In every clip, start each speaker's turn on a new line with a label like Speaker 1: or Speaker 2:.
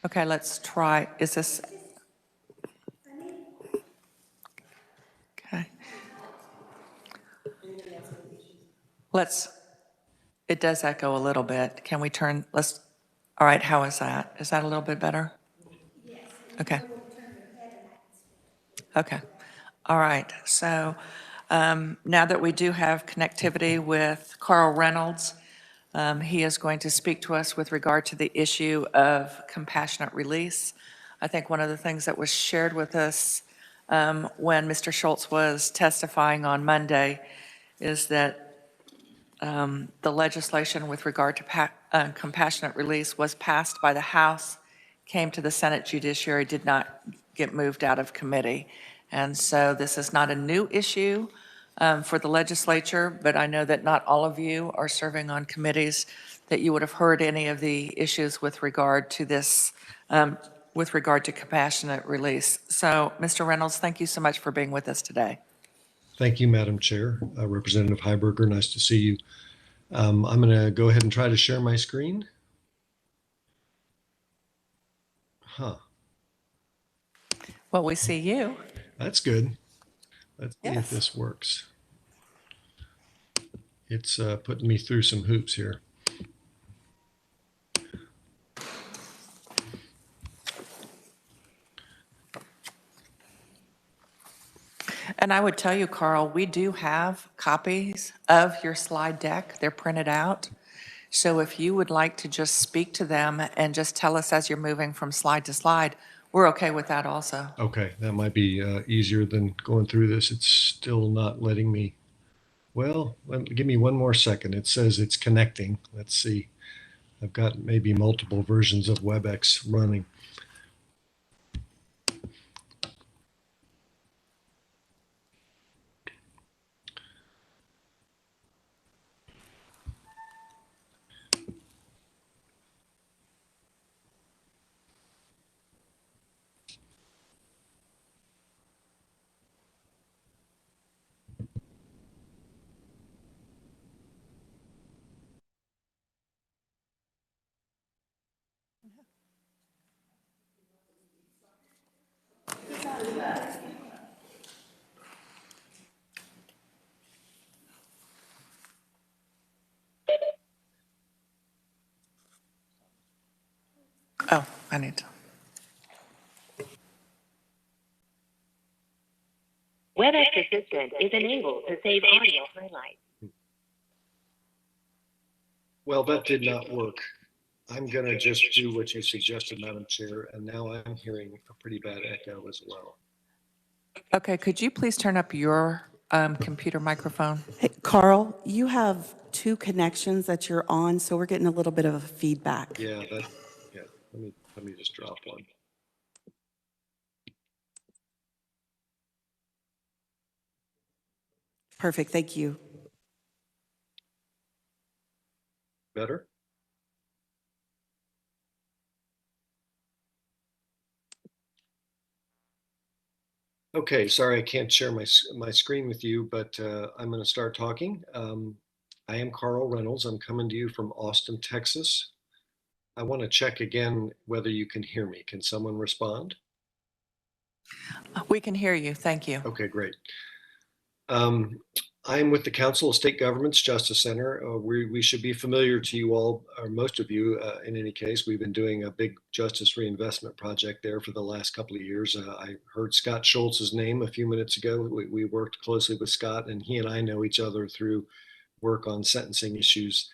Speaker 1: Okay, let's try. Is this? Okay. It does echo a little bit. Can we turn, all right, how is that? Is that a little bit better? Yes. Okay. Okay. All right. So now that we do have connectivity with Carl Reynolds, he is going to speak to us with regard to the issue of compassionate release. I think one of the things that was shared with us when Mr. Schultz was testifying on Monday is that the legislation with regard to compassionate release was passed by the House, came to the Senate Judiciary, did not get moved out of committee. And so this is not a new issue for the legislature, but I know that not all of you are serving on committees that you would have heard any of the issues with regard to this, with regard to compassionate release. So, Mr. Reynolds, thank you so much for being with us today.
Speaker 2: Thank you, Madam Chair. Representative Heiberger, nice to see you. I'm going to go ahead and try to share my screen. Huh.
Speaker 1: Well, we see you.
Speaker 2: That's good. Let's see if
Speaker 1: Yes.
Speaker 2: this works. It's putting me through some hoops here.
Speaker 1: And I would tell you, Carl, we do have copies of your slide deck. They're printed out. So if you would like to just speak to them and just tell us as you're moving from slide to slide, we're okay with that also.
Speaker 2: Okay, that might be easier than going through this. It's still not letting me. Well, give me one more second. It says it's connecting. Let's see. I've got maybe multiple versions of WebEx running.
Speaker 1: Oh, I need to.
Speaker 3: WebEx Assistant is enabled to save audio highlights.
Speaker 2: Well, that did not work. I'm going to just do what you suggested, Madam Chair, and now I'm hearing a pretty bad echo as well.
Speaker 1: Okay, could you please turn up your computer microphone?
Speaker 4: Hey, Carl, you have two connections that you're on, so we're getting a little bit of a feedback.
Speaker 2: Yeah, let me just drop one.
Speaker 4: Perfect, thank you.
Speaker 2: Better? Okay, sorry I can't share my screen with you, but I'm going to start talking. I am Carl Reynolds. I'm coming to you from Austin, Texas. I want to check again whether you can hear me. Can someone respond?
Speaker 1: We can hear you. Thank you.
Speaker 2: Okay, great. I'm with the Council of State Governments Justice Center. We should be familiar to you all, or most of you in any case. We've been doing a big justice reinvestment project there for the last couple of years. I heard Scott Schultz's name a few minutes ago. We worked closely with Scott, and he and I know each other through work on sentencing issues.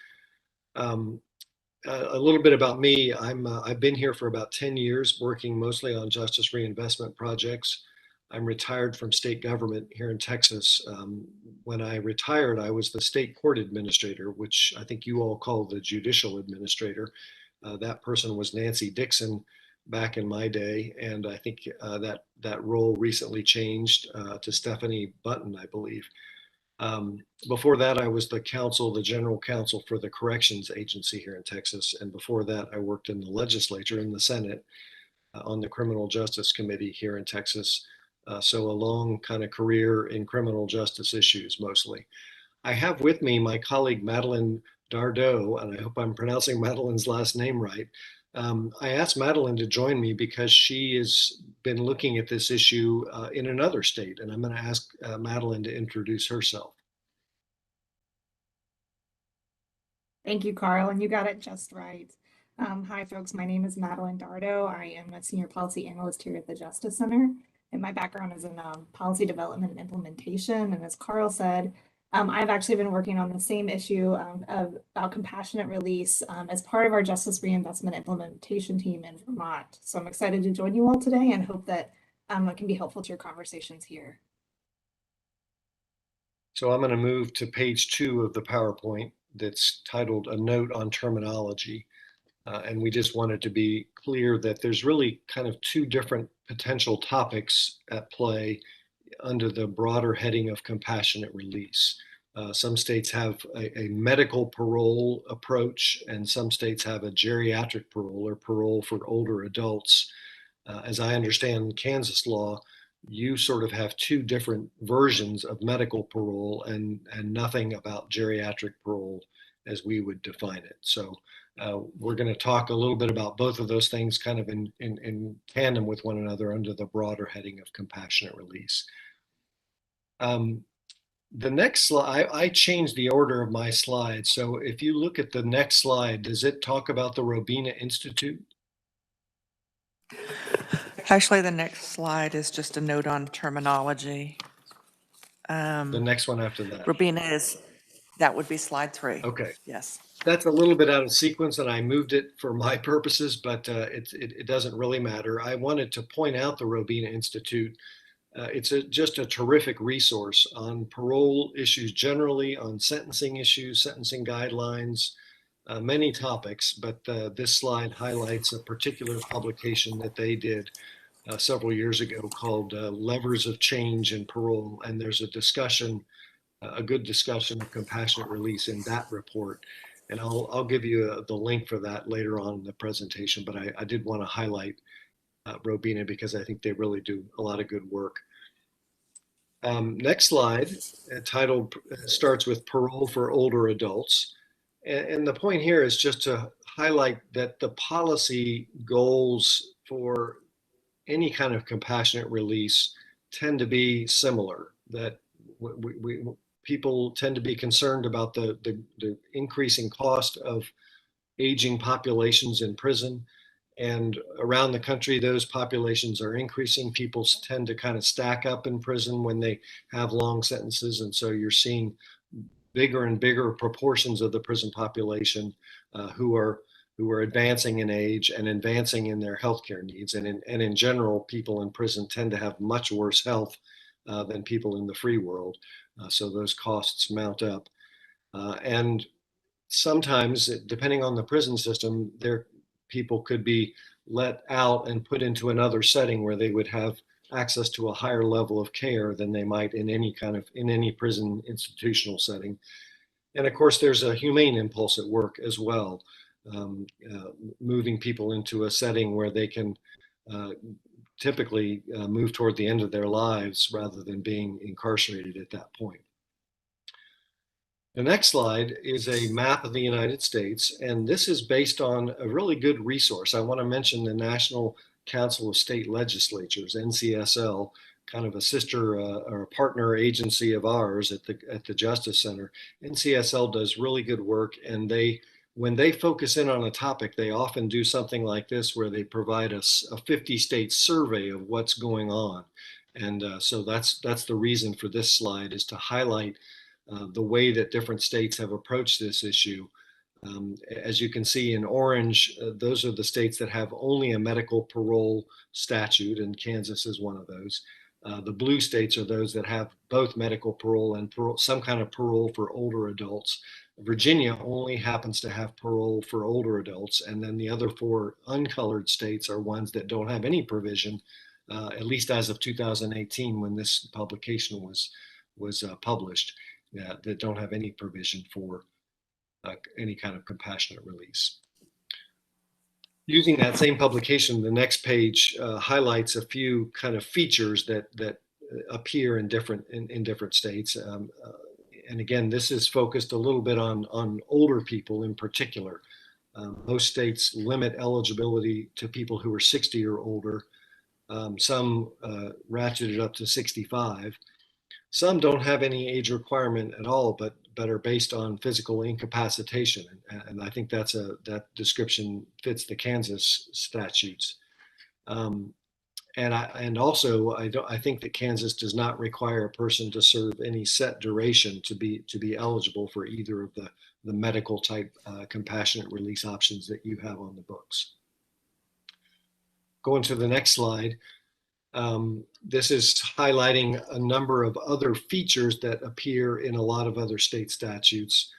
Speaker 2: A little bit about me. I've been here for about 10 years, working mostly on justice reinvestment projects. I'm retired from state government here in Texas. When I retired, I was the state court administrator, which I think you all call the judicial administrator. That person was Nancy Dixon back in my day, and I think that role recently changed to Stephanie Button, I believe. Before that, I was the general counsel for the corrections agency here in Texas. And before that, I worked in the legislature, in the Senate, on the Criminal Justice Committee here in Texas. So a long kind of career in criminal justice issues, mostly. I have with me my colleague, Madeline Dardot, and I hope I'm pronouncing Madeline's last name right. I asked Madeline to join me because she has been looking at this issue in another state, and I'm going to ask Madeline to introduce herself.
Speaker 5: Thank you, Carl, and you got it just right. Hi, folks. My name is Madeline Dardo. I am a senior policy analyst here at the Justice Center, and my background is in policy development and implementation. And as Carl said, I've actually been working on the same issue about compassionate release as part of our Justice Reinvestment Implementation team in Vermont. So I'm excited to join you all today and hope that it can be helpful to your conversations here.
Speaker 2: So I'm going to move to page 2 of the PowerPoint that's titled A Note on Terminology. And we just wanted to be clear that there's really kind of 2 different potential topics at play under the broader heading of compassionate release. Some states have a medical parole approach, and some states have a geriatric parole or parole for older adults. As I understand Kansas law, you sort of have 2 different versions of medical parole and nothing about geriatric parole as we would define it. So we're going to talk a little bit about both of those things kind of in tandem with one another under the broader heading of compassionate release. The next slide, I changed the order of my slides. So if you look at the next slide, does it talk about the Robina Institute?
Speaker 1: Actually, the next slide is just a note on terminology.
Speaker 2: The next one after that.
Speaker 1: Robina that would be slide 3.
Speaker 2: Okay.
Speaker 1: Yes.
Speaker 2: That's a little bit out of sequence and I moved it for my purposes, but it doesn't really matter. I wanted to point out the Robina Institute. It's just a terrific resource on parole issues generally, on sentencing issues, sentencing guidelines, many topics, but this slide highlights a particular publication that they did several years ago called Levers of Change in Parole. And there's a discussion, a good discussion of compassionate release in that report. And I'll give you the link for that later on in the presentation, but I did want to highlight Robina because I think they really do a lot of good work. Next slide, titled, starts with parole for older adults. And the point here is just to highlight that the policy goals for any kind of compassionate release tend to be similar, that people tend to be concerned about the increasing cost of aging populations in prison. And around the country, those populations are increasing. People tend to kind of stack up in prison when they have long sentences. And so you're seeing bigger and bigger proportions of the prison population who are advancing in age and advancing in their healthcare needs. And in general, people in prison tend to have much worse health than people in the free world. So those costs mount up. And sometimes, depending on the prison system, people could be let out and put into another setting where they would have access to a higher level of care than they might in any prison institutional setting. And of course, there's a humane impulse at work as well, moving people into a setting where they can typically move toward the end of their lives rather than being incarcerated at that point. The next slide is a map of the United States, and this is based on a really good resource. I want to mention the National Council of State Legislatures, NCSL, kind of a sister or a partner agency of ours at the Justice Center. NCSL does really good work, and when they focus in on a topic, they often do something like this where they provide us a 50-state survey of what's going on. And so that's the reason for this slide, is to highlight the way that different states have approached this issue. As you can see in orange, those are the states that have only a medical parole statute, and Kansas is one of those. The blue states are those that have both medical parole and some kind of parole for older adults. Virginia only happens to have parole for older adults, and then the other 4 uncolored states are ones that don't have any provision, at least as of 2018 when this publication was published. That don't have any provision for any kind of compassionate release. Using that same publication, the next page highlights a few kind of features that appear in different states. And again, this is focused a little bit on older people in particular. Most states limit eligibility to people who are 60 or older. Some ratcheted up to 65. Some don't have any age requirement at all, but are based on physical incapacitation. And I think that description fits the Kansas statutes. And also I think that Kansas does not require a person to serve any set duration to be eligible for either of the medical type compassionate release options that you have on the books. Going to the next slide. This is highlighting a number of other features that appear in a lot of other state statutes.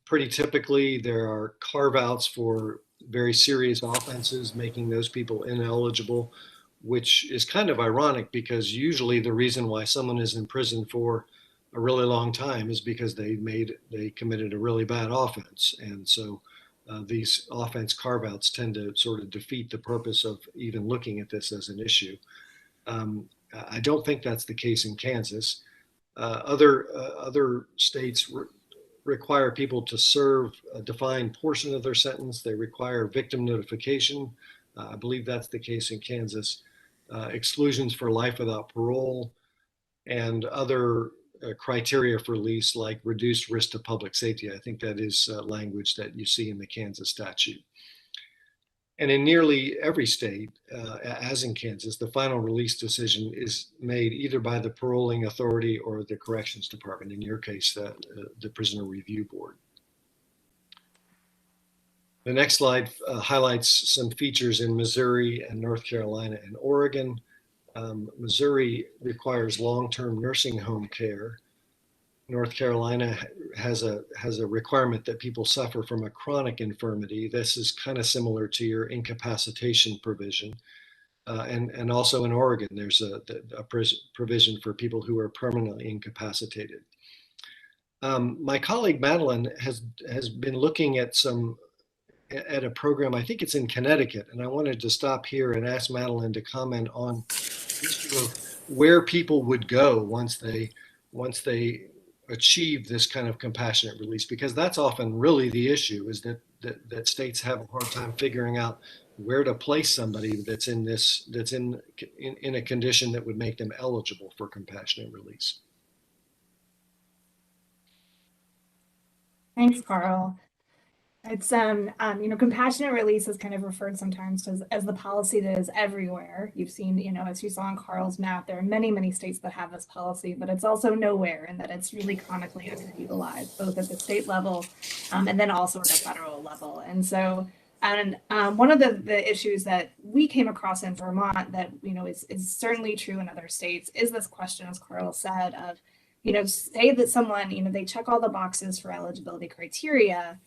Speaker 2: Pretty typically, there are carve-outs for very serious offenses, making those people ineligible, which is kind of ironic because usually the reason why someone is in prison for a really long time is because they committed a really bad offense. And so these offense carve-outs tend to sort of defeat the purpose of even looking at this as an issue. I don't think that's the case in Kansas. Other states require people to serve a defined portion of their sentence. They require victim notification. I believe that's the case in Kansas. Exclusions for life without parole, and other criteria for release like reduced risk to public safety. I think that is language that you see in the Kansas statute. And in nearly every state, as in Kansas, the final release decision is made either by the paroling authority or the corrections department, in your case, the prisoner review board. The next slide highlights some features in Missouri and North Carolina and Oregon. Missouri requires long-term nursing home care. North Carolina has a requirement that people suffer from a chronic infirmity. This is kind of similar to your incapacitation provision. And also in Oregon, there's a provision for people who are permanently incapacitated. My colleague Madeline has been looking at a program, I think it's in Connecticut, and I wanted to stop here and ask Madeline to comment on the issue of where people would go once they achieve this kind of compassionate release, because that's often really the issue, is that states have a hard time figuring out where to place somebody that's in a condition that would make them eligible for compassionate release.
Speaker 5: Thanks, Carl. It's compassionate release is kind of referred sometimes to as the policy that is everywhere. You've seen, as you saw on Carl's map, there are many, many states that have this policy, but it's also nowhere, and that it's really chronically underutilized, both at the state level and then also at the federal level. And so, one of the issues that we came across in Vermont that is certainly true in other states is this question, as Carl said, of say that someone they check all the boxes for eligibility criteria.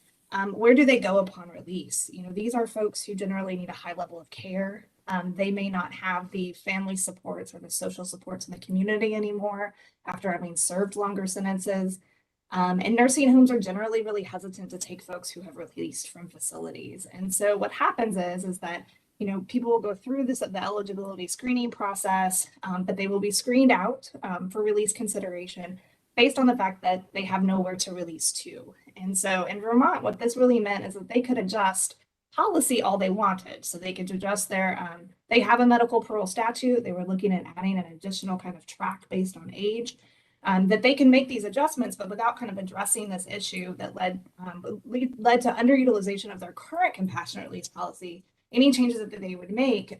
Speaker 5: Where do they go upon release? These are folks who generally need a high level of care. They may not have the family supports or the social supports in the community anymore after having served longer sentences. And nursing homes are generally really hesitant to take folks who have released from facilities. And so what happens is that people will go through the eligibility screening process, but they will be screened out for release consideration based on the fact that they have nowhere to release to. And so in Vermont, what this really meant is that they could adjust policy all they wanted. So they could adjust they have a medical parole statute. They were looking at adding an additional kind of track based on age, that they can make these adjustments, but without kind of addressing this issue that led to underutilization of their current compassionate release policy. Any changes that they would make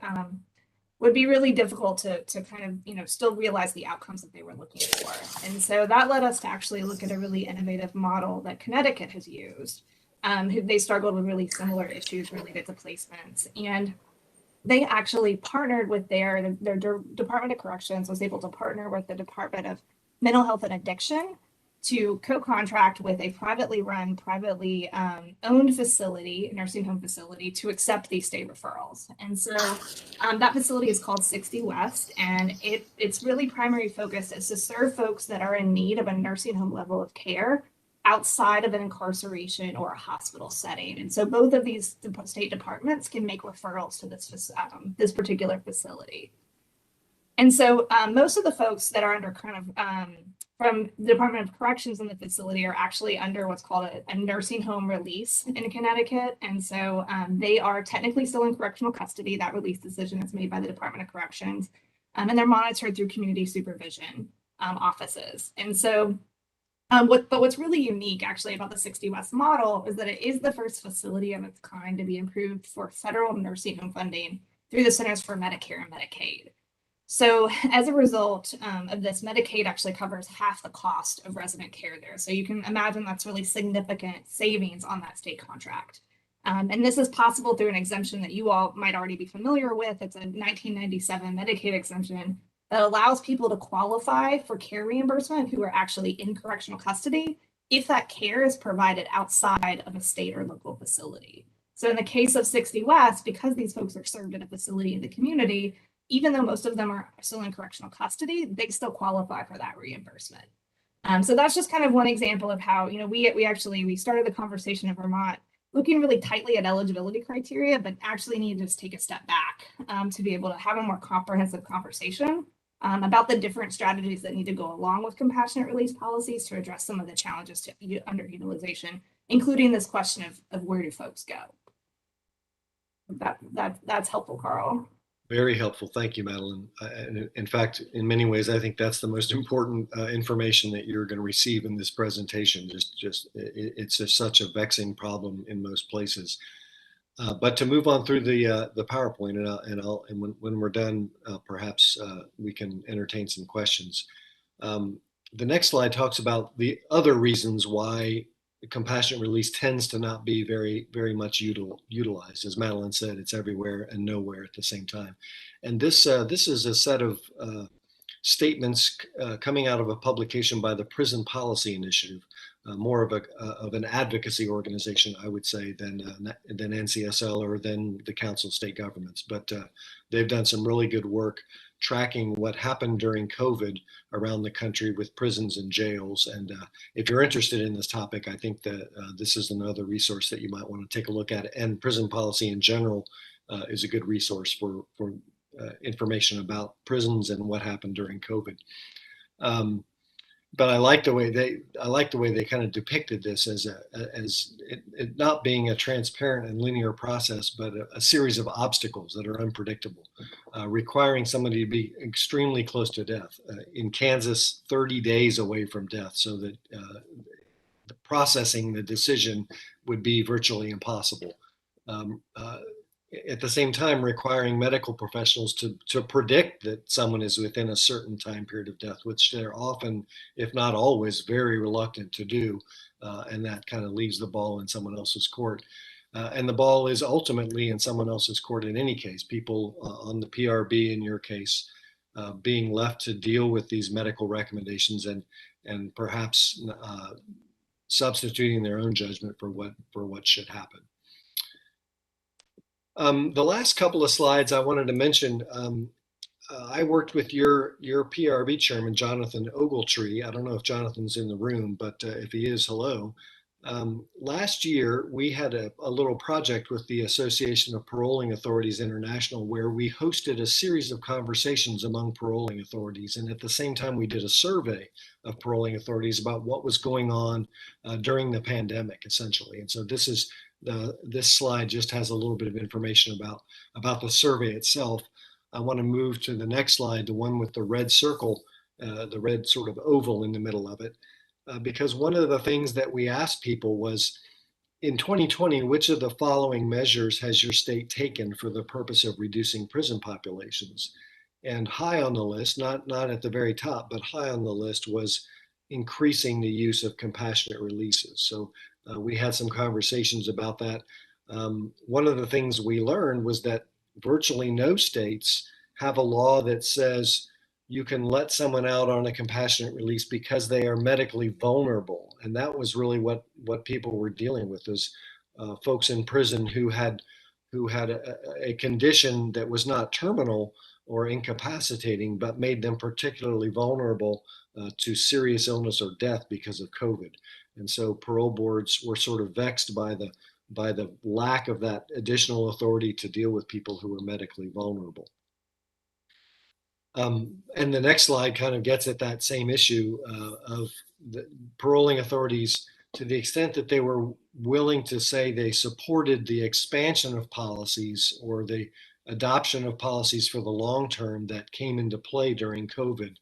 Speaker 5: would be really difficult to kind of, still realize the outcomes that they were looking for. And so that led us to actually look at a really innovative model that Connecticut has used. They struggled with really similar issues related to placements. And they actually partnered with their Department of Corrections, was able to partner with the Department of Mental Health and Addiction to co-contract with a privately run, privately owned facility, nursing home facility, to accept these state referrals. And so that facility is called 60 West, and its really primary focus is to serve folks that are in need of a nursing home level of care outside of an incarceration or a hospital setting. And so both of these state departments can make referrals to this particular facility. And so most of the folks that are under kind of from the Department of Corrections in the facility are actually under what's called a nursing home release in Connecticut. And so they are technically still in correctional custody. That release decision is made by the Department of Corrections. And they're monitored through community supervision offices. And so what's really unique actually about the 60 West model is that it is the first facility of its kind to be approved for federal nursing home funding through the Centers for Medicare and Medicaid. So as a result of this, Medicaid actually covers half the cost of resident care there. So you can imagine that's really significant savings on that state contract. And this is possible through an exemption that you all might already be familiar with. It's a 1997 Medicaid exemption that allows people to qualify for care reimbursement who are actually in correctional custody if that care is provided outside of a state or local facility. So in the case of 60 West, because these folks are served in a facility in the community, even though most of them are still in correctional custody, they still qualify for that reimbursement. So that's just kind of one example of how, we started the conversation in Vermont looking really tightly at eligibility criteria, but actually need to just take a step back to be able to have a more comprehensive conversation about the different strategies that need to go along with compassionate release policies to address some of the challenges to underutilization, including this question of where do folks go? That's helpful, Carl.
Speaker 2: Very helpful. Thank you, Madeline. And in fact, in many ways, I think that's the most important information that you're going to receive in this presentation. It's just such a vexing problem in most places. But to move on through the PowerPoint, and when we're done, perhaps we can entertain some questions. The next slide talks about the other reasons why compassionate release tends to not be very much utilized. As Madeline said, it's everywhere and nowhere at the same time. And this is a set of statements coming out of a publication by the Prison Policy Initiative, more of an advocacy organization, I would say, than NCSL or than the Council of State Governments. But they've done some really good work tracking what happened during COVID around the country with prisons and jails. And if you're interested in this topic, I think that this is another resource that you might want to take a look at. And prison policy in general is a good resource for information about prisons and what happened during COVID. But I like the way they kind of depicted this as it not being a transparent and linear process, but a series of obstacles that are unpredictable, requiring somebody to be extremely close to death. In Kansas, 30 days away from death, so that processing the decision would be virtually impossible. At the same time, requiring medical professionals to predict that someone is within a certain time period of death, which they're often, if not always, very reluctant to do. And that kind of leaves the ball in someone else's court. And the ball is ultimately in someone else's court in any case. People on the PRB, in your case, being left to deal with these medical recommendations and perhaps substituting their own judgment for what should happen. The last couple of slides I wanted to mention, I worked with your PRB chairman, Jonathan Ogletree. I don't know if Jonathan's in the room, but if he is, hello. Last year, we had a little project with the Association of Paroling Authorities International, where we hosted a series of conversations among paroling authorities. And at the same time, we did a survey of paroling authorities about what was going on during the pandemic, essentially. And so this slide just has a little bit of information about the survey itself. I want to move to the next slide, the one with the red circle, the red sort of oval in the middle of it, because one of the things that we asked people was, in 2020, which of the following measures has your state taken for the purpose of reducing prison populations? And high on the list, not at the very top, but high on the list was increasing the use of compassionate releases. So we had some conversations about that. One of the things we learned was that virtually no states have a law that says you can let someone out on a compassionate release because they are medically vulnerable. And that was really what people were dealing with, is folks in prison who had a condition that was not terminal or incapacitating, but made them particularly vulnerable to serious illness or death because of COVID. And so parole boards were sort of vexed by the lack of that additional authority to deal with people who were medically vulnerable. And the next slide kind of gets at that same issue of the paroling authorities, to the extent that they were willing to say they supported the expansion of policies or the adoption of policies for the long term that came into play during COVID.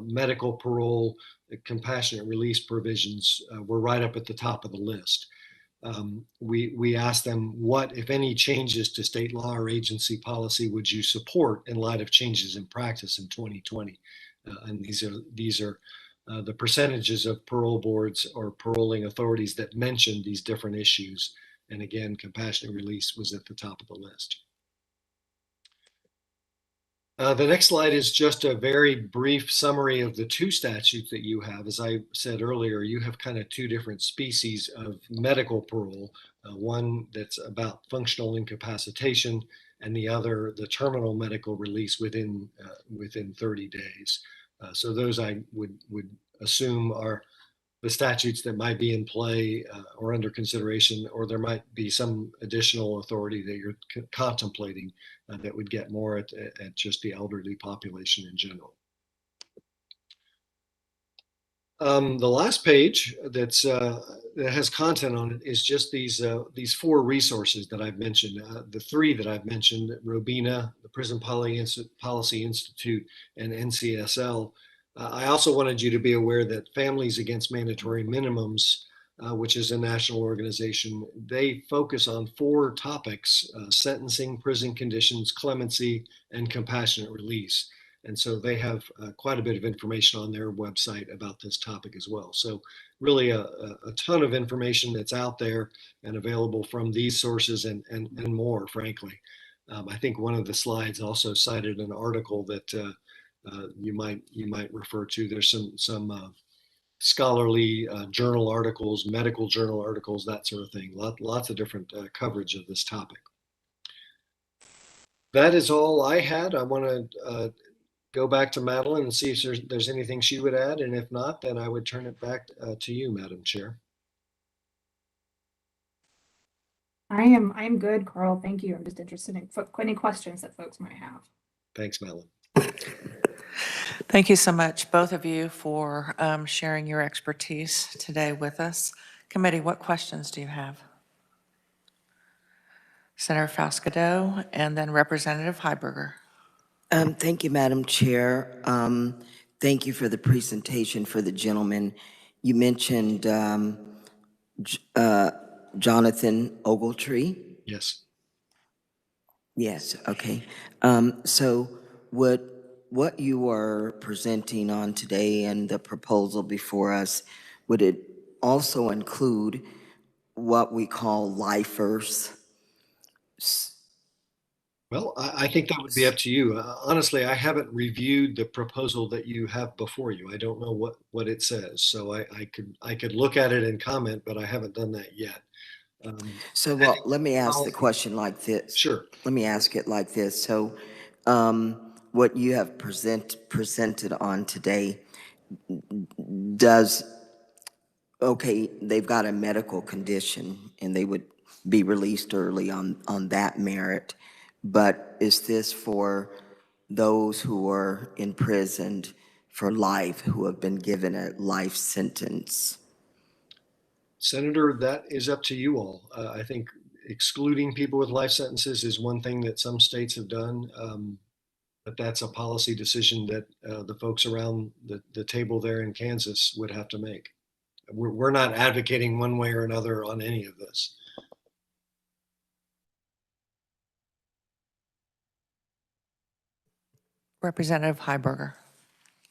Speaker 2: Medical parole, compassionate release provisions were right up at the top of the list. We asked them, what, if any, changes to state law or agency policy would you support in light of changes in practice in 2020? And these are the percentages of parole boards or paroling authorities that mentioned these different issues. And again, compassionate release was at the top of the list. The next slide is just a very brief summary of the two statutes that you have. As I said earlier, you have kind of two different species of medical parole, one that's about functional incapacitation, and the other, the terminal medical release within 30 days. So those I would assume are the statutes that might be in play or under consideration, or there might be some additional authority that you're contemplating that would get more at just the elderly population in general. The last page that has content on it is just these four resources that I've mentioned. The three that I've mentioned: Robina, the Prison Policy Institute, and NCSL. I also wanted you to be aware that Families Against Mandatory Minimums, which is a national organization, they focus on four topics: sentencing, prison conditions, clemency, and compassionate release. And so they have quite a bit of information on their website about this topic as well. So really a ton of information that's out there and available from these sources and more, frankly. I think one of the slides also cited an article that you might refer to. There's some scholarly journal articles, medical journal articles, that sort of thing. Lots of different coverage of this topic. That is all I had. I want to go back to Madeline and see if there's anything she would add, and if not, then I would turn it back to you, Madam Chair.
Speaker 5: I'm good, Carl. Thank you. I'm just interested in any questions that folks might have.
Speaker 2: Thanks, Madeline.
Speaker 1: Thank you so much, both of you, for sharing your expertise today with us. Committee, what questions do you have? Senator Falscadeau and then Representative Heiberger.
Speaker 6: Thank you, Madam Chair. Thank you for the presentation for the gentleman. You mentioned Jonathan Ogletree.
Speaker 2: Yes.
Speaker 6: Yes, okay. So what you are presenting on today and the proposal before us, would it also include what we call lifers?
Speaker 2: Well, I think that would be up to you. Honestly, I haven't reviewed the proposal that you have before you. I don't know what it says, so I could look at it and comment, but I haven't done that yet.
Speaker 6: So, well, let me ask the question like this.
Speaker 2: Sure.
Speaker 6: Let me ask it like this. So, what you have presented on today okay, they've got a medical condition and they would be released early on that merit, but is this for those who are imprisoned for life, who have been given a life sentence?
Speaker 2: Senator, that is up to you all. I think excluding people with life sentences is one thing that some states have done, but that's a policy decision that the folks around the table there in Kansas would have to make. We're not advocating one way or another on any of this.
Speaker 1: Representative Heiberger.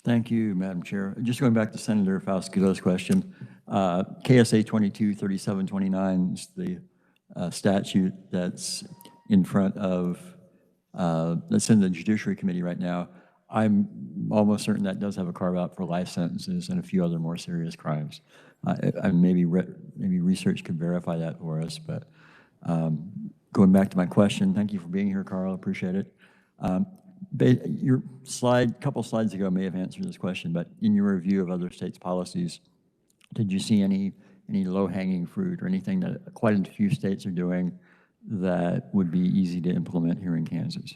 Speaker 7: Thank you, Madam Chair. Just going back to Senator Falscadeau's question, KSA 223729 is the statute that's in front of, that's in the Judiciary Committee right now. I'm almost certain that does have a carve out for life sentences and a few other more serious crimes. Maybe research could verify that for us, but going back to my question, thank you for being here, Carl, appreciate it. Your couple slides ago may have answered this question, but in your review of other states' policies, did you see any low-hanging fruit or anything that quite a few states are doing that would be easy to implement here in Kansas?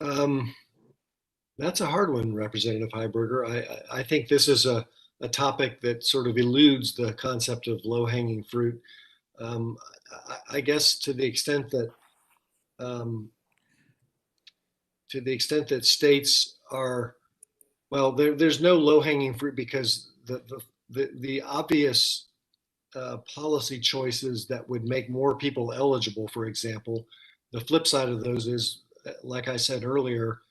Speaker 2: That's a hard one, Representative Heiberger. I think this is a topic that sort of eludes the concept of low-hanging fruit. I guess um, to the extent that states are, well, there's no low-hanging fruit because the obvious policy choices that would make more people eligible, for example, the flip side of those is, like I said earlier,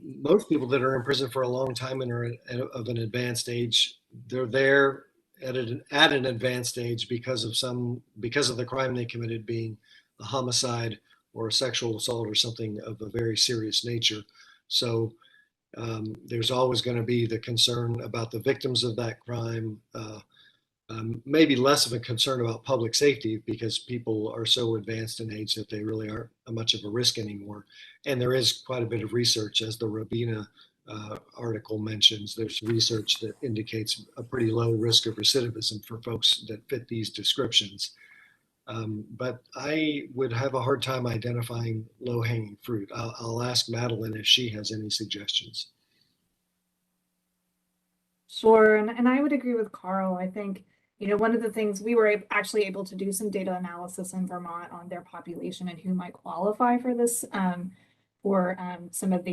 Speaker 2: most people that are in prison for a long time and are of an advanced age, they're there at an advanced age because of the crime they committed being a homicide or a sexual assault or something of a very serious nature. So there's always going to be the concern about the victims of that crime. Maybe less of a concern about public safety because people are so advanced in age that they really aren't much of a risk anymore. And there is quite a bit of research, as the Rabina article mentions. There's research that indicates a pretty low risk of recidivism for folks that fit these descriptions. But I would have a hard time identifying low-hanging fruit. I'll ask Madeline if she has any suggestions.
Speaker 5: Sure, and I would agree with Carl. I think, one of the things we were actually able to do some data analysis in Vermont on their population and who might qualify for this, for some of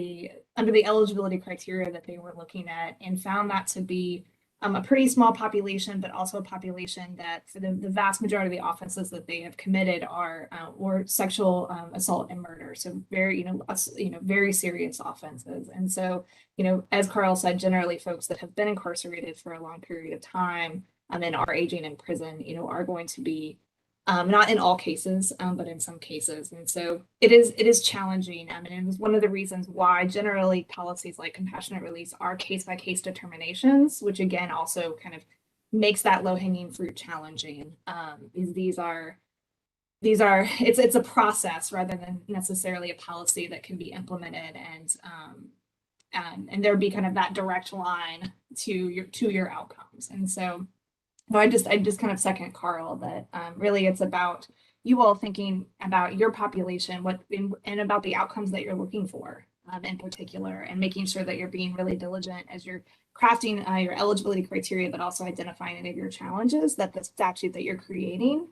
Speaker 5: under the eligibility criteria that they were looking at, and found that to be a pretty small population, but also a population that for the vast majority of the offenses that they have committed are or sexual assault and murder. So very, very serious offenses. And so, as Carl said, generally folks that have been incarcerated for a long period of time and are aging in prison, are going to be not in all cases, but in some cases. And so it is challenging. And it was one of the reasons why generally policies like compassionate release are case-by-case determinations, which again also kind of makes that low-hanging fruit challenging. It's a process rather than necessarily a policy that can be implemented and there'd be kind of that direct line to your outcomes. And so I just kind of second Carl that really it's about you all thinking about your population, and about the outcomes that you're looking for in particular, and making sure that you're being really diligent as you're crafting your eligibility criteria, but also identifying any of your challenges that the statute that you're creating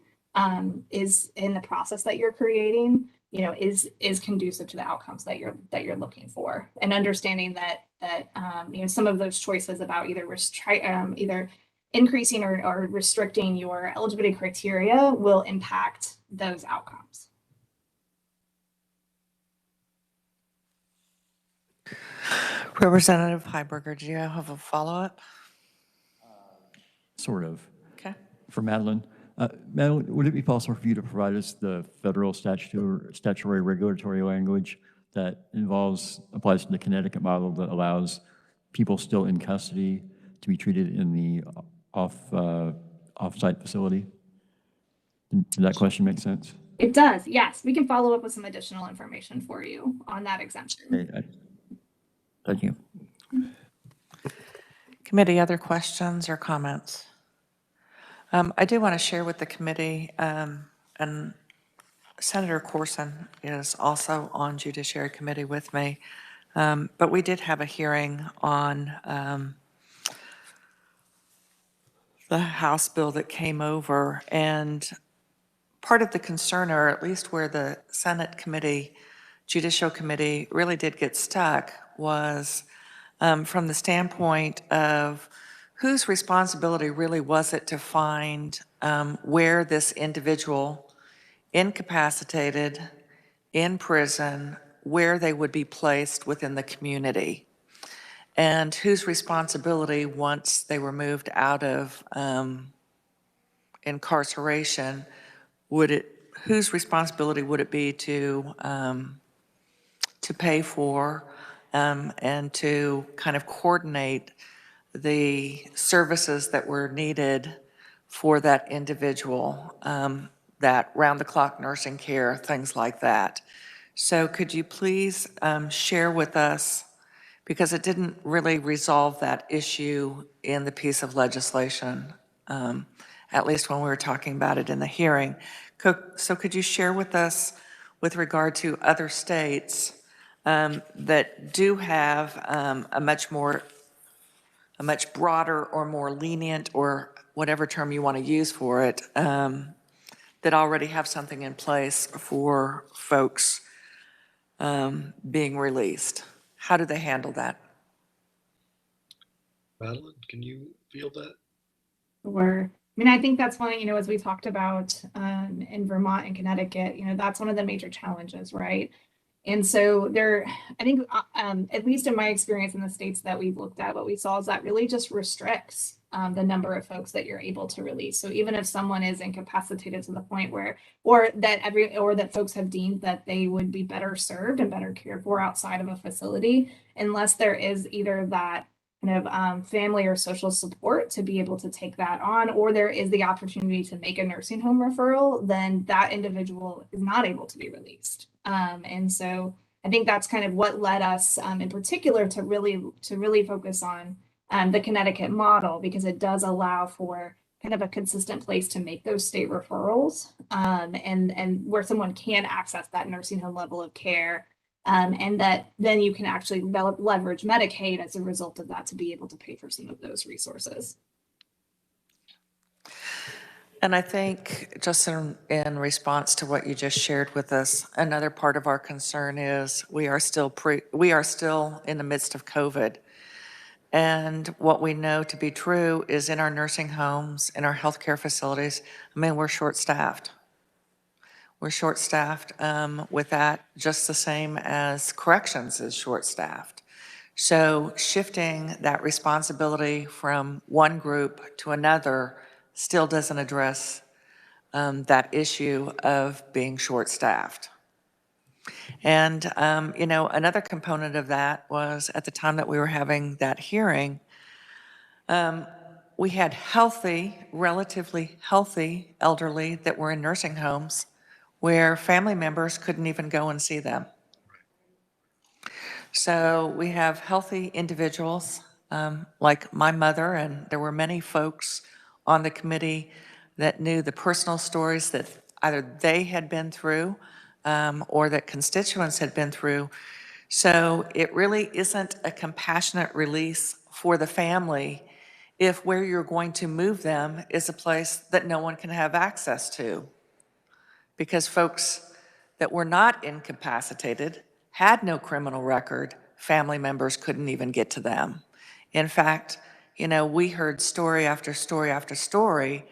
Speaker 5: is in the process that you're creating, is conducive to the outcomes that you're looking for, and understanding that some of those choices about either increasing or restricting your eligibility criteria will impact those outcomes.
Speaker 1: Representative Heiberger, do you have a follow-up?
Speaker 7: Sort of.
Speaker 1: Okay.
Speaker 7: For Madeline. Madeline, would it be possible for you to provide us the federal statutory regulatory language that applies to the Connecticut model that allows people still in custody to be treated in the off-site facility? Did that question make sense?
Speaker 5: It does, yes. We can follow up with some additional information for you on that exemption.
Speaker 7: Okay, thank you.
Speaker 1: Committee, other questions or comments? I do want to share with the committee, and Senator Corson is also on Judiciary Committee with me, but we did have a hearing on the House bill that came over, and part of the concern, or at least where the Senate committee, Judicial Committee really did get stuck, was from the standpoint of whose responsibility really was it to find where this individual, incapacitated, in prison, where they would be placed within the community, and whose responsibility, once they were moved out of incarceration, whose responsibility would it be to pay for and to kind of coordinate the services that were needed for that individual, that round-the-clock nursing care, things like that. So could you please share with us, because it didn't really resolve that issue in the piece of legislation, at least when we were talking about it in the hearing. So could you share with us, with regard to other states, that do have a much broader or more lenient, or whatever term you want to use for it, that already have something in place for folks being released. How do they handle that?
Speaker 2: Madeline, can you feel that?
Speaker 5: Or, I mean, I think that's one, as we talked about in Vermont and Connecticut, that's one of the major challenges, right? And so I think, at least in my experience in the states that we've looked at, what we saw is that really just restricts the number of folks that you're able to release. So even if someone is incapacitated to the point where, or that folks have deemed that they would be better served and better cared for outside of a facility, unless there is either that kind of family or social support to be able to take that on, or there is the opportunity to make a nursing home referral, then that individual is not able to be released. And so I think that's kind of what led us in particular to really focus on the Connecticut model, because it does allow for kind of a consistent place to make those state referrals, and where someone can access that nursing home level of care. And that then you can actually leverage Medicaid as a result of that to be able to pay for some of those resources.
Speaker 1: And I think just in response to what you just shared with us, another part of our concern is we are still in the midst of COVID. And what we know to be true is in our nursing homes, in our healthcare facilities, I mean, we're short-staffed. We're short-staffed with that, just the same as corrections is short-staffed. So shifting that responsibility from one group to another still doesn't address that issue of being short-staffed. And, another component of that was at the time that we were having that hearing, we had relatively healthy elderly that were in nursing homes where family members couldn't even go and see them. So we have healthy individuals like my mother, and there were many folks on the committee that knew the personal stories that either they had been through or that constituents had been through. So it really isn't a compassionate release for the family if where you're going to move them is a place that no one can have access to. Because folks that were not incapacitated had no criminal record, family members couldn't even get to them. In fact, we heard story after story after story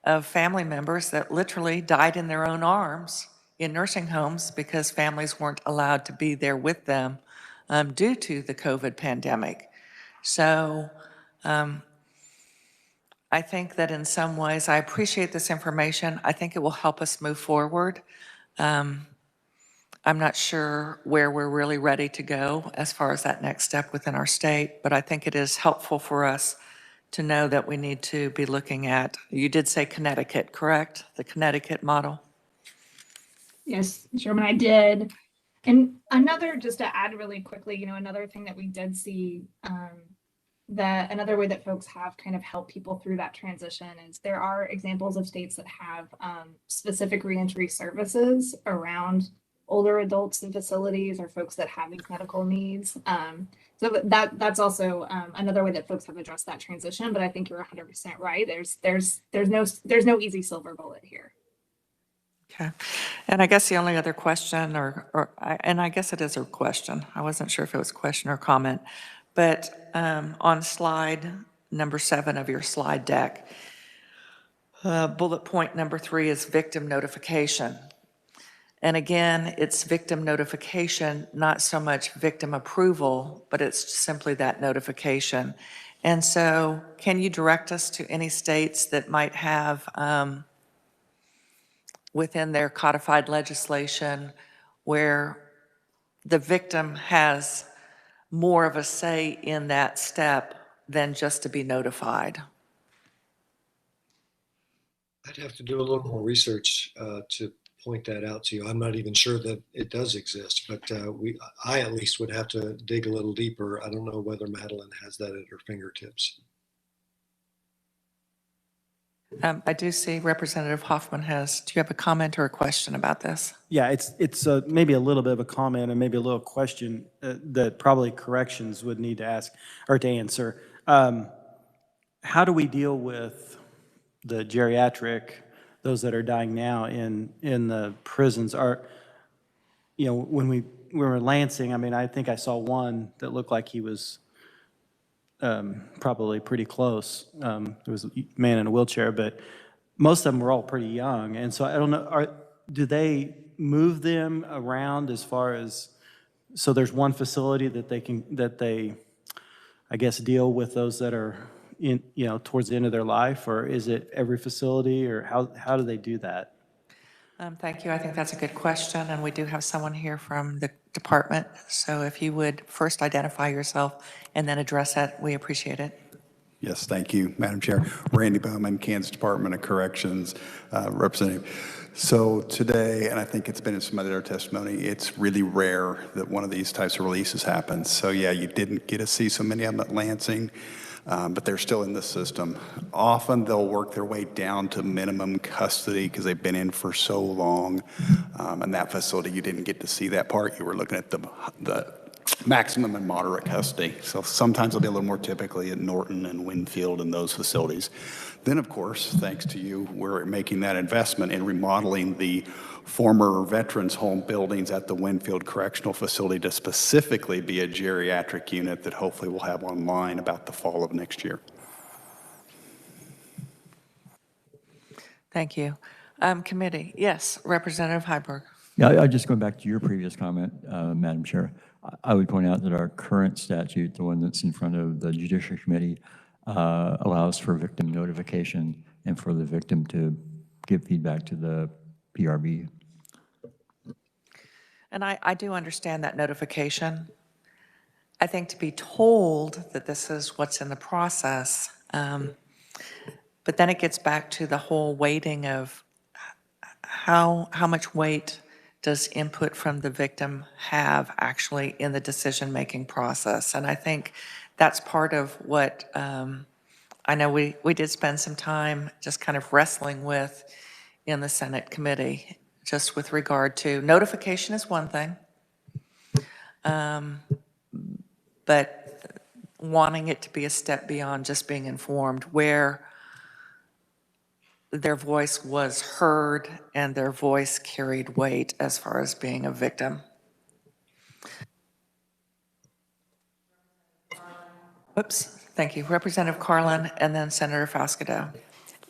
Speaker 1: of family members that literally died in their own arms in nursing homes because families weren't allowed to be there with them due to the COVID pandemic. So I think that in some ways, I appreciate this information. I think it will help us move forward. I'm not sure where we're really ready to go as far as that next step within our state, but I think it is helpful for us to know that we need to be looking at, you did say Connecticut, correct? The Connecticut model?
Speaker 5: Yes, Sherman, I did. And just to add really quickly, another thing that we did see, that another way that folks have kind of helped people through that transition is there are examples of states that have specific reentry services around older adults in facilities or folks that have these medical needs. So that's also another way that folks have addressed that transition. But I think you're 100% right. There's no easy silver bullet here.
Speaker 1: Okay. And I guess the only other question, and I guess it is a question. I wasn't sure if it was a question or comment, but on slide number 7 of your slide deck, bullet point number 3 is victim notification. And again, it's victim notification, not so much victim approval, but it's simply that notification. And so can you direct us to any states that might have within their codified legislation where the victim has more of a say in that step than just to be notified?
Speaker 2: I'd have to do a little more research to point that out to you. I'm not even sure that it does exist, but I at least would have to dig a little deeper. I don't know whether Madeline has that at her fingertips.
Speaker 1: I do see Representative Hoffman do you have a comment or a question about this?
Speaker 8: Yeah, it's maybe a little bit of a comment and maybe a little question that probably corrections would need to ask or to answer. How do we deal with the geriatric, those that are dying now in the prisons? When we were in Lansing, I mean, I think I saw one that looked like he was probably pretty close. There was a man in a wheelchair, but most of them were all pretty young. And so I don't know, do they move them around as far as, so there's one facility that they, I guess, deal with those that are in, towards the end of their life, or is it every facility, or how do they do that?
Speaker 1: Thank you. I think that's a good question, and we do have someone here from the department. So if you would first identify yourself and then address that, we appreciate it.
Speaker 9: Yes, thank you, Madam Chair. Randy Bowman, Kansas Department of Corrections representative. So today, and I think it's been in some other testimony, it's really rare that one of these types of releases happens. So yeah, you didn't get to see so many of them at Lansing, but they're still in the system. Often they'll work their way down to minimum custody because they've been in for so long. And that facility, you didn't get to see that part. You were looking at the maximum and moderate custody. So sometimes it'll be a little more typically at Norton and Winfield and those facilities. Then, of course, thanks to you, we're making that investment in remodeling the former veterans home buildings at the Winfield Correctional Facility to specifically be a geriatric unit that hopefully we'll have online about the fall of next year.
Speaker 1: Thank you. Committee, yes, Representative Heiberg.
Speaker 7: Yeah, I just going back to your previous comment, Madam Chair. I would point out that our current statute, the one that's in front of the Judiciary Committee, allows for victim notification and for the victim to give feedback to the PRB.
Speaker 1: And I do understand that notification. I think to be told that this is what's in the process, but then it gets back to the whole weighting of how much weight does input from the victim have actually in the decision-making process? And I think that's part of what I know we did spend some time just kind of wrestling with in the Senate committee, just with regard to notification is one thing, but wanting it to be a step beyond just being informed, where their voice was heard and their voice carried weight as far as being a victim. Oops, thank you. Representative Carlin and then Senator Faustido.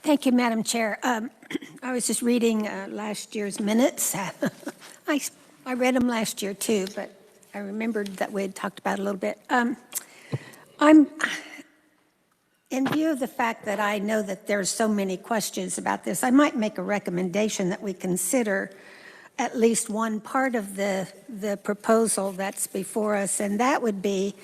Speaker 10: Thank you, Madam Chair. I was just reading last year's minutes. I read them last year too, but I remembered that we had talked about it a little bit. In view of the fact that I know that there's so many questions about this, I might make a recommendation that we consider at least one part of the proposal that's before us, and that would be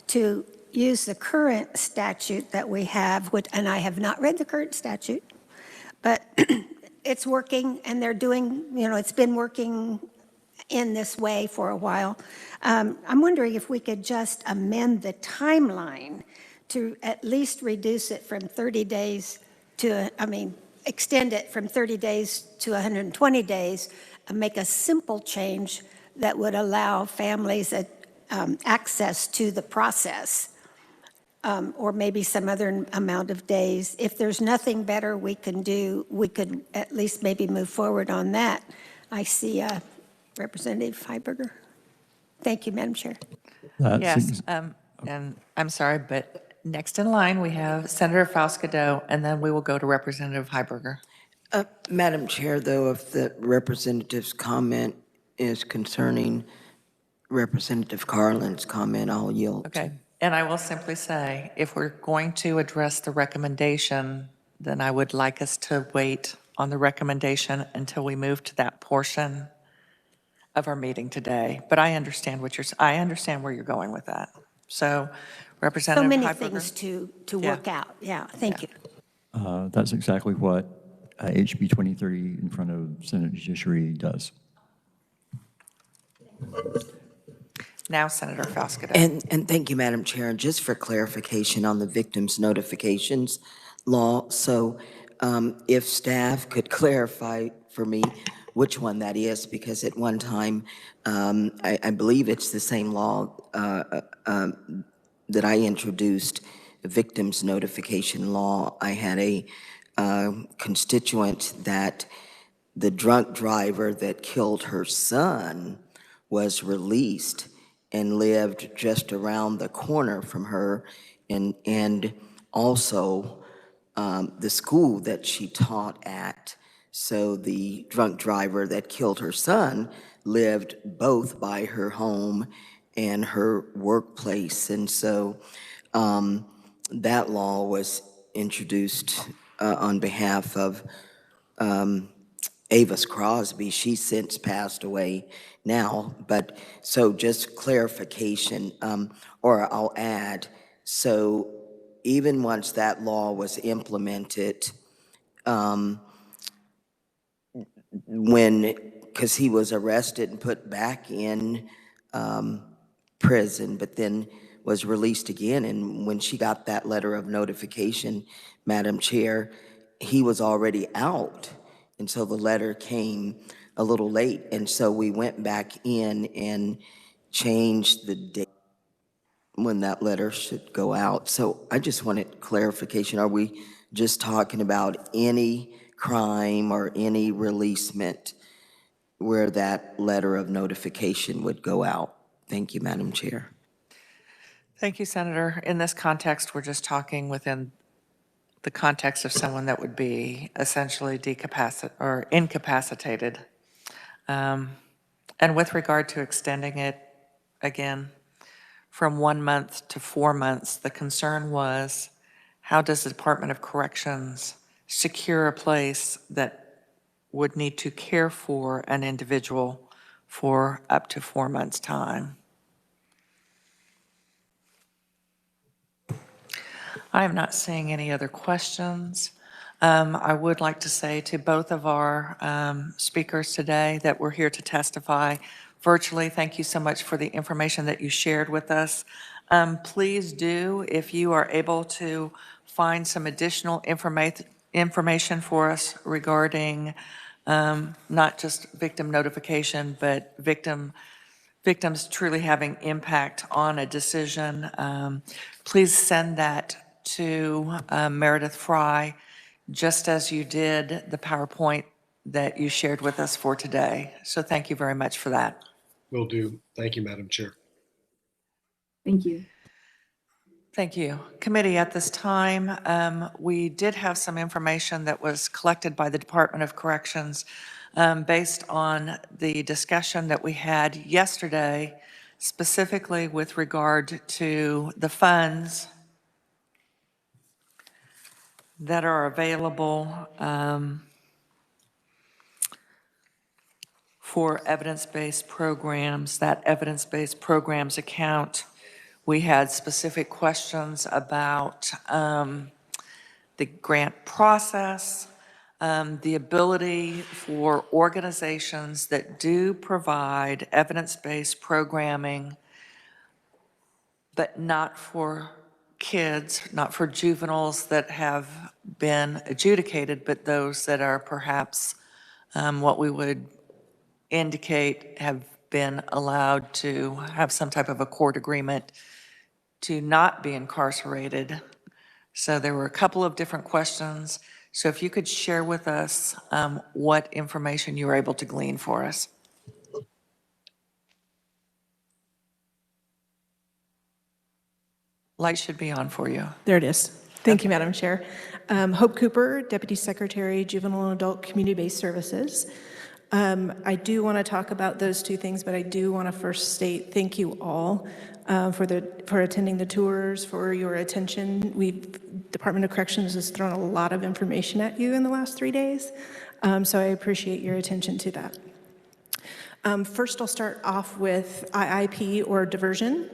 Speaker 10: to use the current statute that we have, and I have not read the current statute, but it's working, and they're doing, it's been working in this way for a while. I'm wondering if we could just amend the timeline to at least reduce it from 30 days to, extend it from 30 days to 120 days, and make a simple change that would allow families access to the process, or maybe some other amount of days. If there's nothing better we can do, we could at least maybe move forward on that. I see Representative Heiberger. Thank you, Madam Chair.
Speaker 1: Yes, and I'm sorry, but next in line, we have Senator Faustido, and then we will go to Representative Heiberger.
Speaker 6: Madam Chair, though, if the representative's comment is concerning Representative Carlin's comment, I'll yield.
Speaker 1: Okay, and I will simply say, if we're going to address the recommendation, then I would like us to wait on the recommendation until we move to that portion of our meeting today. But I understand I understand where you're going with that. So, Representative
Speaker 10: So many
Speaker 1: Heiberger.
Speaker 10: things to work out. Yeah, thank you.
Speaker 7: That's exactly what HB 2030 in front of Senate Judiciary does.
Speaker 1: Now, Senator Faustido.
Speaker 6: And thank you, Madam Chair. Just for clarification on the victims' notifications law, so if staff could clarify for me which one that is, because at one time, I believe it's the same law that I introduced, the victims notification law. I had a constituent that the drunk driver that killed her son was released and lived just around the corner from her, and also the school that she taught at. So the drunk driver that killed her son lived both by her home and her workplace. And so that law was introduced on behalf of Avis Crosby. She's since passed away now, but so just clarification, or I'll add, so even once that law was implemented, because he was arrested and put back in prison, but then was released again, and when she got that letter of notification, Madam Chair, he was already out. And so the letter came a little late. And so we went back in and changed the date when that letter should go out. So I just wanted clarification. Are we just talking about any crime or any releasement where that letter of notification would go out? Thank you, Madam Chair.
Speaker 1: Thank you, Senator. In this context, we're just talking within the context of someone that would be essentially incapacitated. And with regard to extending it, again, from 1 month to 4 months, the concern was, how does the Department of Corrections secure a place that would need to care for an individual for up to 4 months' time? I am not seeing any other questions. I would like to say to both of our speakers today that we're here to testify virtually, thank you so much for the information that you shared with us. Please do, if you are able to find some additional information for us regarding not just victim notification, but victims truly having impact on a decision, please send that to Meredith Fry, just as you did the PowerPoint that you shared with us for today. So thank you very much for that.
Speaker 2: Will do. Thank you, Madam Chair.
Speaker 5: Thank you.
Speaker 1: Thank you. Committee, at this time, we did have some information that was collected by the Department of Corrections based on the discussion that we had yesterday, specifically with regard to the funds that are available for evidence-based programs, that evidence-based programs account. We had specific questions about the grant process, the ability for organizations that do provide evidence-based programming, but not for kids, not for juveniles that have been adjudicated, but those that are perhaps what we would indicate have been allowed to have some type of a court agreement to not be incarcerated. So there were a couple of different questions. So if you could share with us what information you were able to glean for us. Light should be on for you.
Speaker 11: There it is. Thank you, Madam Chair. Hope Cooper, Deputy Secretary, Juvenile and Adult Community-Based Services. I do want to talk about those two things, but I do want to first state thank you all for attending the tours, for your attention. Department of Corrections has thrown a lot of information at you in the last 3 days, so I appreciate your attention to that. First, I'll start off with IIP or diversion.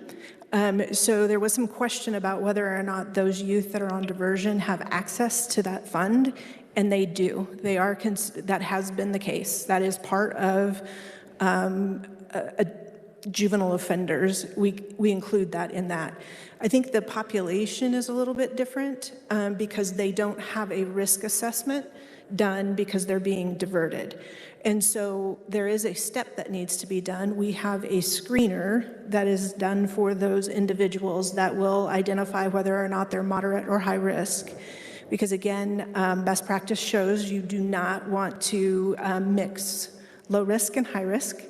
Speaker 11: So there was some question about whether or not those youth that are on diversion have access to that fund, and they do. That has been the case. That is part of juvenile offenders, we include that in that. I think the population is a little bit different because they don't have a risk assessment done because they're being diverted. And so there is a step that needs to be done. We have a screener that is done for those individuals that will identify whether or not they're moderate or high risk. Because again, best practice shows you do not want to mix low risk and high risk.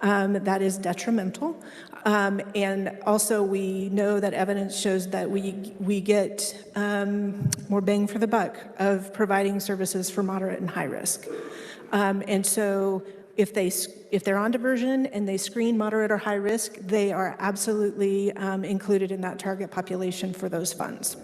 Speaker 11: That is detrimental. And also we know that evidence shows that we get more bang for the buck of providing services for moderate and high risk. And so if they're on diversion and they screen moderate or high risk, they are absolutely included in that target population for those funds.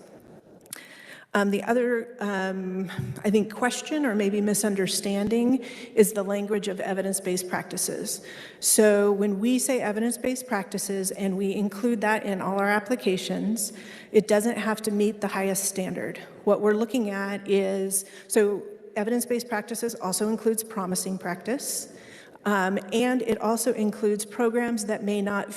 Speaker 11: The other, I think, question or maybe misunderstanding is the language of evidence-based practices. So when we say evidence-based practices and we include that in all our applications, it doesn't have to meet the highest standard. What we're looking at is, so evidence-based practices also includes promising practice, and it also includes programs that may not,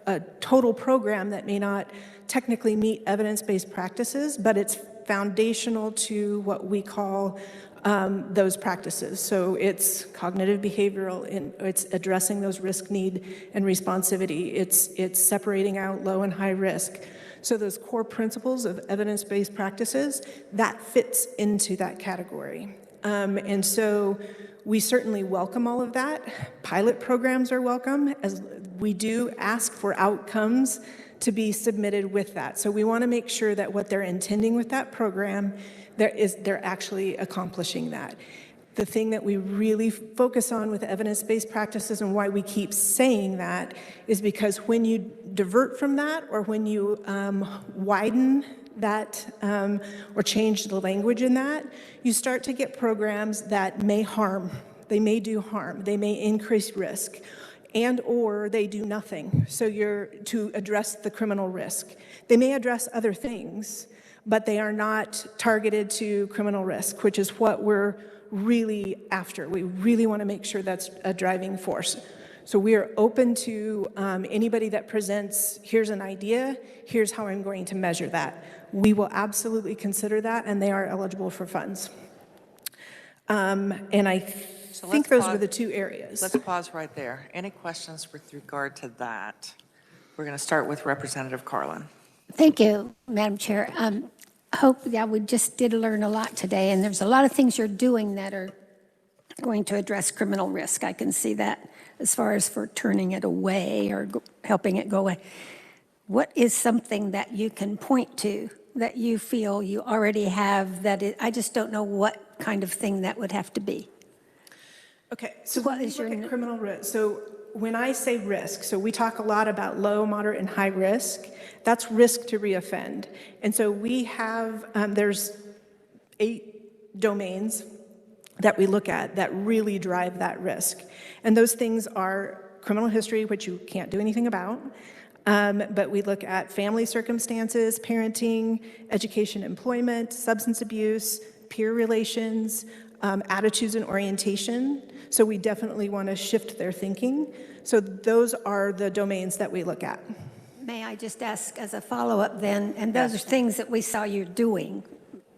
Speaker 11: a total program that may not technically meet evidence-based practices, but it's foundational to what we call those practices. So it's cognitive behavioral, it's addressing those risk, need, and responsivity. It's separating out low and high risk. So those core principles of evidence-based practices, that fits into that category. And so we certainly welcome all of that. Pilot programs are welcome, as we do ask for outcomes to be submitted with that. So we want to make sure that what they're intending with that program, they're actually accomplishing that. The thing that we really focus on with evidence-based practices and why we keep saying that is because when you divert from that or when you widen that or change the language in that, you start to get programs that may harm. They may do harm. They may increase risk. And or they do nothing, so you're to address the criminal risk. They may address other things, but they are not targeted to criminal risk, which is what we're really after. We really want to make sure that's a driving force. So we are open to anybody that presents, here's an idea, here's how I'm going to measure that. We will absolutely consider that, and they are eligible for funds. And I think those were the two areas.
Speaker 1: Let's pause right there. Any questions with regard to that? We're going to start with Representative Carlin.
Speaker 10: Thank you, Madam Chair. We just did learn a lot today, and there's a lot of things you're doing that are going to address criminal risk. I can see that as far as for turning it away or helping it go away. What is something that you can point to that you feel you already have I just don't know what kind of thing that would have to be?
Speaker 11: Okay, so what is your criminal risk? So when I say risk, so we talk a lot about low, moderate, and high risk. That's risk to reoffend. And so we have, there's 8 domains that we look at that really drive that risk. And those things are criminal history, which you can't do anything about. But we look at family circumstances, parenting, education, employment, substance abuse, peer relations, attitudes and orientation. So we definitely want to shift their thinking. So those are the domains that we look at.
Speaker 10: May I just ask as a follow-up then, and those are things that we saw you doing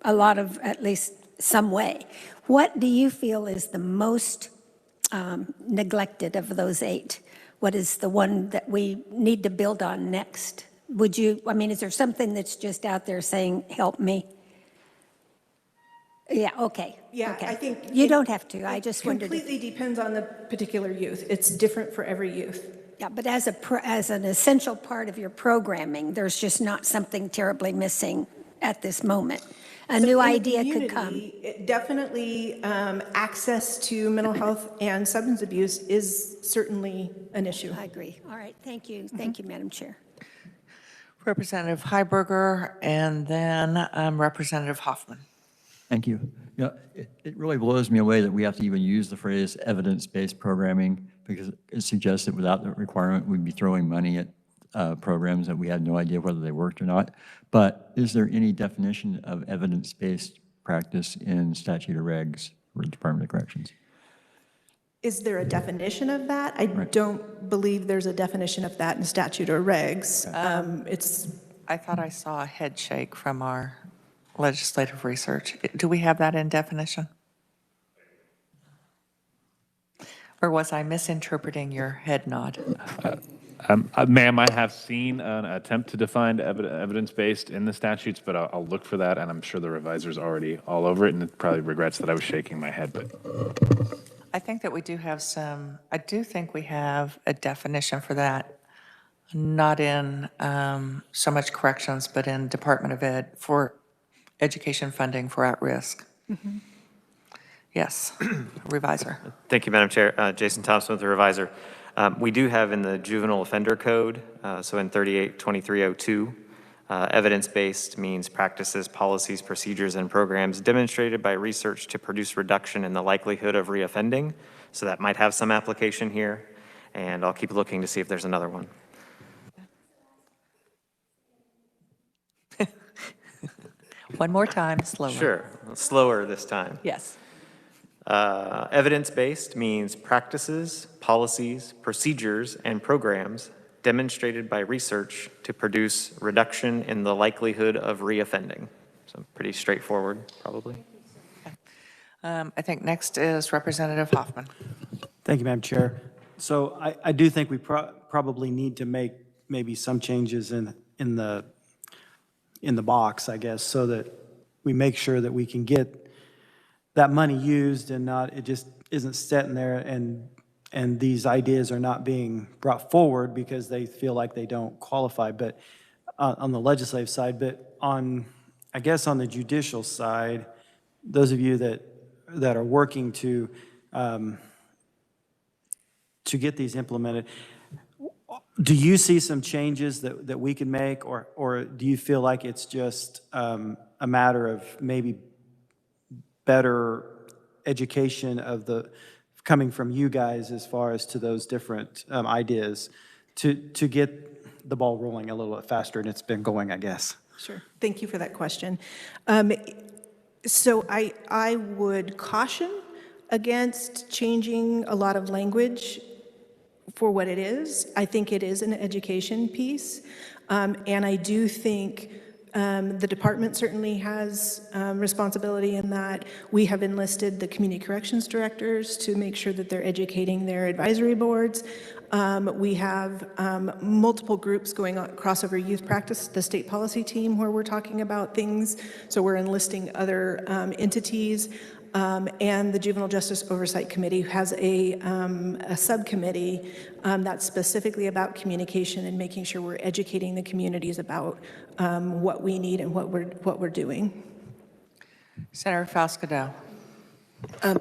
Speaker 10: a lot of, at least some way. What do you feel is the most neglected of those 8? What is the one that we need to build on next? Is there something that's just out there saying, help me? Yeah, okay.
Speaker 11: Yeah,
Speaker 10: okay.
Speaker 11: I think
Speaker 10: you don't have to. I just wondered.
Speaker 11: It completely depends on the particular youth. It's different for every youth.
Speaker 10: Yeah, but as an essential part of your programming, there's just not something terribly missing at this moment. A new idea could come.
Speaker 11: Definitely, access to mental health and substance abuse is certainly an issue.
Speaker 10: I agree. All right, thank you. Thank you, Madam Chair.
Speaker 1: Representative Heiberger, and then Representative Hoffman.
Speaker 7: Thank you. It really blows me away that we have to even use the phrase evidence-based programming, because it suggests that without that requirement, we'd be throwing money at programs that we had no idea whether they worked or not. But is there any definition of evidence-based practice in statute or regs for the Department of Corrections?
Speaker 11: Is there a definition of that? I don't believe there's a definition of that in statute or regs.
Speaker 1: I thought I saw a head shake from our legislative research. Do we have that in definition? Or was I misinterpreting your head nod?
Speaker 12: Ma'am, I have seen an attempt to define evidence-based in the statutes, but I'll look for that, and I'm sure the reviser's already all over it, and it probably regrets that I was shaking my head, but.
Speaker 1: I think that we do have I do think we have a definition for that, not in so much corrections, but in Department of Ed for education funding for at-risk. Yes, reviser.
Speaker 13: Thank you, Madam Chair. Jason Thompson with the reviser. We do have in the Juvenile Offender Code, so in 382302, evidence-based means practices, policies, procedures, and programs demonstrated by research to produce reduction in the likelihood of reoffending. So that might have some application here, and I'll keep looking to see if there's another one.
Speaker 1: One more time, slower.
Speaker 13: Sure, slower this time.
Speaker 1: Yes.
Speaker 13: Evidence-based means practices, policies, procedures, and programs demonstrated by research to produce reduction in the likelihood of reoffending. So pretty straightforward, probably.
Speaker 1: I think next is Representative Hoffman.
Speaker 8: Thank you, Madam Chair. So I do think we probably need to make maybe some changes in the box, I guess, so that we make sure that we can get that money used and not, it just isn't sitting there and these ideas are not being brought forward because they feel like they don't qualify, but on the legislative side, but I guess on the judicial side, those of you that are working to get these implemented, do you see some changes that we can make, or do you feel like it's just a matter of maybe better education of coming from you guys as far as to those different ideas to get the ball rolling a little bit faster, and it's been going, I guess?
Speaker 11: Sure. Thank you for that question. So I would caution against changing a lot of language for what it is. I think it is an education piece, and I do think the department certainly has responsibility in that. We have enlisted the community corrections directors to make sure that they're educating their advisory boards. We have multiple groups going on crossover youth practice, the state policy team, where we're talking about things. So we're enlisting other entities. And the Juvenile Justice Oversight Committee has a subcommittee that's specifically about communication and making sure we're educating the communities about what we need and what we're doing.
Speaker 1: Senator Falscadell.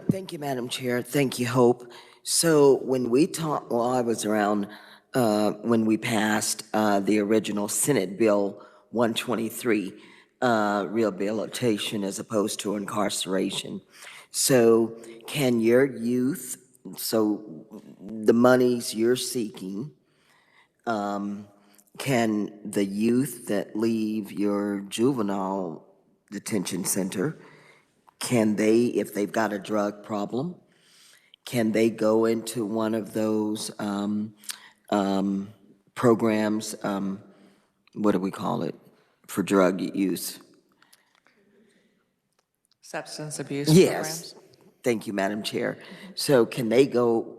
Speaker 6: Thank you, Madam Chair. Thank you, Hope. So when we talked, well, I was around when we passed the original Senate Bill 123, rehabilitation as opposed to incarceration. So can your youth, so the monies you're seeking, can the youth that leave your juvenile detention center, can they, if they've got a drug problem, can they go into one of those programs, what do we call it, for drug use?
Speaker 1: Substance abuse
Speaker 6: Yes.
Speaker 1: programs?
Speaker 6: Thank you, Madam Chair. So can they go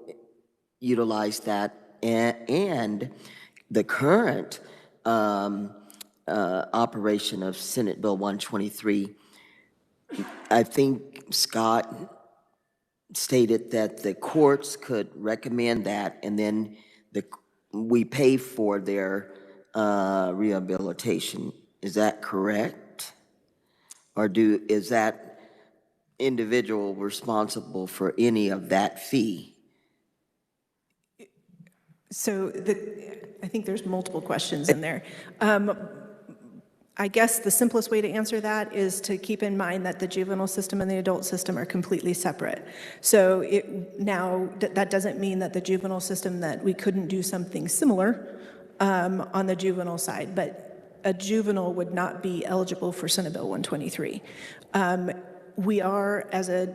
Speaker 6: utilize that? And the current operation of Senate Bill 123, I think Scott stated that the courts could recommend that, and then we pay for their rehabilitation. Is that correct? Or is that individual responsible for any of that fee?
Speaker 11: So I think there's multiple questions in there. I guess the simplest way to answer that is to keep in mind that the juvenile system and the adult system are completely separate. So now that doesn't mean that the juvenile system, that we couldn't do something similar on the juvenile side, but a juvenile would not be eligible for Senate Bill 123. We are, as a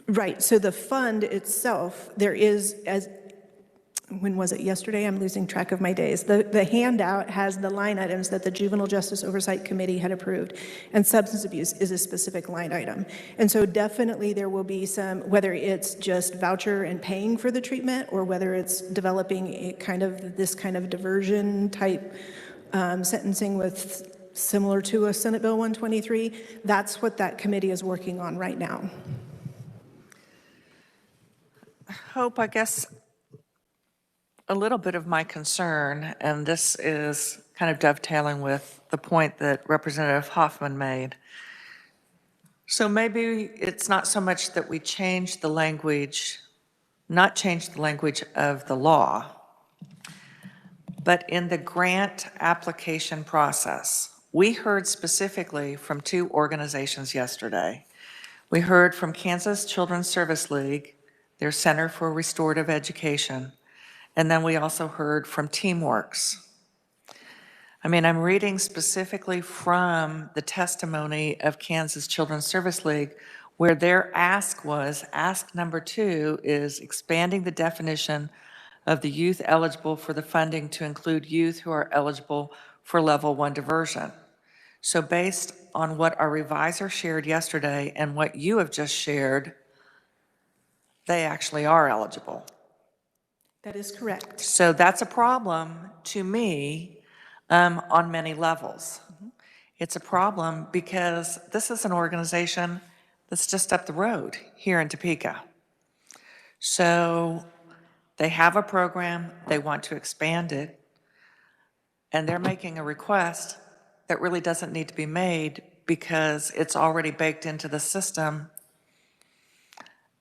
Speaker 11: Right, so the fund itself, there is, as, when was it, yesterday? I'm losing track of my days. The handout has the line items that the Juvenile Justice Oversight Committee had approved, and substance abuse is a specific line item. And so definitely there will be some, whether it's just voucher and paying for the treatment, or whether it's developing a kind of, this kind of diversion type sentencing with, similar to a Senate Bill 123, that's what that committee is working on right now.
Speaker 1: Hope, I guess, a little bit of my concern, and this is kind of dovetailing with the point that Representative Hoffman made. So maybe it's not so much that we change the language, not change the language of the law, but in the grant application process. We heard specifically from two organizations yesterday. We heard from Kansas Children's Service League, their Center for Restorative Education, and then we also heard from TeamWorks. I mean, I'm reading specifically from the testimony of Kansas Children's Service League, where their ask was, ask number 2 is expanding the definition of the youth eligible for the funding to include youth who are eligible for level 1 diversion. So based on what our revisor shared yesterday and what you have just shared, they actually are eligible.
Speaker 11: That is correct.
Speaker 1: So that's a problem to me on many levels. It's a problem because this is an organization that's just up the road here in Topeka. So they have a program, they want to expand it, and they're making a request that really doesn't need to be made because it's already baked into the system.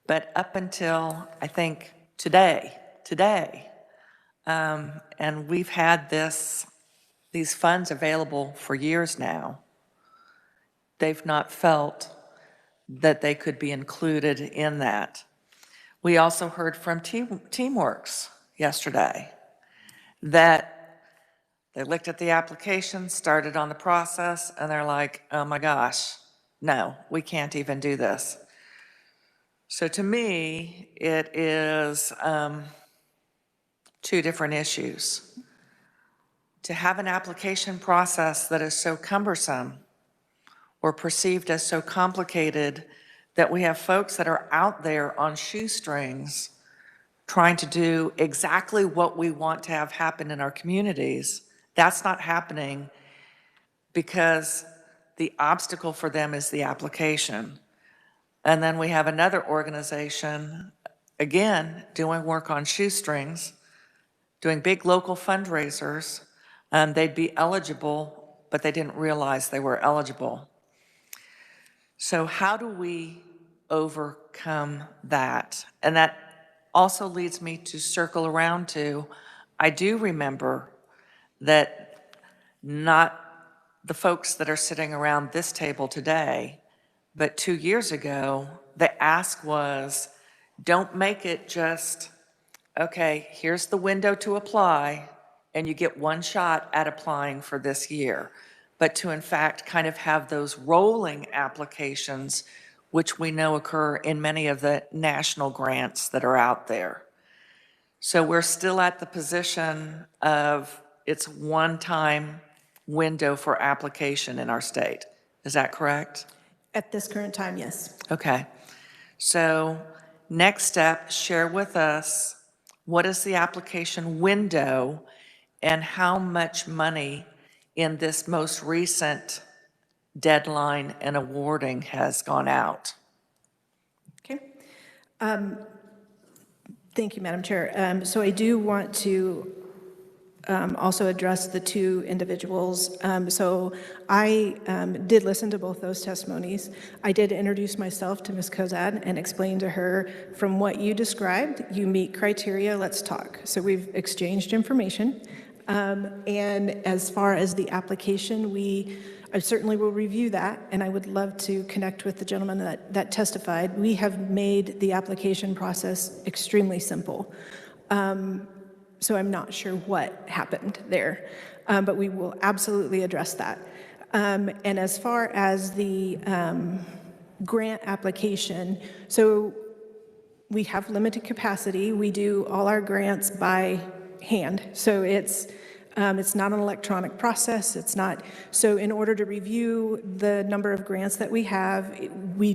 Speaker 1: But up until, I think, today, and we've had these funds available for years now, they've not felt that they could be included in that. We also heard from TeamWorks yesterday that they looked at the application, started on the process, and they're like, oh my gosh, no, we can't even do this. So to me, it is two different issues. To have an application process that is so cumbersome or perceived as so complicated that we have folks that are out there on shoestrings trying to do exactly what we want to have happen in our communities, that's not happening because the obstacle for them is the application. And then we have another organization, again, doing work on shoestrings, doing big local fundraisers. They'd be eligible, but they didn't realize they were eligible. So how do we overcome that? And that also leads me to circle around to, I do remember that not the folks that are sitting around this table today, but 2 years ago, the ask was, don't make it just, okay, here's the window to apply, and you get one shot at applying for this year, but to in fact kind of have those rolling applications, which we know occur in many of the national grants that are out there. So we're still at the position of it's one-time window for application in our state. Is that correct?
Speaker 11: At this current time, yes.
Speaker 1: Okay. So next step, share with us what is the application window and how much money in this most recent deadline and awarding has gone out.
Speaker 11: Okay. Thank you, Madam Chair. So I do want to also address the two individuals. So I did listen to both those testimonies. I did introduce myself to Ms. Kozad and explain to her, from what you described, you meet criteria, let's talk. So we've exchanged information. And as far as the application, I certainly will review that, and I would love to connect with the gentleman that testified. We have made the application process extremely simple. So I'm not sure what happened there, but we will absolutely address that. And as far as the grant application. So we have limited capacity. We do all our grants by hand. So it's not an electronic process. It's not. So in order to review the number of grants that we have, we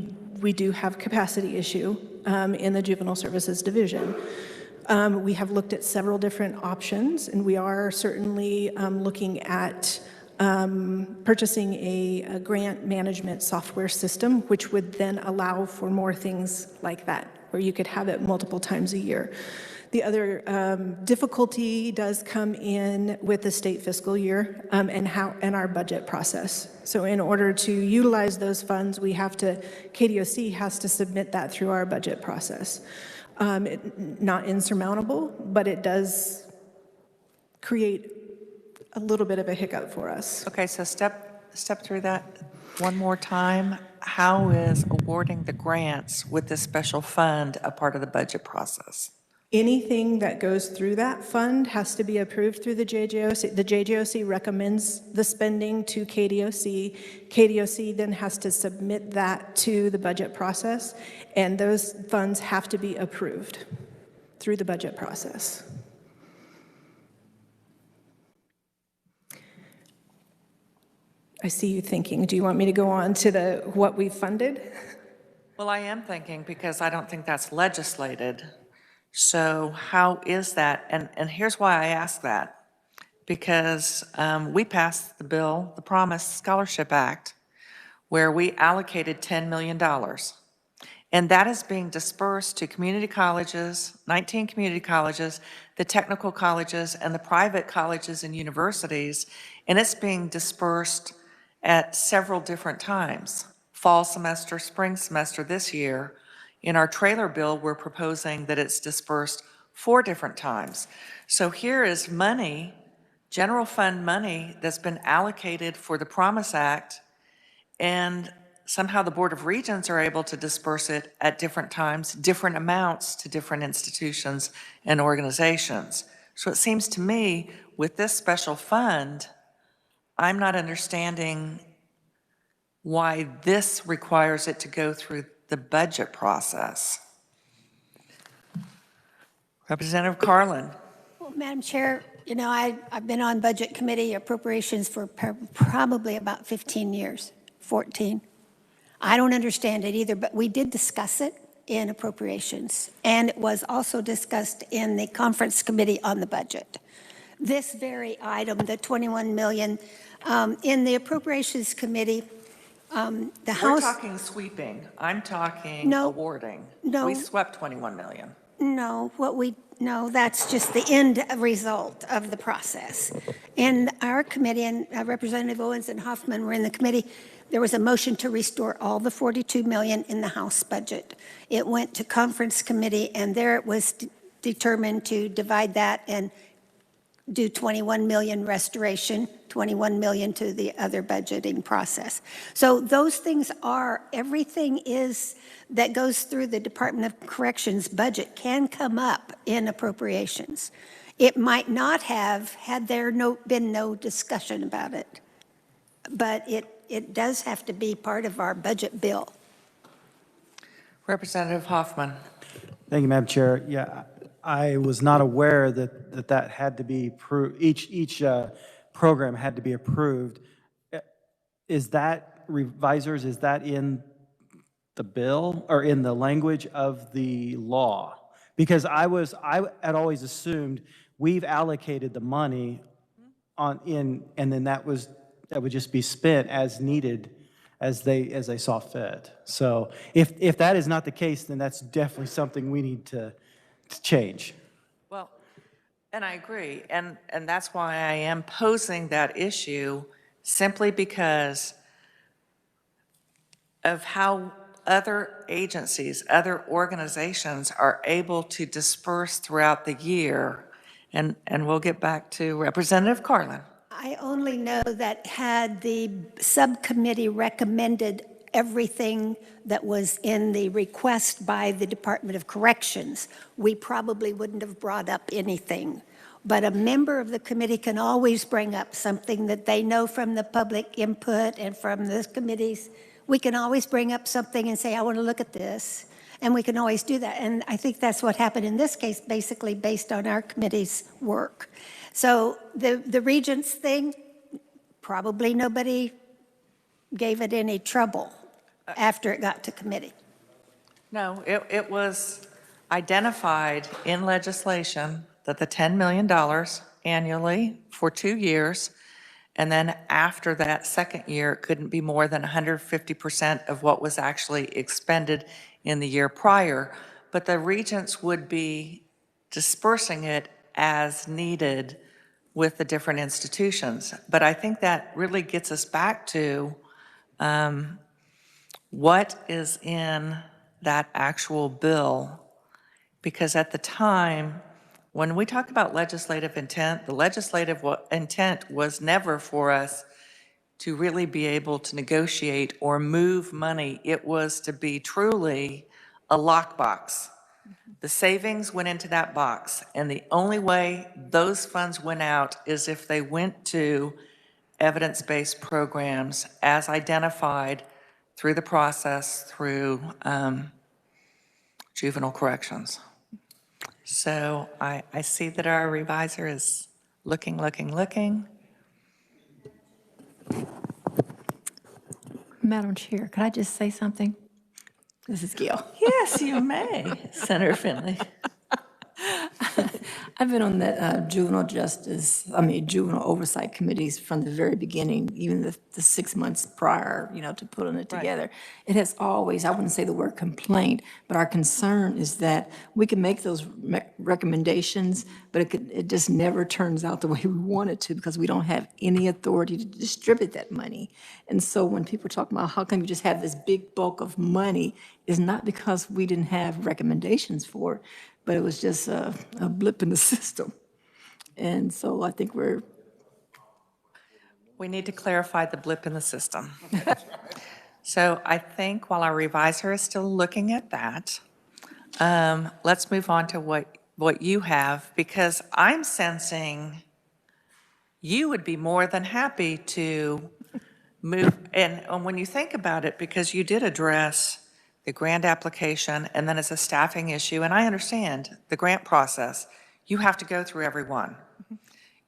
Speaker 11: do have capacity issue in the Juvenile Services Division. We have looked at several different options, and we are certainly looking at purchasing a grant management software system, which would then allow for more things like that, where you could have it multiple times a year. The other difficulty does come in with the state fiscal year and our budget process. So in order to utilize those funds, KDOC has to submit that through our budget process. Not insurmountable, but it does create a little bit of a hiccup for us.
Speaker 1: Okay, so step through that one more time. How is awarding the grants with this special fund a part of the budget process?
Speaker 11: Anything that goes through that fund has to be approved through the JJOC. The JJOC recommends the spending to KDOC. KDOC then has to submit that to the budget process, and those funds have to be approved through the budget process. I see you thinking. Do you want me to go on to what we funded?
Speaker 1: Well, I am thinking, because I don't think that's legislated. So how is that? And here's why I ask that. Because we passed the bill, the Promise Scholarship Act, where we allocated $10 million. And that is being dispersed to community colleges, 19 community colleges, the technical colleges, and the private colleges and universities. And it's being dispersed at several different times. Fall semester, spring semester this year. In our trailer bill, we're proposing that it's dispersed 4 different times. So here is money, general fund money, that's been allocated for the Promise Act, and somehow the Board of Regents are able to disperse it at different times, different amounts to different institutions and organizations. So it seems to me, with this special fund, I'm not understanding why this requires it to go through the budget process. Representative Carlin.
Speaker 10: Well, Madam Chair, you know, I've been on Budget Committee Appropriations for probably about 15 years, 14. I don't understand it either, but we did discuss it in appropriations, and it was also discussed in the conference committee on the budget. This very item, the 21 million, in the appropriations committee, the House.
Speaker 1: We're talking sweeping. I'm talking awarding.
Speaker 10: No.
Speaker 1: We swept 21 million.
Speaker 10: No, that's just the end result of the process. In our committee, and Representative Owens and Hoffman were in the committee, there was a motion to restore all the 42 million in the House budget. It went to conference committee, and there it was determined to divide that and do 21 million restoration, 21 million to the other budgeting process. So those things everything that goes through the Department of Corrections budget can come up in appropriations. It might not have had there been no discussion about it, but it does have to be part of our budget bill.
Speaker 1: Representative Hoffman.
Speaker 8: Thank you, Madam Chair. Yeah, I was not aware that had to be approved. Each program had to be approved. Is that, revisers, is that in the bill or in the language of the law? Because I had always assumed we've allocated the money and then that would just be spent as needed as they saw fit. So if that is not the case, then that's definitely something we need to change.
Speaker 1: Well, and I agree, and that's why I am posing that issue, simply because of how other agencies, other organizations are able to disperse throughout the year. And we'll get back to Representative Carlin.
Speaker 10: I only know that had the subcommittee recommended everything that was in the request by the Department of Corrections, we probably wouldn't have brought up anything. But a member of the committee can always bring up something that they know from the public input and from the committees. We can always bring up something and say, I want to look at this. And we can always do that. And I think that's what happened in this case, basically based on our committee's work. So the Regents thing, probably nobody gave it any trouble after it got to committee.
Speaker 1: No, it was identified in legislation that the $10 million annually for 2 years, and then after that second year, it couldn't be more than 150% of what was actually expended in the year prior. But the regents would be dispersing it as needed with the different institutions. But I think that really gets us back to what is in that actual bill. Because at the time, when we talk about legislative intent, the legislative intent was never for us to really be able to negotiate or move money. It was to be truly a lockbox. The savings went into that box, and the only way those funds went out is if they went to evidence-based programs as identified through the process through juvenile corrections. So I see that our reviser is looking.
Speaker 14: Madam Chair, could I just say something? This is Gail.
Speaker 1: Yes, you may, Senator Finley.
Speaker 14: I've been on the juvenile oversight committees from the very beginning, even the 6 months prior, to putting it together. It has always, I wouldn't say the word complaint, but our concern is that we can make those recommendations, but it just never turns out the way we want it to because we don't have any authority to distribute that money. And so when people talk about how come you just have this big bulk of money, it's not because we didn't have recommendations for it, but it was just a blip in the system. And so I think
Speaker 1: We need to clarify the blip in the system. So I think while our reviser is still looking at that, let's move on to what you have, because I'm sensing you would be more than happy to move, and when you think about it, because you did address the grant application, and then it's a staffing issue, and I understand the grant process, you have to go through every one.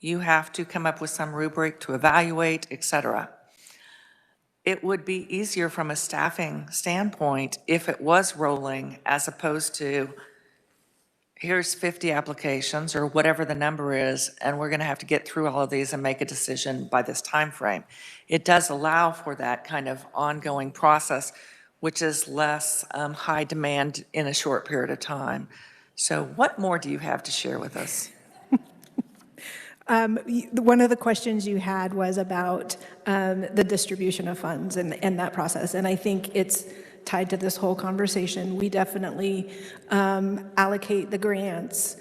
Speaker 1: You have to come up with some rubric to evaluate, et cetera. It would be easier from a staffing standpoint if it was rolling as opposed to here's 50 applications or whatever the number is, and we're going to have to get through all of these and make a decision by this time frame. It does allow for that kind of ongoing process, which is less high demand in a short period of time. So what more do you have to share with us?
Speaker 11: One of the questions you had was about the distribution of funds and that process. And I think it's tied to this whole conversation. We definitely allocate the grants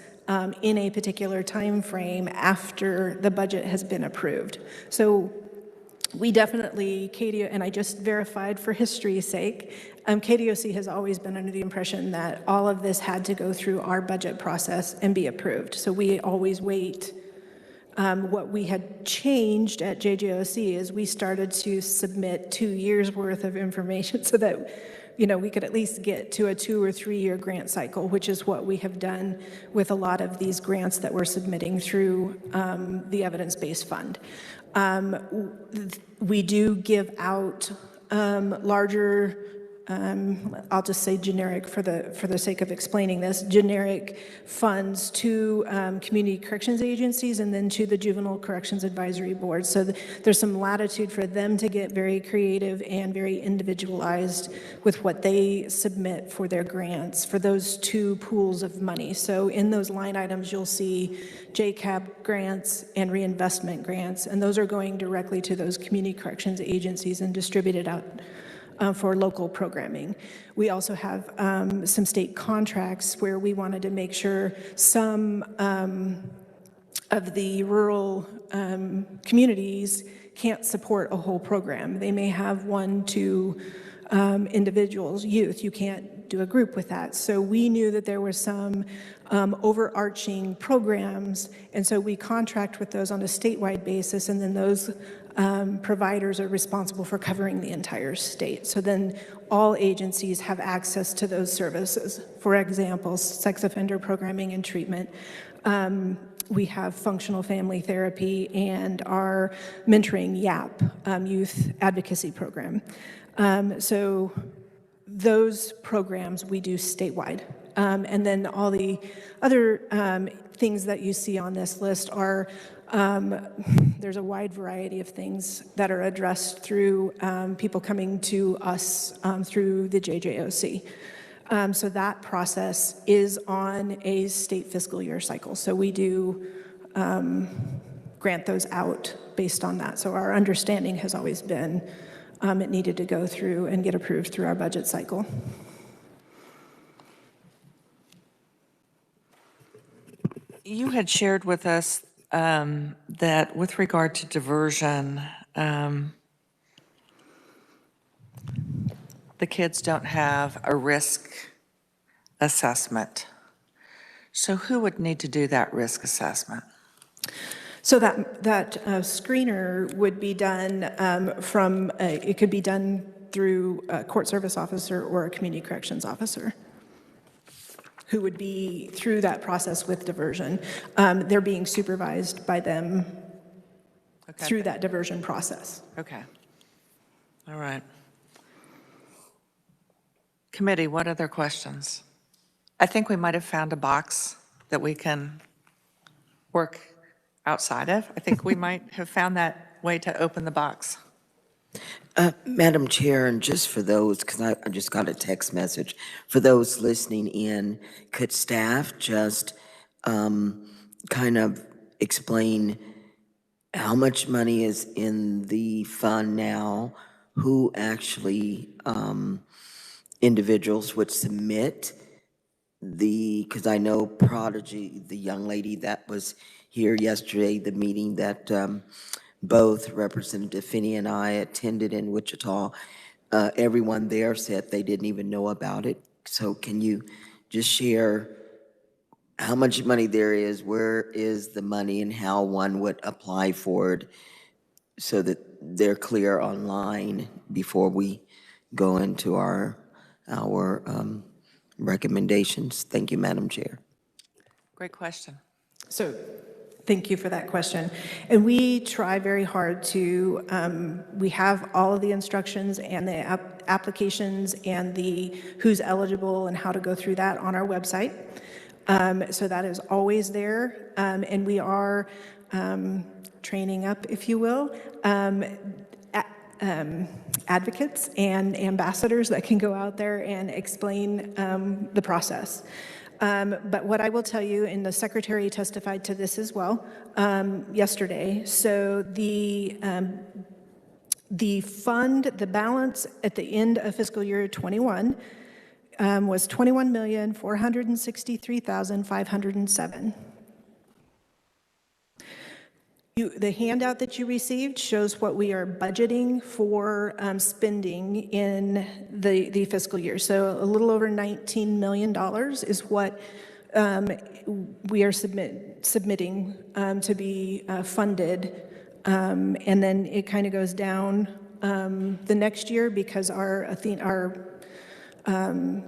Speaker 11: in a particular time frame after the budget has been approved. So we definitely, KDO, and I just verified for history's sake, KDOC has always been under the impression that all of this had to go through our budget process and be approved. So we always wait. What we had changed at JJOC is we started to submit 2 years worth of information so that, we could at least get to a 2 or 3 year grant cycle, which is what we have done with a lot of these grants that we're submitting through the evidence-based fund. We do give out larger, I'll just say generic for the sake of explaining this, generic funds to community corrections agencies and then to the Juvenile Corrections Advisory Board. So there's some latitude for them to get very creative and very individualized with what they submit for their grants for those two pools of money. So in those line items, you'll see JCAP grants and reinvestment grants, and those are going directly to those community corrections agencies and distributed out for local programming. We also have some state contracts where we wanted to make sure some of the rural communities can't support a whole program. They may have 1, 2 individuals, youth. You can't do a group with that. So we knew that there were some overarching programs, and so we contract with those on a statewide basis, and then those providers are responsible for covering the entire state. So then all agencies have access to those services. For example, sex offender programming and treatment. We have functional family therapy and our mentoring YAP, youth advocacy program. So those programs we do statewide. And then all the other things that you see on this list are, there's a wide variety of things that are addressed through people coming to us through the JJOC. So that process is on a state fiscal year cycle. So we do grant those out based on that. So our understanding has always been it needed to go through and get approved through our budget cycle.
Speaker 1: You had shared with us that with regard to diversion, the kids don't have a risk assessment. So who would need to do that risk assessment?
Speaker 11: So that screener would be done it could be done through a court service officer or a community corrections officer who would be through that process with diversion. They're being supervised by them through that diversion process.
Speaker 1: Okay. All right. Committee, what other questions? I think we might have found a box that we can work outside of. I think we might have found that way to open the box.
Speaker 6: Madam Chair, and just for those, because I just got a text message, for those listening in, could staff just kind of explain how much money is in the fund now, who actually individuals would submit because I know Prodigy, the young lady that was here yesterday, the meeting that both Representative Finney and I attended in Wichita, everyone there said they didn't even know about it. So can you just share how much money there is, where is the money, and how one would apply for it so that they're clear online before we go into our recommendations? Thank you, Madam Chair.
Speaker 1: Great question.
Speaker 11: So thank you for that question. And we try very hard to, we have all of the instructions and the applications and the who's eligible and how to go through that on our website. So that is always there. And we are training up, if you will, advocates and ambassadors that can go out there and explain the process. But what I will tell you, and the Secretary testified to this as well yesterday, so the fund, the balance at the end of fiscal year 21 was $21,463,507. The handout that you received shows what we are budgeting for spending in the fiscal year. So a little over $19 million is what we are submitting to be funded. And then it kind of goes down the next year because our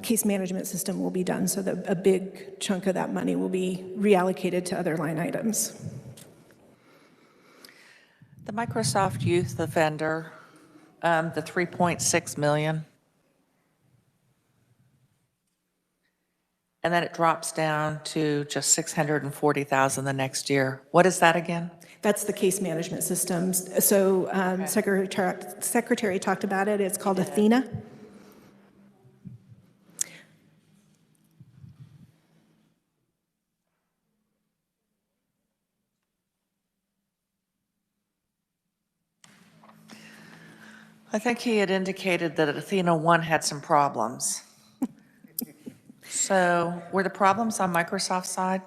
Speaker 11: case management system will be done. So that a big chunk of that money will be reallocated to other line items.
Speaker 1: The Microsoft Youth Offender, the 3.6 million. And then it drops down to just 640,000 the next year. What is that again?
Speaker 11: That's the case management systems. So Secretary talked about it. It's called Athena.
Speaker 1: I think he had indicated that Athena 1 had some problems. So were the problems on Microsoft's side?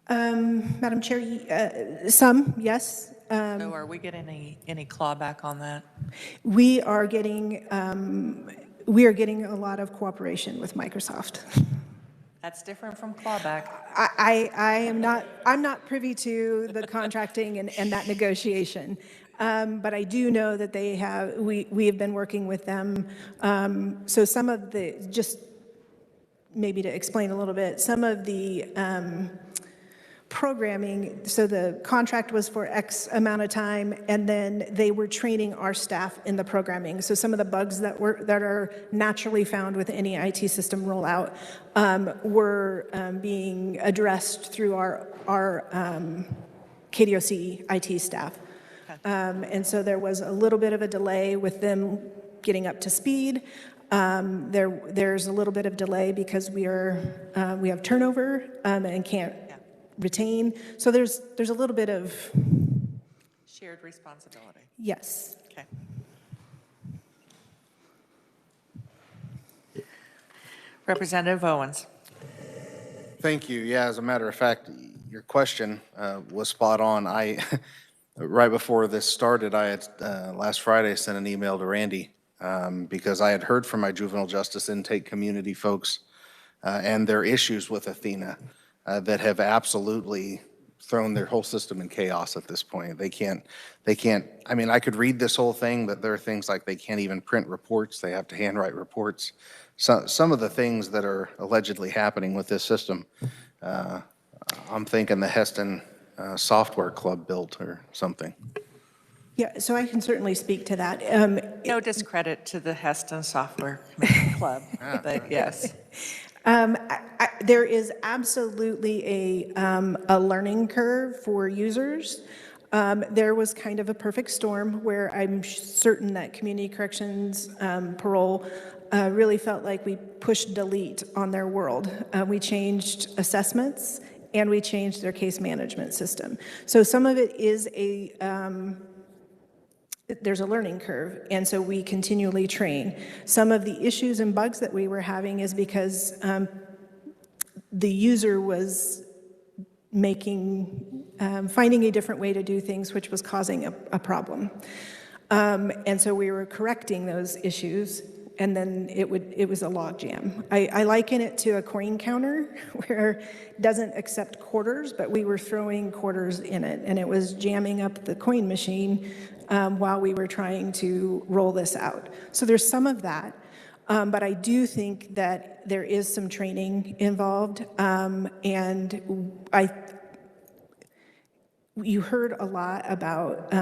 Speaker 11: Madam Chair, some, yes.
Speaker 1: So are we getting any clawback on that?
Speaker 11: We are getting a lot of cooperation with Microsoft.
Speaker 1: That's different from clawback.
Speaker 11: I'm not privy to the contracting and that negotiation. But I do know that we have been working with them. So some of just maybe to explain a little bit, some of the programming, so the contract was for X amount of time, and then they were training our staff in the programming. So some of the bugs that are naturally found with any IT system rollout were being addressed through our KDOC IT staff. And so there was a little bit of a delay with them getting up to speed. There's a little bit of delay because we have turnover and can't retain. So there's a little bit of
Speaker 1: Shared responsibility.
Speaker 11: yes.
Speaker 1: Okay. Representative Owens.
Speaker 15: Thank you. Yeah, as a matter of fact, your question was spot on. Right before this started, I had last Friday sent an email to Randy because I had heard from my juvenile justice intake community folks and their issues with Athena that have absolutely thrown their whole system in chaos at this point. They can't, I mean, I could read this whole thing, but there are things like they can't even print reports. They have to handwrite reports. So, some of the things that are allegedly happening with this system, I'm thinking the Heston Software Club built or something.
Speaker 11: Yeah, so I can certainly speak to that.
Speaker 1: No discredit to the Heston Software Club, but yes.
Speaker 11: There is absolutely a learning curve for users. There was kind of a perfect storm where I'm certain that community corrections parole really felt like we pushed delete on their world. We changed assessments and we changed their case management system. So some of it is there's a learning curve, and so we continually train. Some of the issues and bugs that we were having is because the user was finding a different way to do things, which was causing a problem. And so we were correcting those issues, and then it was a log jam. I liken it to a coin counter where it doesn't accept quarters, but we were throwing quarters in it, and it was jamming up the coin machine while we were trying to roll this out. So there's some of that. But I do think that there is some training involved, and you heard a lot about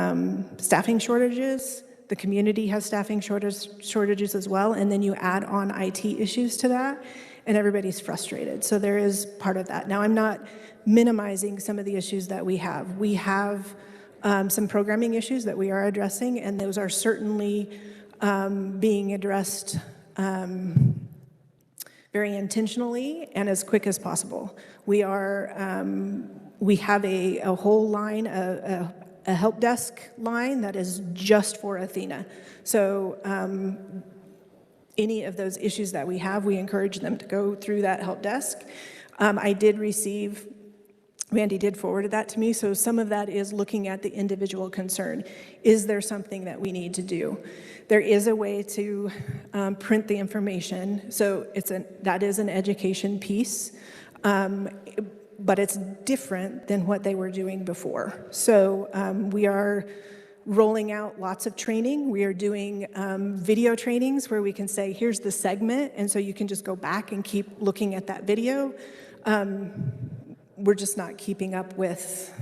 Speaker 11: staffing shortages. The community has staffing shortages as well, and then you add on IT issues to that, and everybody's frustrated. So there is part of that. Now, I'm not minimizing some of the issues that we have. We have some programming issues that we are addressing, and those are certainly being addressed very intentionally and as quick as possible. We have a whole line, a help desk line that is just for Athena. So any of those issues that we have, we encourage them to go through that help desk. I did receive, Randy did forward that to me, so some of that is looking at the individual concern. Is there something that we need to do? There is a way to print the information, so that is an education piece, but it's different than what they were doing before. So we are rolling out lots of training. We are doing video trainings where we can say, here's the segment, and so you can just go back and keep looking at that video. We're just not keeping up with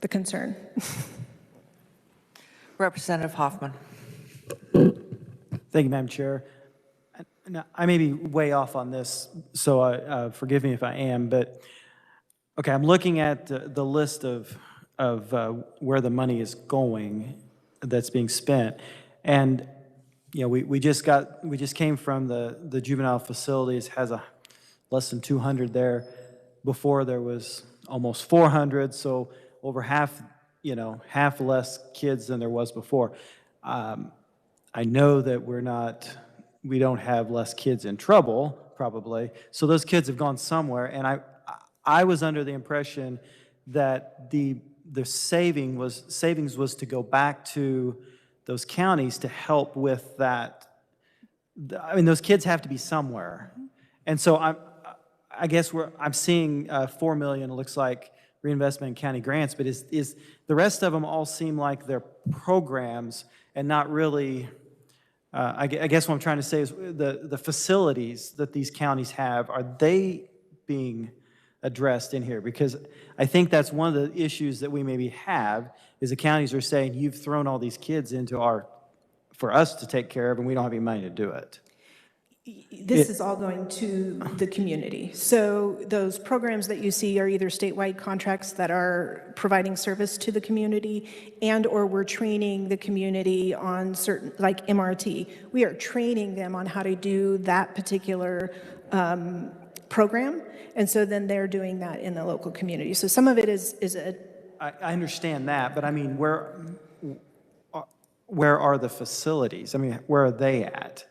Speaker 11: the concern.
Speaker 1: Representative Hoffman.
Speaker 8: Thank you, Madam Chair. Now, I may be way off on this, so forgive me if I am, but okay, I'm looking at the list of where the money is going that's being spent, and you know, we just came from the juvenile facilities, has less than 200 there. Before there was almost 400, so over half less kids than there was before. I know that we don't have less kids in trouble, probably, so those kids have gone somewhere, and I was under the impression that the the savings was to go back to those counties to help with that. I mean, those kids have to be somewhere. And so I guess I'm seeing 4 million, it looks like, reinvestment in county grants, but is the rest of them all seem like they're programs and not really, I guess what I'm trying to say is the facilities that these counties have, are they being addressed in here? Because I think that's one of the issues that we maybe have, is the counties are saying, you've thrown all these kids into for us to take care of, and we don't have any money to do it.
Speaker 11: This is all going to the community. So those programs that you see are either statewide contracts that are providing service to the community, and/or we're training the community on certain, like MRT. We are training them on how to do that particular program, and so then they're doing that in the local community. So some of it is
Speaker 8: I understand that, but I mean, where are the facilities? I mean, where are they at?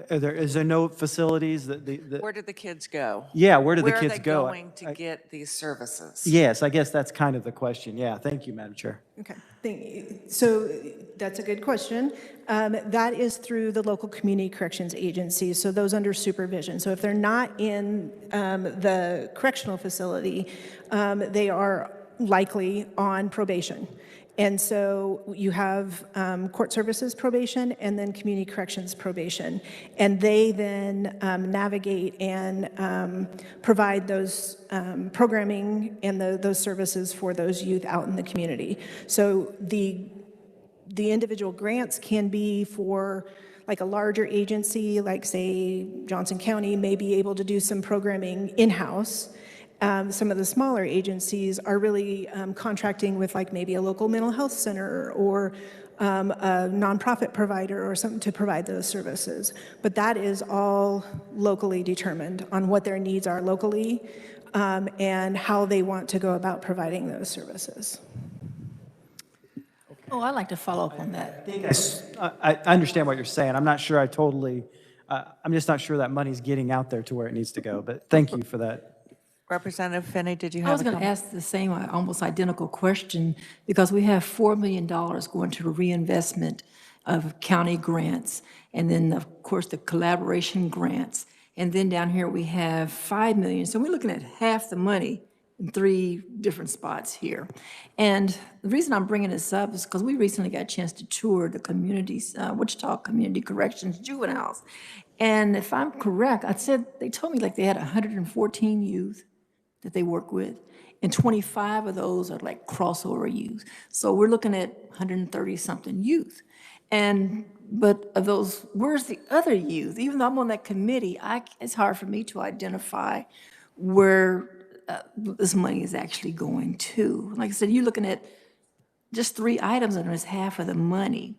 Speaker 8: Is there no facilities that
Speaker 1: Where did the kids go?
Speaker 8: Yeah, where did the kids go?
Speaker 1: Where are they going to get these services?
Speaker 8: Yes, I guess that's kind of the question. Yeah, thank you, Madam Chair.
Speaker 11: Okay, thank you. So that's a good question. That is through the local community corrections agencies, so those under supervision. So if they're not in the correctional facility, they are likely on probation. And so you have court services probation and then community corrections probation. And they then navigate and provide those programming and those services for those youth out in the community. So the individual grants can be for like a larger agency, like say Johnson County may be able to do some programming in-house. Some of the smaller agencies are really contracting with like maybe a local mental health center or a nonprofit provider or something to provide those services. But that is all locally determined on what their needs are locally and how they want to go about providing those services.
Speaker 14: Oh, I'd like to follow up on that.
Speaker 8: I understand what you're saying. I'm not sure I'm just not sure that money's getting out there to where it needs to go, but thank you for that.
Speaker 1: Representative Finney, did you have
Speaker 14: I was
Speaker 1: a
Speaker 14: going to
Speaker 1: comment?
Speaker 14: ask the same, almost identical question, because we have $4 million going to the reinvestment of county grants, and then, of course, the collaboration grants. And then down here, we have $5 million. So we're looking at half the money in 3 different spots here. And the reason I'm bringing this up is because we recently got a chance to tour the communities, Wichita Community Corrections juveniles. And if I'm correct, they told me like they had 114 youth that they work with, and 25 of those are like crossover youth. So we're looking at 130-something youth. But of those, where's the other youth? Even though I'm on that committee, it's hard for me to identify where this money is actually going to. Like I said, you're looking at just 3 items and it's half of the money.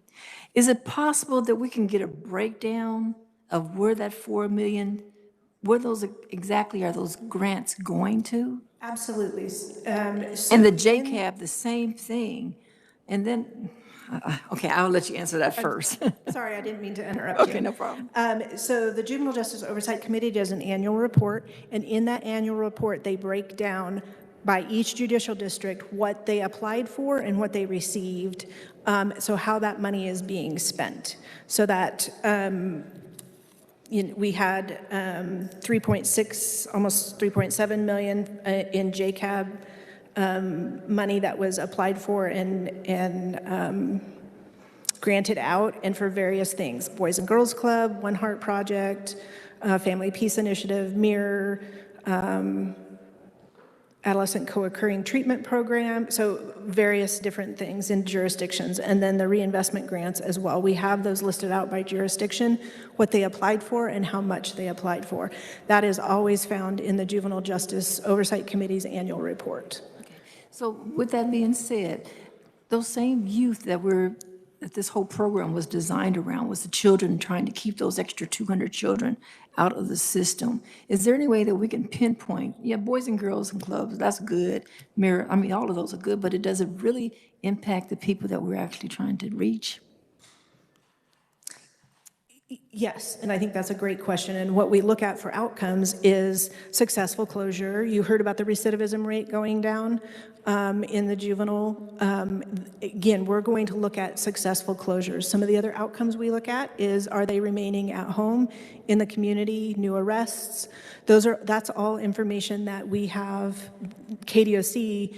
Speaker 14: Is it possible that we can get a breakdown of where that $4 million, where those exactly are those grants going to?
Speaker 11: Absolutely.
Speaker 14: And the JCAB, the same thing. And then, okay, I'll let you answer that first.
Speaker 11: Sorry, I didn't mean to interrupt you.
Speaker 14: Okay, no problem.
Speaker 11: So the Juvenile Justice Oversight Committee does an annual report, and in that annual report, they break down by each judicial district what they applied for and what they received, so how that money is being spent. So that we had 3.6, almost 3.7 million in JCAB money that was applied for and granted out, and for various things: Boys and Girls Club, One Heart Project, Family Peace Initiative, MIRROR, Adolescent Co-occurring Treatment Program, so various different things in jurisdictions, and then the reinvestment grants as well. We have those listed out by jurisdiction, what they applied for and how much they applied for. That is always found in the Juvenile Justice Oversight Committee's annual report.
Speaker 14: Okay. So with that being said, those same youth that this whole program was designed around was the children, trying to keep those extra 200 children out of the system. Is there any way that we can pinpoint, yeah, Boys and Girls and Clubs, that's good. MIRROR, I mean, all of those are good, but does it really impact the people that we're actually trying to reach?
Speaker 11: Yes, and I think that's a great question. And what we look at for outcomes is successful closure. You heard about the recidivism rate going down in the juvenile. Again, we're going to look at successful closures. Some of the other outcomes we look at is, are they remaining at home, in the community, new arrests? That's all information that we have, KDOC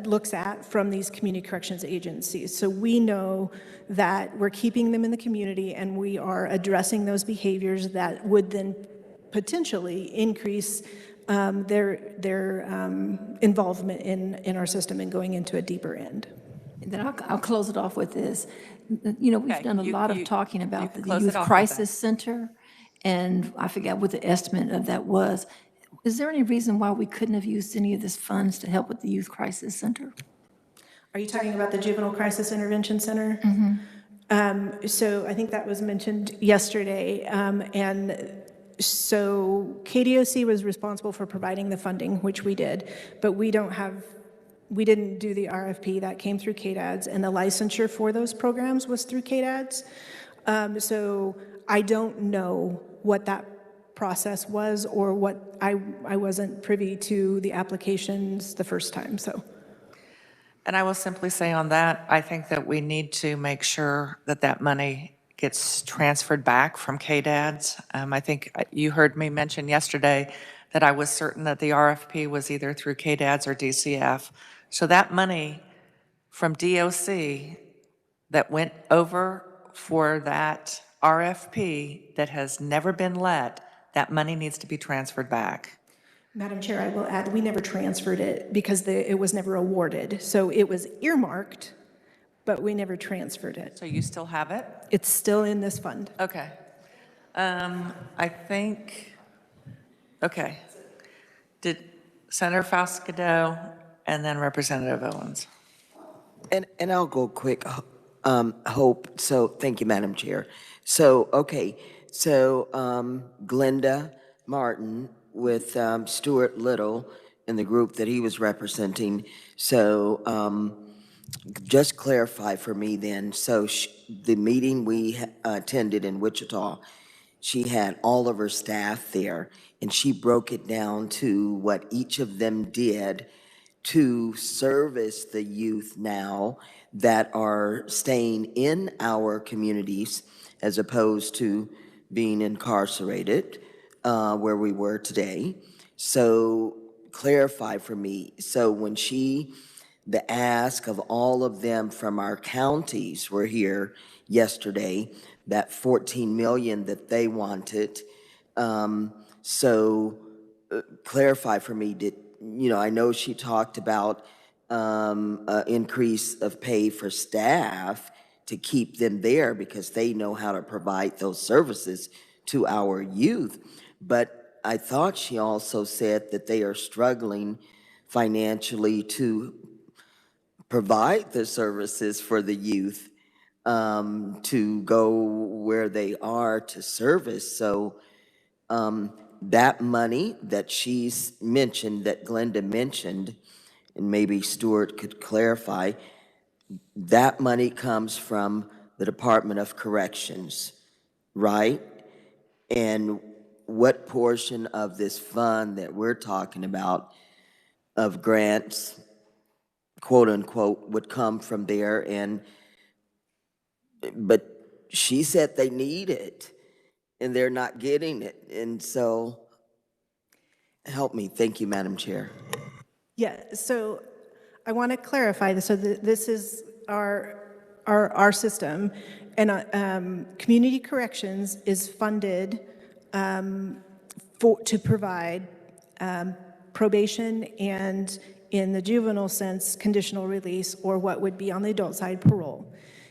Speaker 11: looks at from these community corrections agencies. So we know that we're keeping them in the community and we are addressing those behaviors that would then potentially increase their involvement in our system and going into a deeper end.
Speaker 14: And then I'll close it off with this. You know, we've done a lot of talking about the
Speaker 1: close it
Speaker 14: Youth
Speaker 1: off with
Speaker 14: Crisis Center, and I forgot what the estimate of that was. Is there any reason why we couldn't have used any of this funds to help with the Youth Crisis Center?
Speaker 11: Are you talking about the Juvenile Crisis Intervention Center? So I think that was mentioned yesterday. And so KDOC was responsible for providing the funding, which we did, but we didn't do the RFP. That came through KDADS, and the licensure for those programs was through KDADS. So I don't know what that process was, or what I wasn't privy to the applications the first time, so.
Speaker 1: And I will simply say on that, I think that we need to make sure that that money gets transferred back from KDADS. I think you heard me mention yesterday that I was certain that the RFP was either through KDADS or DCF. So that money from DOC that went over for that RFP that has never been let, that money needs to be transferred back.
Speaker 11: Madam Chair, I will add, we never transferred it because it was never awarded. So it was earmarked, but we never transferred it.
Speaker 1: So you still have it?
Speaker 11: It's still in this fund.
Speaker 1: Okay. I think, okay. Did Senator Faust-Godot and then Representative Owens.
Speaker 6: And I'll go quick, Hope. So, thank you, Madam Chair. So, okay, so Glenda Martin with Stuart Little in the group that he was representing. So just clarify for me then. So the meeting we attended in Wichita, she had all of her staff there, and she broke it down to what each of them did to service the youth now that are staying in our communities as opposed to being incarcerated where we were today. So clarify for me. So when the ask of all of them from our counties were here yesterday, that 14 million that they wanted. So clarify for me, I know she talked about increase of pay for staff to keep them there because they know how to provide those services to our youth. But I thought she also said that they are struggling financially to provide the services for the youth to go where they are to service. So that money that she's mentioned, that Glenda mentioned, and maybe Stuart could clarify, that money comes from the Department of Corrections, right? And what portion of this fund that we're talking about of grants, quote unquote, would come from there? But she said they need it and they're not getting it. And so help me. Thank you, Madam Chair.
Speaker 11: Yeah, so I want to clarify this. So this is our system, and community corrections is funded to provide probation and, in the juvenile sense, conditional release, or what would be on the adult side, parole.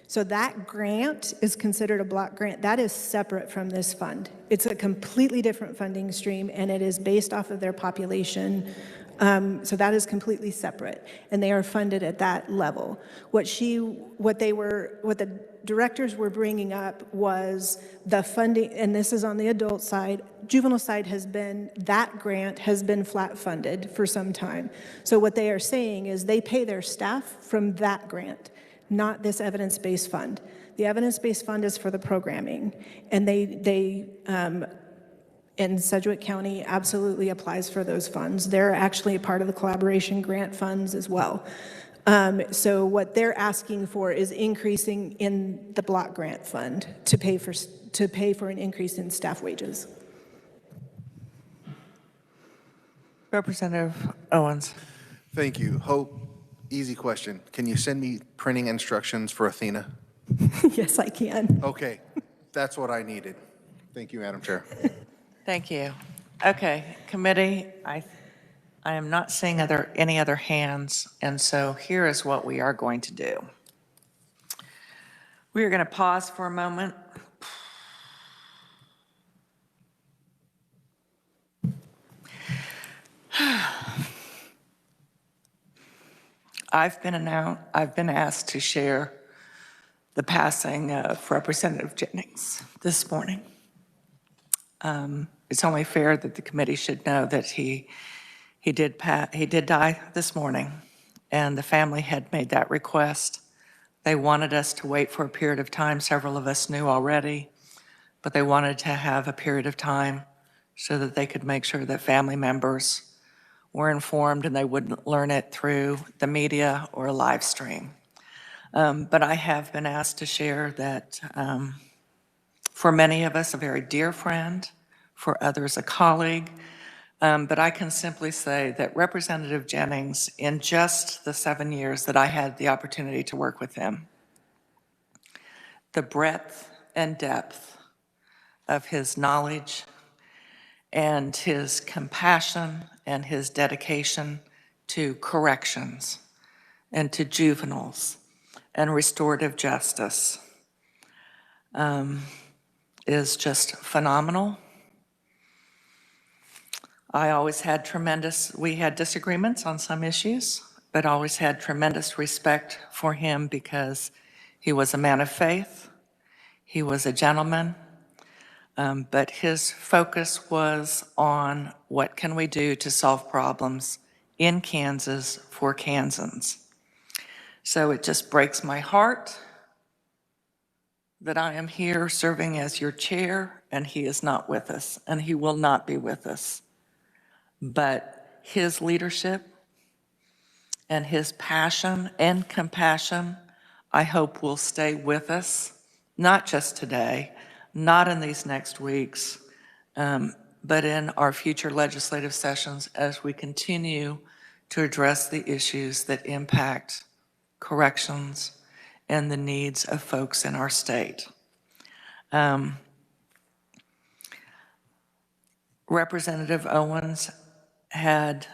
Speaker 11: So that grant is considered a block grant. That is separate from this fund. It's a completely different funding stream, and it is based off of their population. So that is completely separate, and they are funded at that level. What the directors were bringing up was the funding, and this is on the adult side. Juvenile side that grant has been flat funded for some time. So what they are saying is they pay their staff from that grant. not this evidence-based fund. The evidence-based fund is for the programming, and and Sedgwick County absolutely applies for those funds. They're actually a part of the collaboration grant funds as well. So what they're asking for is increasing in the block grant fund to pay for an increase in staff wages.
Speaker 1: Representative Owens.
Speaker 15: Thank you. Hope, easy question. Can you send me printing instructions for Athena?
Speaker 11: Yes, I can.
Speaker 15: Okay, that's what I needed. Thank you, Madam Chair.
Speaker 1: Thank you. Okay, committee, I am not seeing any other hands, and so here is what we are going to do. We are going to pause for a moment. I've been asked to share the passing of Representative Jennings this morning. It's only fair that the committee should know that he did die this morning, and the family had made that request. They wanted us to wait for a period of time. Several of us knew already, but they wanted to have a period of time so that they could make sure that family members were informed and they wouldn't learn it through the media or a live stream. But I have been asked to share that for many of us, a very dear friend, for others, a colleague, but I can simply say that Representative Jennings, in just the 7 years that I had the opportunity to work with him, the breadth and depth of his knowledge and his compassion and his dedication to corrections and to juveniles and restorative justice is just phenomenal. We had disagreements on some issues, but always had tremendous respect for him because he was a man of faith, he was a gentleman, but his focus was on what can we do to solve problems in Kansas for Kansans. So it just breaks my heart that I am here serving as your chair and he is not with us and he will not be with us. But his leadership and his passion and compassion, I hope will stay with us, not just today, not in these next weeks, but in our future legislative sessions as we continue to address the issues that impact corrections and the needs of folks in our state. Representative Owens had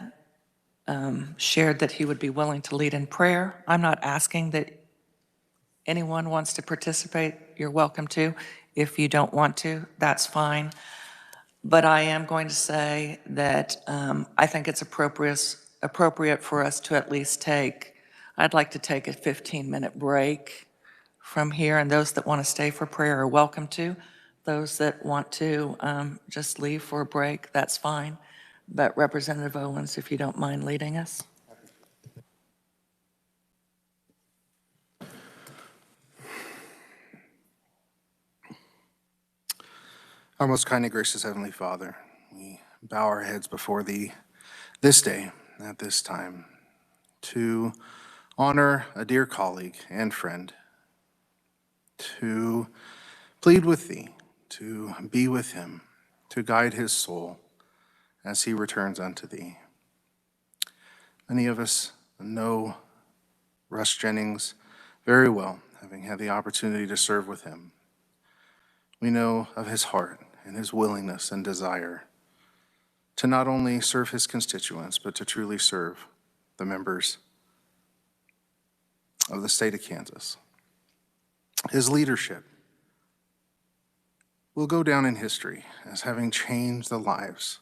Speaker 1: shared that he would be willing to lead in prayer. I'm not asking that anyone wants to participate. You're welcome to. If you don't want to, that's fine. But I am going to say that I think it's appropriate for us to at least I'd like to take a 15-minute break from here, and those that want to stay for prayer are welcome to. Those that want to just leave for a break, that's fine. But Representative Owens, if you don't mind leading us.
Speaker 15: Our most kind and gracious Heavenly Father, we bow our heads before Thee this day, at this time, to honor a dear colleague and friend, to plead with Thee, to be with him, to guide his soul as he returns unto Thee. Many of us know Russ Jennings very well, having had the opportunity to serve with him. We know of his heart and his willingness and desire to not only serve his constituents, but to truly serve the members of the state of Kansas. His leadership will go down in history as having changed the lives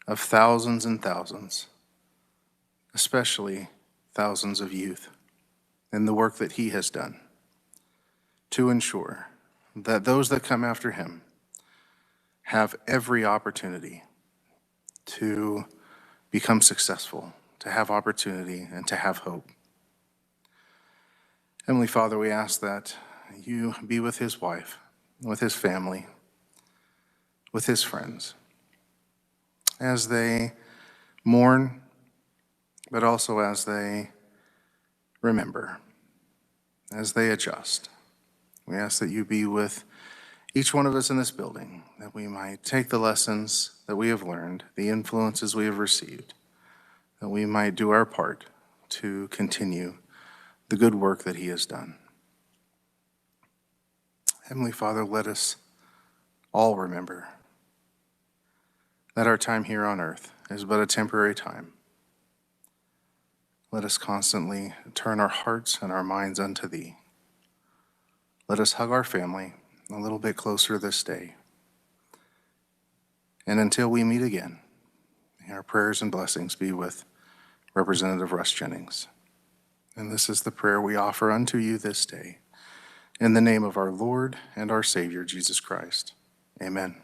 Speaker 15: of thousands and thousands, especially thousands of youth, in the work that he has done to ensure that those that come after him have every opportunity to become successful, to have opportunity, and to have hope. Heavenly Father, we ask that you be with his wife, with his family, with his friends, as they mourn, but also as they remember, as they adjust. We ask that you be with each one of us in this building, that we might take the lessons that we have learned, the influences we have received, that we might do our part to continue the good work that he has done. Heavenly Father, let us all remember that our time here on earth is but a temporary time. Let us constantly turn our hearts and our minds unto thee. Let us hug our family a little bit closer this day. And until we meet again, may our prayers and blessings be with Representative Russ Jennings. And this is the prayer we offer unto you this day. In the name of our Lord and our Savior, Jesus Christ. Amen.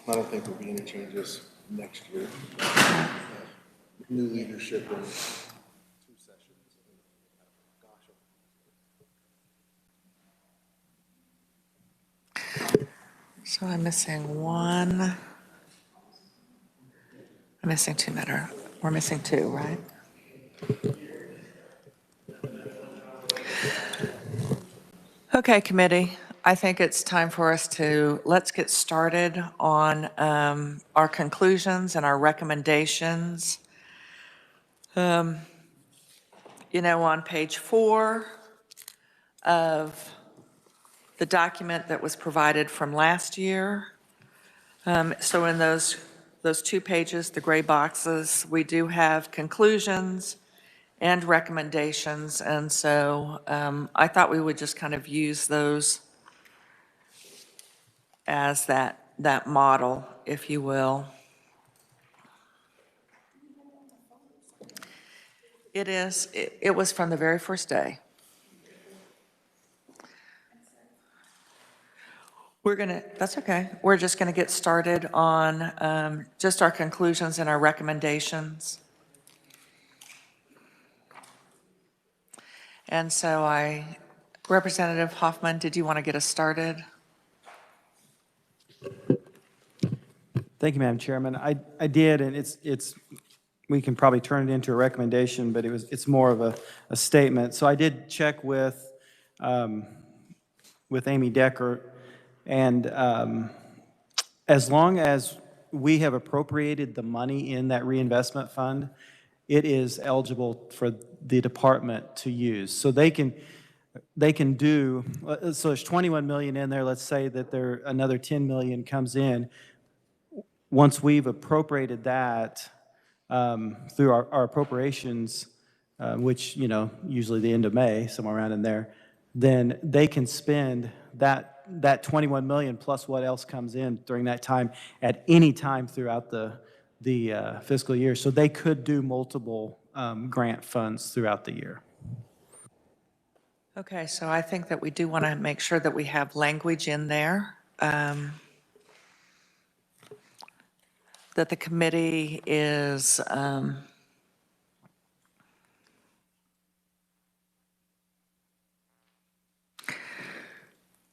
Speaker 16: I don't think there'll be any changes next year. New leadership in 2 sessions.
Speaker 1: So I'm missing one. I'm missing two matter. We're missing two, right? Okay, committee. I think it's time for us to, let's get started on our conclusions and our recommendations. On page 4 of the document that was provided from last year. So in those 2 pages, the gray boxes, we do have conclusions and recommendations. And so I thought we would just kind of use those as that model, if you will. It was from the very first day. That's okay. We're just gonna get started on just our conclusions and our recommendations. And so Representative Hoffman, did you want to get us started?
Speaker 8: Thank you, Madam Chairman. I did, and we can probably turn it into a recommendation, but it's more of a statement. So I did check with Amy Decker, and as long as we have appropriated the money in that reinvestment fund, it is eligible for the department to use. So they can do, so there's 21 million in there. Let's say that another 10 million comes in. Once we've appropriated that through our appropriations, which, usually the end of May, somewhere around in there, then they can spend that 21 million plus what else comes in during that time at any time throughout the fiscal year. So they could do multiple grant funds throughout the year.
Speaker 1: Okay, so I think that we do want to make sure that we have language in there, that the committee is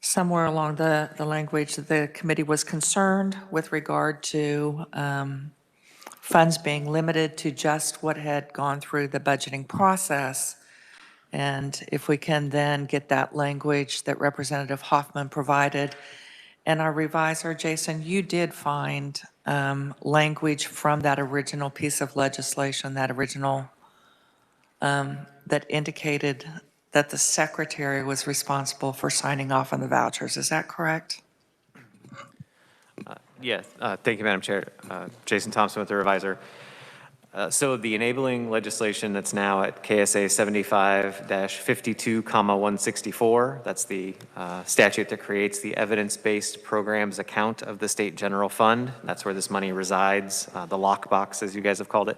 Speaker 1: somewhere along the language that the committee was concerned with regard to funds being limited to just what had gone through the budgeting process. And if we can then get that language that Representative Hoffman provided. And our revisor, Jason, you did find language from that original piece of legislation, that indicated that the secretary was responsible for signing off on the vouchers. Is that correct?
Speaker 13: Yes, thank you, Madam Chair. Jason Thompson with the revisor. So the enabling legislation that's now at KSA 75-52, 164, that's the statute that creates the evidence-based programs account of the state general fund. That's where this money resides, the lockbox, as you guys have called it.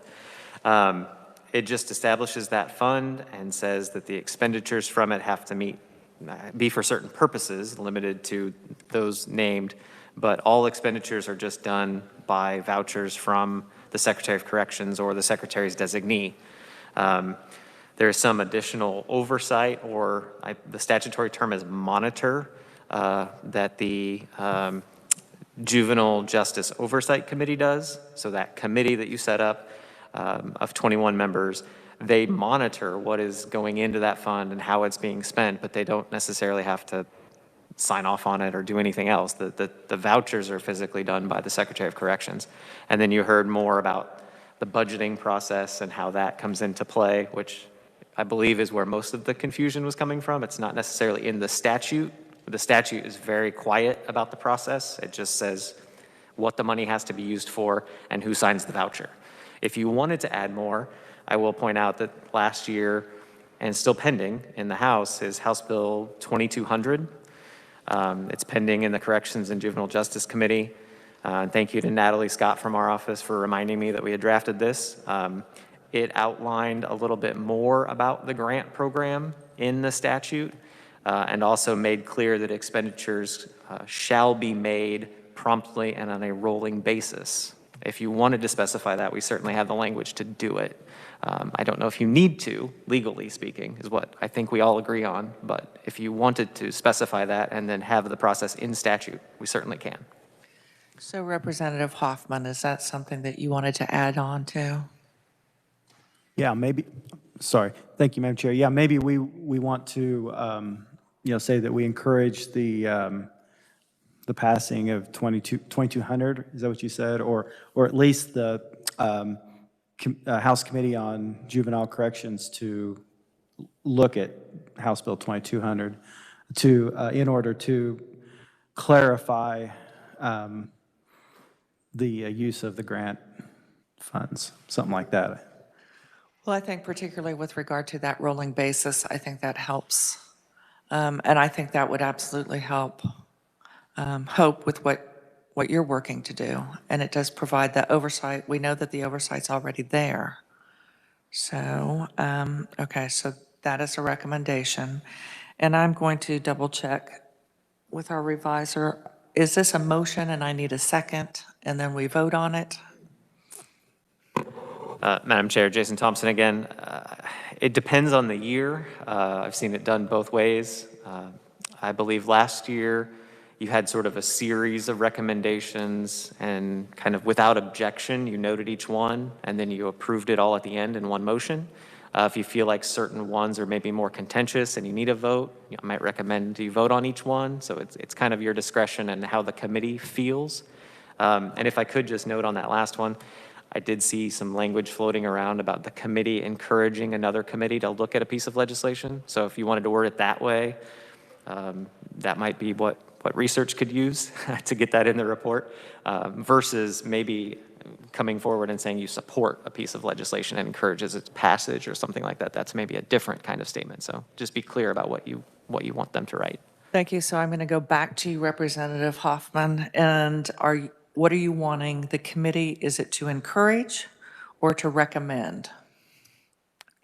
Speaker 13: It just establishes that fund and says that the expenditures from it have to be for certain purposes, limited to those named, but all expenditures are just done by vouchers from the Secretary of Corrections or the Secretary's designee. There is some additional oversight, or the statutory term is monitor, that the Juvenile Justice Oversight Committee does. So that committee that you set up of 21 members, they monitor what is going into that fund and how it's being spent, but they don't necessarily have to sign off on it or do anything else. The vouchers are physically done by the Secretary of Corrections. And then you heard more about the budgeting process and how that comes into play, which I believe is where most of the confusion was coming from. It's not necessarily in the statute. The statute is very quiet about the process. It just says what the money has to be used for and who signs the voucher. If you wanted to add more, I will point out that last year, and still pending in the House, is House Bill 2200. It's pending in the Corrections and Juvenile Justice Committee. Thank you to Natalie Scott from our office for reminding me that we had drafted this. it outlined a little bit more about the grant program in the statute, and also made clear that expenditures shall be made promptly and on a rolling basis. If you wanted to specify that, we certainly have the language to do it. I don't know if you need to, legally speaking, is what I think we all agree on, but if you wanted to specify that and then have the process in statute, we certainly can.
Speaker 1: So Representative Hoffman, is that something that you wanted to add on to?
Speaker 8: Yeah, maybe, sorry. Thank you, Madam Chair. Yeah, maybe we want to, say that we encourage the passing of 2200, is that what you said? Or at least the House Committee on Juvenile Corrections to look at House Bill 2200 in order to clarify the use of the grant funds, something like that.
Speaker 1: Well, I think particularly with regard to that rolling basis, I think that helps. And I think that would absolutely help Hope with what you're working to do. And it does provide that oversight. We know that the oversight's already there. So, okay, so that is a recommendation. And I'm going to double check with our revisor. Is this a motion and I need a second and then we vote on it?
Speaker 13: Madam Chair, Jason Thompson again. It depends on the year. I've seen it done both ways. I believe last year you had sort of a series of recommendations and kind of without objection, you noted each one and then you approved it all at the end in one motion. If you feel like certain ones are maybe more contentious and you need a vote, I might recommend you vote on each one. So it's kind of your discretion and how the committee feels. And if I could just note on that last one, I did see some language floating around about the committee encouraging another committee to look at a piece of legislation. So if you wanted to word it that way, that might be what research could use to get that in the report, versus maybe coming forward and saying you support a piece of legislation and encourages its passage or something like that. That's maybe a different kind of statement. So just be clear about what you want them to write.
Speaker 1: Thank you. So I'm going to go back to you, Representative Hoffman. And what are you wanting the committee? Is it to encourage or to recommend?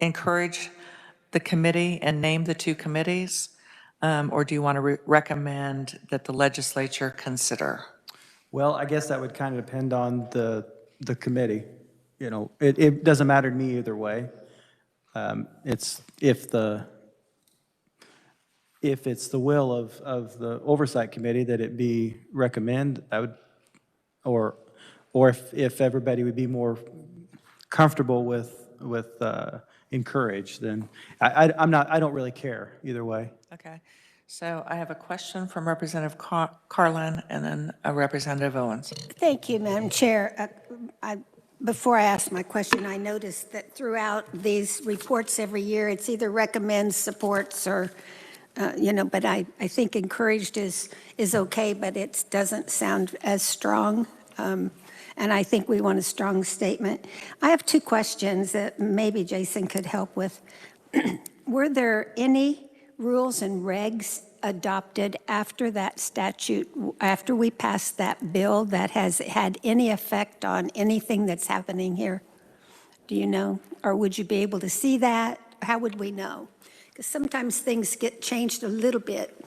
Speaker 1: Encourage the committee and name the two committees? Or do you want to recommend that the legislature consider?
Speaker 8: Well, I guess that would kind of depend on the committee. You know, it doesn't matter to me either way. It's if it's the will of the Oversight Committee that it be recommend, I would, or if everybody would be more comfortable with encourage, then I don't really care either way.
Speaker 1: Okay. So I have a question from Representative Carlin and then Representative Owens.
Speaker 10: Thank you, Madam Chair. Before I ask my question, I noticed that throughout these reports every year, it's either recommends, supports, or, but I think encouraged is okay, but it doesn't sound as strong. And I think we want a strong statement. I have two questions that maybe Jason could help with. Were there any rules and regs adopted after that statute, after we passed that bill, that has had any effect on anything that's happening here? Do you know? Or would you be able to see that? How would we know? Because sometimes things get changed a little bit.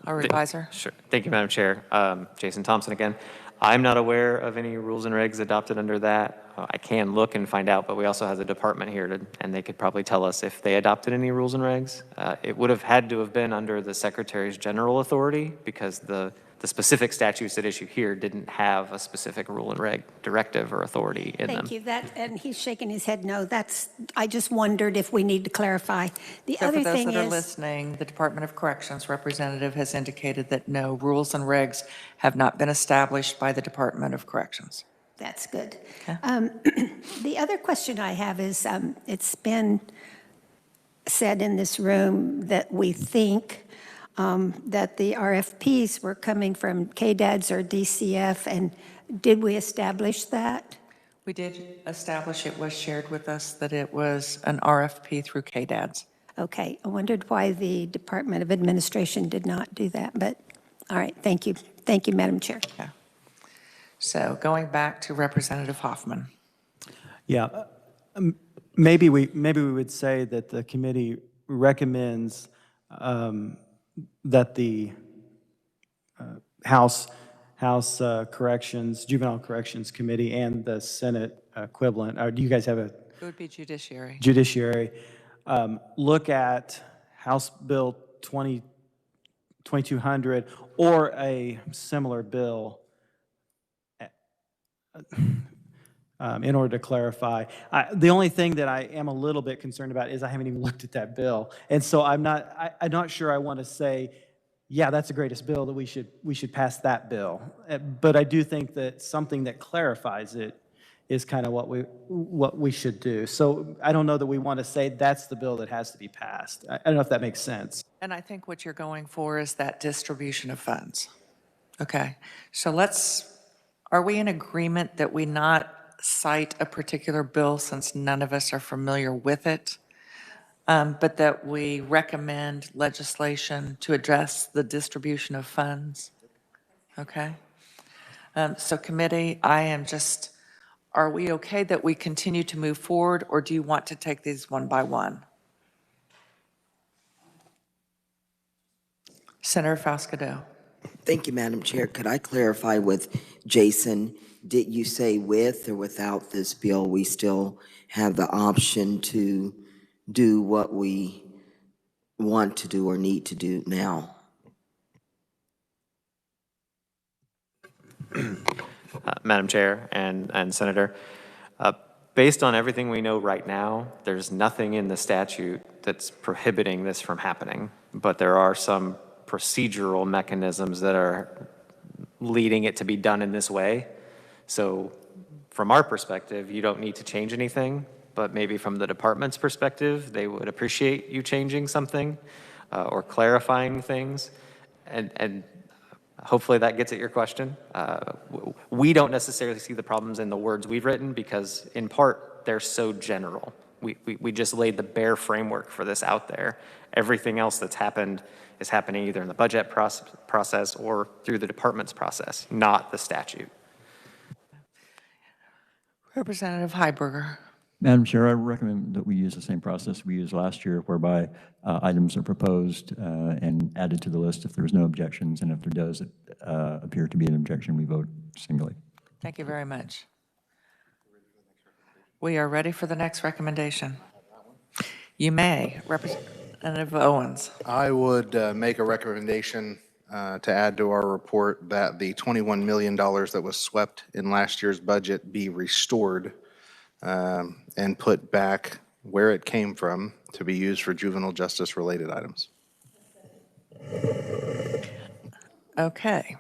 Speaker 1: Our revisor.
Speaker 13: Sure. Thank you, Madam Chair. Jason Thompson again. I'm not aware of any rules and regs adopted under that. I can look and find out, but we also have the department here, and they could probably tell us if they adopted any rules and regs. It would have had to have been under the Secretary's general authority because the specific statutes at issue here didn't have a specific rule and reg directive or authority in them.
Speaker 10: Thank you. And he's shaking his head no. I just wondered if we need to clarify. The other thing is,
Speaker 1: for those that are listening, the Department of Corrections representative has indicated that no rules and regs have not been established by the Department of Corrections.
Speaker 10: That's good. Okay. The other question I have is, it's been said in this room that we think that the RFPs were coming from KDADS or DCF, and did we establish that?
Speaker 1: We did establish, it was shared with us that it was an RFP through KDADS.
Speaker 10: Okay, I wondered why the Department of Administration did not do that, but all right, thank you. Thank you, Madam Chair.
Speaker 1: Yeah. So going back to Representative Hoffman.
Speaker 8: Yeah, maybe we would say that the committee recommends that the House Corrections, Juvenile Corrections Committee and the Senate equivalent, or do you guys have a
Speaker 1: It would be Judiciary.
Speaker 8: judiciary, look at House Bill 2200 or a similar bill in order to clarify. The only thing that I am a little bit concerned about is I haven't even looked at that bill. And so I'm not sure I want to say, yeah, that's the greatest bill, that we should pass that bill. But I do think that something that clarifies it is kind of what we should do. So I don't know that we want to say that's the bill that has to be passed. I don't know if that makes sense.
Speaker 1: And I think what you're going for is that distribution of funds. Okay, so are we in agreement that we not cite a particular bill since none of us are familiar with it, but that we recommend legislation to address the distribution of funds? Okay. So committee, are we okay that we continue to move forward, or do you want to take these one by one? Senator Falscadell.
Speaker 6: Thank you, Madam Chair. Could I clarify with Jason, did you say with or without this bill, we still have the option to do what we want to do or need to do now?
Speaker 13: Madam Chair and Senator, based on everything we know right now, there's nothing in the statute that's prohibiting this from happening, but there are some procedural mechanisms that are leading it to be done in this way. So from our perspective, you don't need to change anything, but maybe from the department's perspective, they would appreciate you changing something or clarifying things. And hopefully that gets at your question. We don't necessarily see the problems in the words we've written because in part, they're so general. We just laid the bare framework for this out there. Everything else that's happened is happening either in the budget process or through the department's process, not the statute.
Speaker 1: Representative Heiberger.
Speaker 7: Madam Chair, I recommend that we use the same process we used last year, whereby items are proposed and added to the list if there's no objections, and if there does appear to be an objection, we vote singly.
Speaker 1: Thank you very much. We are ready for the next recommendation. You may, Representative Owens.
Speaker 16: I would make a recommendation to add to our report that the $21 million that was swept in last year's budget be restored and put back where it came from to be used for juvenile justice related items.
Speaker 1: Okay.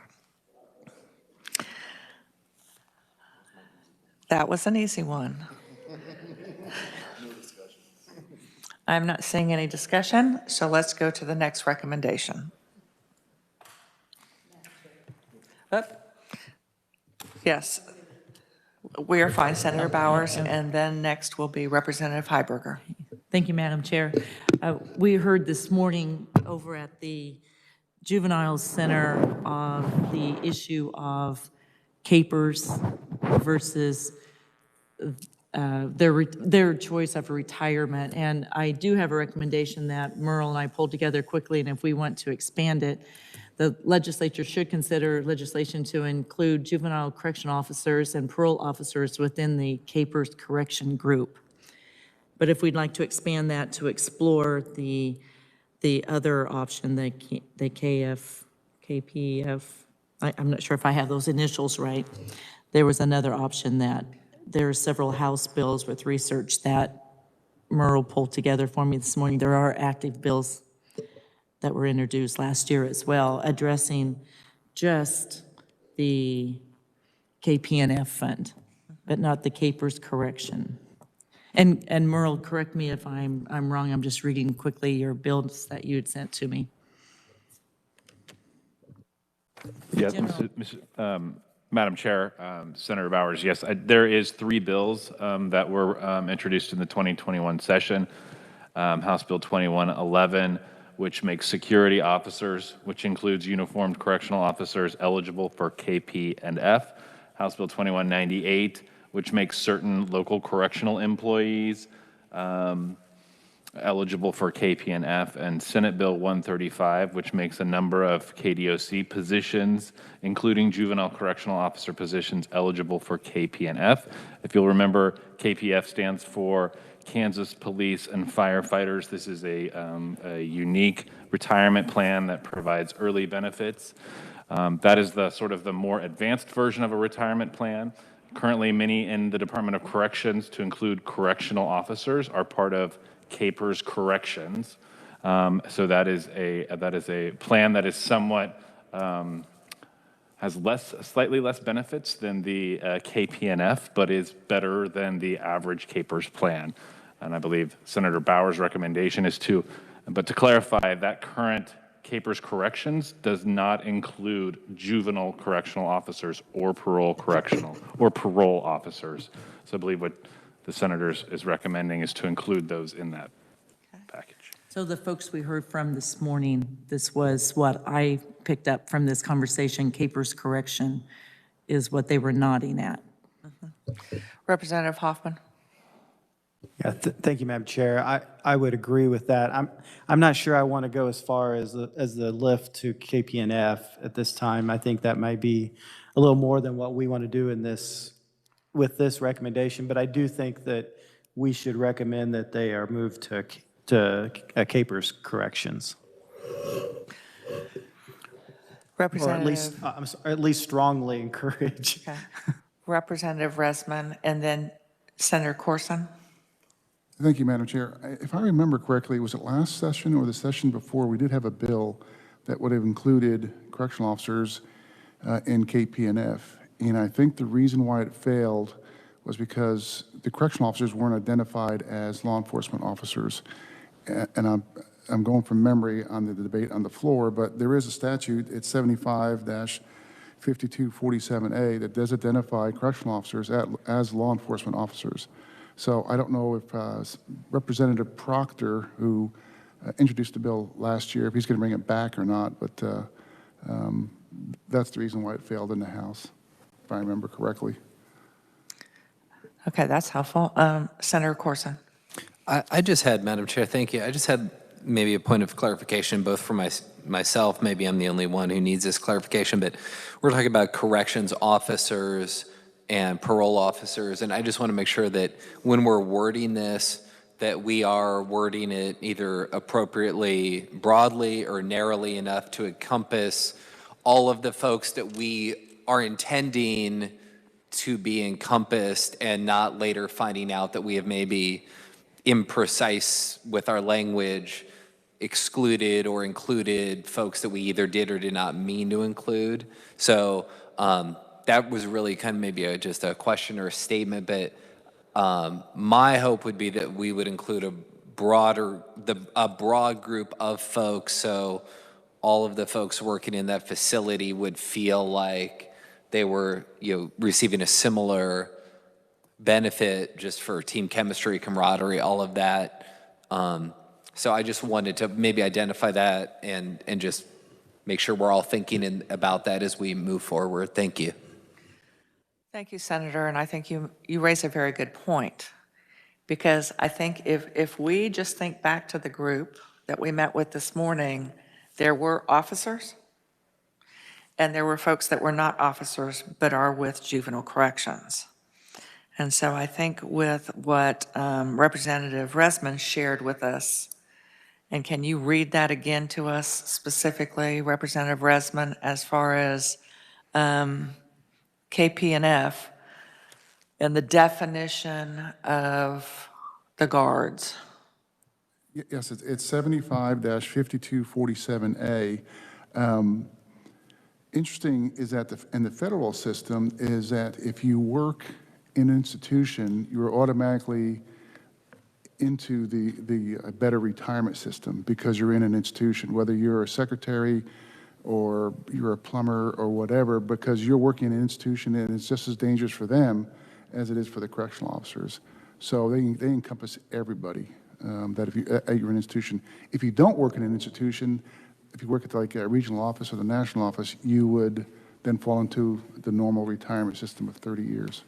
Speaker 1: That was an easy one. I'm not seeing any discussion, so let's go to the next recommendation. Yes, we are fine, Senator Bowers, and then next will be Representative Heiberger.
Speaker 17: Thank you, Madam Chair. We heard this morning over at the Juvenile Center of the issue of capers versus their choice of retirement. And I do have a recommendation that Merle and I pulled together quickly, and if we want to expand it, the legislature should consider legislation to include juvenile correctional officers and parole officers within the capers correction group. But if we'd like to expand that to explore the other option, the KPF, I'm not sure if I have those initials right. There was another option that there are several House bills with research that Merle pulled together for me this morning. There are active bills that were introduced last year as well, addressing just the KPNF fund, but not the capers correction. And Merle, correct me if I'm wrong. I'm just reading quickly your bills that you had sent to me.
Speaker 12: Yes, Madam Chair, Senator Bowers, yes, there is 3 bills that were introduced in the 2021 session. House Bill 2111, which makes security officers, which includes uniformed correctional officers, eligible for KP and F. House Bill 2198, which makes certain local correctional employees eligible for KPNF, and Senate Bill 135, which makes a number of KDOC positions, including juvenile correctional officer positions, eligible for KPNF. If you'll remember, KPF stands for Kansas Police and Firefighters. This is a unique retirement plan that provides early benefits. That is the sort of the more advanced version of a retirement plan. Currently, many in the Department of Corrections, to include correctional officers, are part of KPERS Corrections. So that is a plan that is somewhat has slightly less benefits than the KPNF, but is better than the average KPERS plan. And I believe Senator Bauer's recommendation is to clarify, that current KPERS Corrections does not include juvenile correctional officers or parole officers. So I believe what the senator is recommending is to include those in that package.
Speaker 17: So the folks we heard from this morning, this was what I picked up from this conversation, KPERS Correction is what they were nodding at.
Speaker 1: Representative Hoffman.
Speaker 8: Yeah, thank you, Madam Chair. I would agree with that. I'm not sure I want to go as far as the lift to KPNF at this time. I think that might be a little more than what we want to do in this with this recommendation, but I do think that we should recommend that they are moved to KPERS Corrections.
Speaker 1: Representative.
Speaker 8: Or at least strongly encourage.
Speaker 1: Okay. Representative Resman, and then Senator Corson.
Speaker 18: Thank you, Madam Chair. If I remember correctly, was it last session or the session before, we did have a bill that would have included correctional officers in KPNF. And I think the reason why it failed was because the correctional officers weren't identified as law enforcement officers. And I'm going from memory on the debate on the floor, but there is a statute, it's 75-5247A, that does identify correctional officers as law enforcement officers. So I don't know if Representative Proctor, who introduced the bill last year, if he's going to bring it back or not, but that's the reason why it failed in the House, if I remember correctly.
Speaker 1: Okay, that's helpful. Senator Corson.
Speaker 19: I just had, Madam Chair, thank you. I just had maybe a point of clarification, both for myself, maybe I'm the only one who needs this clarification, but we're talking about corrections officers and parole officers, and I just want to make sure that when we're wording this, that we are wording it either appropriately broadly or narrowly enough to encompass all of the folks that we are intending to be encompassed, and not later finding out that we have maybe imprecise with our language, excluded or included folks that we either did or did not mean to include. So that was really kind of maybe just a question or a statement, but my hope would be that we would include a broad group of folks, so all of the folks working in that facility would feel like they were, receiving a similar benefit just for team chemistry, camaraderie, all of that. So I just wanted to maybe identify that and just make sure we're all thinking about that as we move forward. Thank you.
Speaker 1: Thank you, Senator, and I think you raise a very good point, because I think if we just think back to the group that we met with this morning, there were officers, and there were folks that were not officers but are with juvenile corrections. And so I think with what Representative Resman shared with us, and can you read that again to us specifically, Representative Resman, as far as KPNF and the definition of the guards?
Speaker 18: Yes, it's 75-5247A. Interesting is that in the federal system is that if you work in an institution, you're automatically into the better retirement system because you're in an institution, whether you're a secretary or you're a plumber or whatever, because you're working in an institution and it's just as dangerous for them as it is for the correctional officers. So they encompass everybody that if you're an institution. If you don't work in an institution, if you work at like a regional office or the national office, you would then fall into the normal retirement system of 30 years.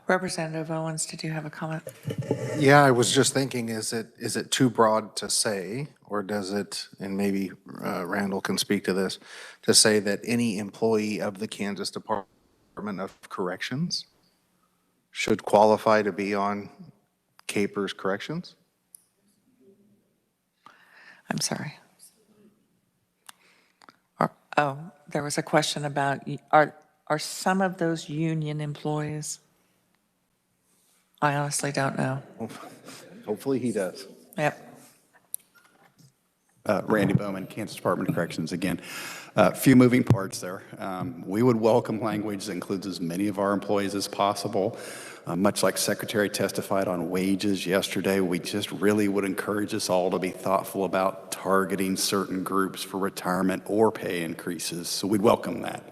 Speaker 1: Representative Owens, did you have a comment?
Speaker 16: Yeah, I was just thinking, is it too broad to say, or does it, and maybe Randall can speak to this, to say that any employee of the Kansas Department of Corrections should qualify to be on Capers Corrections?
Speaker 1: I'm sorry. Oh, there was a question about, are some of those union employees? I honestly don't know.
Speaker 16: Hopefully he does.
Speaker 1: Yep.
Speaker 9: Randy Bowman, Kansas Department of Corrections again. A few moving parts there. We would welcome language that includes as many of our employees as possible. Much like Secretary testified on wages yesterday, we just really would encourage us all to be thoughtful about targeting certain groups for retirement or pay increases. So we'd welcome that.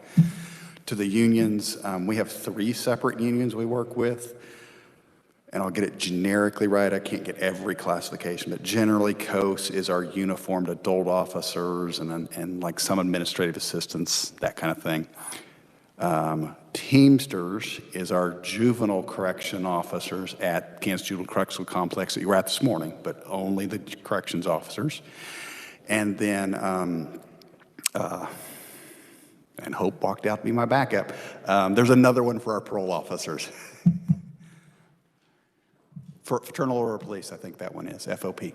Speaker 9: To the unions, we have 3 separate unions we work with. And I'll get it generically right. I can't get every classification, but generally KOS is our uniformed adult officers and like some administrative assistants, that kind of thing. Teamsters is our juvenile correction officers at Kansas Juvenile Correctional Complex that you were at this morning, but only the corrections officers. And then, and Hope walked out to be my backup. There's another one for our parole officers. For Fraternal Order of Police, I think that one is, FOP.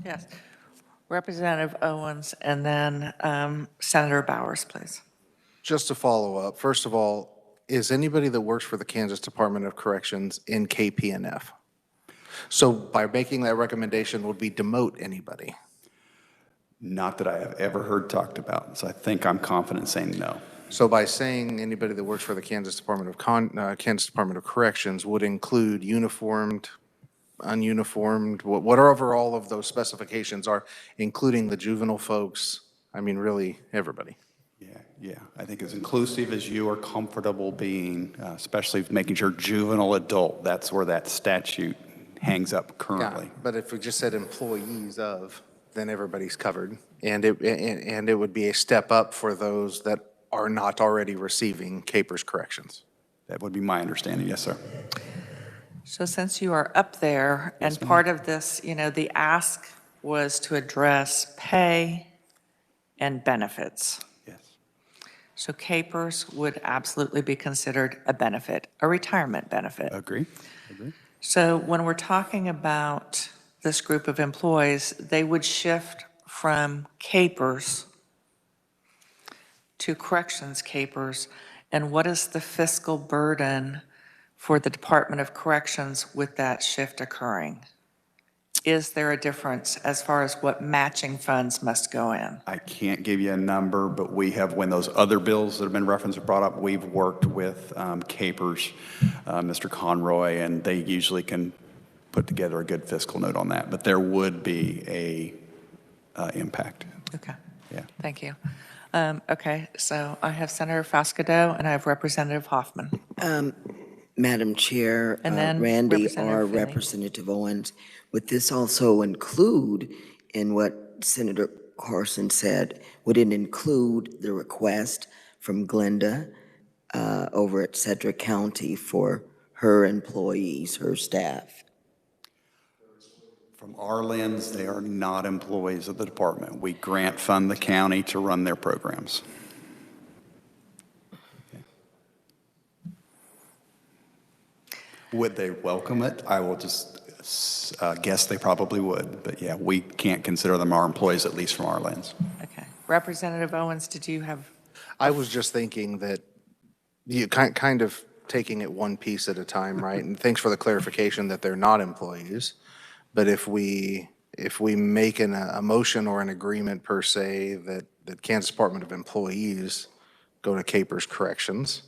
Speaker 1: Yes. Representative Owens, and then Senator Bowers, please.
Speaker 16: Just to follow up, first of all, is anybody that works for the Kansas Department of Corrections in KPNF? So by making that recommendation, would we demote anybody?
Speaker 9: Not that I have ever heard talked about, so I think I'm confident saying no.
Speaker 16: So by saying anybody that works for the Kansas Department of Corrections would include uniformed, ununiformed, whatever all of those specifications are, including the juvenile folks, I mean, really, everybody.
Speaker 9: Yeah, I think as inclusive as you are comfortable being, especially making sure juvenile adult, that's where that statute hangs up currently.
Speaker 16: Yeah, but if we just said employees of, then everybody's covered. And it would be a step up for those that are not already receiving Capers Corrections.
Speaker 9: That would be my understanding, yes, sir.
Speaker 1: So since you are up there, and part of this, the ask was to address pay and benefits.
Speaker 9: Yes.
Speaker 1: So Capers would absolutely be considered a benefit, a retirement benefit.
Speaker 9: Agree.
Speaker 1: So when we're talking about this group of employees, they would shift from Capers to corrections Capers, and what is the fiscal burden for the Department of Corrections with that shift occurring? Is there a difference as far as what matching funds must go in?
Speaker 9: I can't give you a number, but we have, when those other bills that have been referenced are brought up, we've worked with Capers, Mr. Conroy, and they usually can put together a good fiscal note on that, but there would be a impact.
Speaker 1: Okay.
Speaker 9: Yeah.
Speaker 1: Thank you. Okay, so I have Senator Fascadeau and I have Representative Hoffman.
Speaker 6: Madam Chair,
Speaker 1: And then
Speaker 6: Randy
Speaker 1: Representative
Speaker 6: or
Speaker 1: Finney.
Speaker 6: Representative Owens, would this also include in what Senator Carson said, would it include the request from Glenda over at Cedric County for her employees, her staff?
Speaker 9: From our lens, they are not employees of the department. We grant fund the county to run their programs. Would they welcome it? I will just guess they probably would. But yeah, we can't consider them our employees, at least from our lens.
Speaker 1: Okay. Representative Owens, did you have?
Speaker 16: I was just thinking that you kind of taking it one piece at a time, right? And thanks for the clarification that they're not employees. But if we make a motion or an agreement per se that Kansas Department of Employees go to Capers Corrections,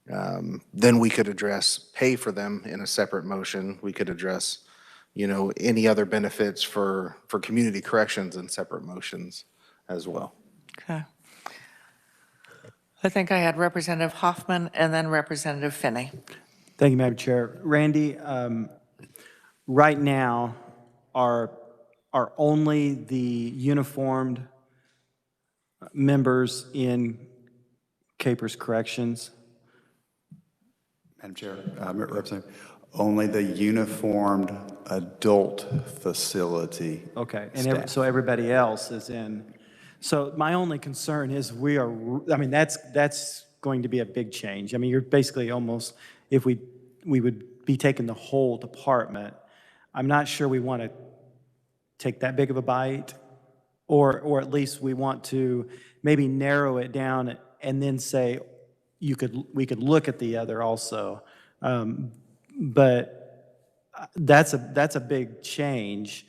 Speaker 16: then we could address pay for them in a separate motion. We could address, any other benefits for community corrections in separate motions as well.
Speaker 1: Okay. I think I had Representative Hoffman and then Representative Finney.
Speaker 8: Thank you, Madam Chair. Randy, right now, are only the uniformed members in Capers Corrections?
Speaker 9: Madam Chair, Representative, only the uniformed adult facility.
Speaker 8: Okay, and
Speaker 9: staff.
Speaker 8: so everybody else is in. So my only concern is that's going to be a big change. I mean, you're basically almost, if we would be taking the whole department. I'm not sure we want to take that big of a bite, or at least we want to maybe narrow it down and then say, we could look at the other also. But that's a big change.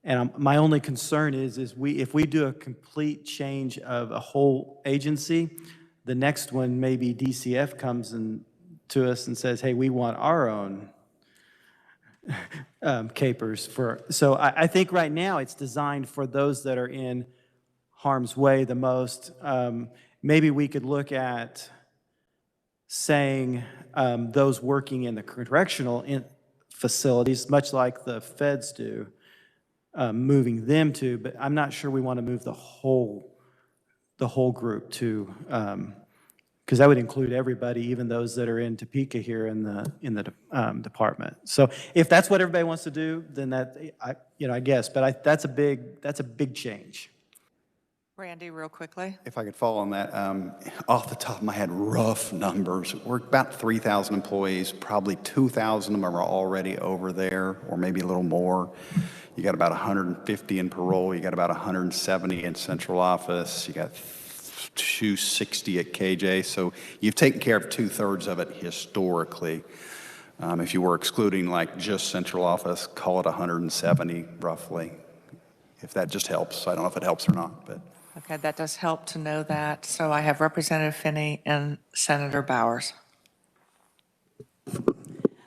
Speaker 8: And my only concern is if we do a complete change of a whole agency, the next one, maybe DCF comes to us and says, hey, we want our own capers for. So I think right now it's designed for those that are in harm's way the most. Maybe we could look at saying those working in the correctional facilities, much like the feds do, moving them to, but I'm not sure we want to move the whole group to, because that would include everybody, even those that are in Topeka here in the department. So if that's what everybody wants to do, then I guess, but that's a big change.
Speaker 1: Randy, real quickly.
Speaker 9: If I could follow on that, off the top of my head, rough numbers. We're about 3,000 employees, probably 2,000 of them are already over there, or maybe a little more. You got about 150 in parole, you got about 170 in central office, you got 260 at KJ, so you've taken care of 2/3 of it historically. If you were excluding like just central office, call it 170 roughly, if that just helps. I don't know if it helps or not, but.
Speaker 1: Okay, that does help to know that. So I have Representative Finney and Senator Bowers.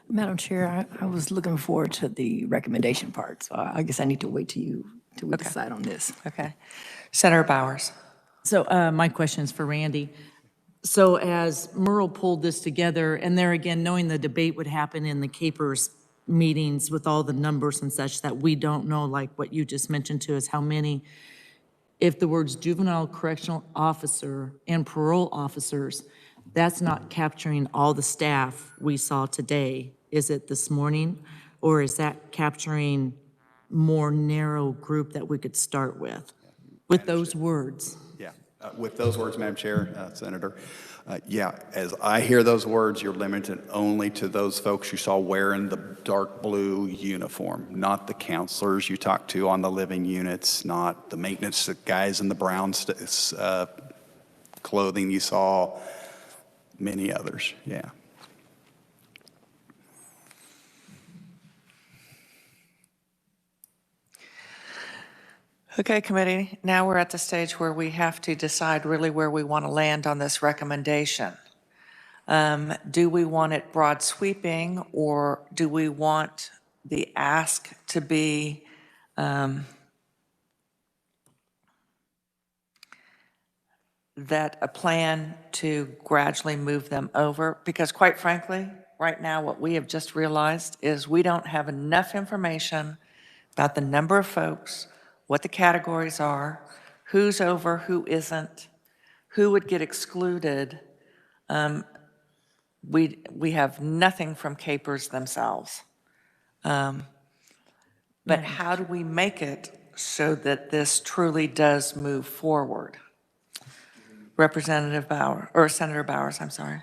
Speaker 14: Madam Chair, I was looking forward to the recommendation part, so I guess I need to wait till we decide on this.
Speaker 1: Okay. Senator Bowers.
Speaker 17: So my question is for Randy. So as Merle pulled this together, and there again, knowing the debate would happen in the Capers meetings with all the numbers and such that we don't know, like what you just mentioned to us, how many, if the words juvenile correctional officer and parole officers, that's not capturing all the staff we saw today, is it this morning? Or is that capturing more narrow group that we could start with those words?
Speaker 9: Yeah, with those words, Madam Chair, Senator, yeah, as I hear those words, you're limited only to those folks you saw wearing the dark blue uniform, not the counselors you talked to on the living units, not the maintenance guys in the brown clothing you saw, many others, yeah.
Speaker 1: Okay, committee, now we're at the stage where we have to decide really where we want to land on this recommendation. Do we want it broad sweeping, or do we want the ask to be that a plan to gradually move them over? Because quite frankly, right now, what we have just realized is we don't have enough information about the number of folks, what the categories are, who's over, who isn't, who would get excluded. We have nothing from Capers themselves. But how do we make it so that this truly does move forward? Representative Bowers, or Senator Bowers, I'm sorry.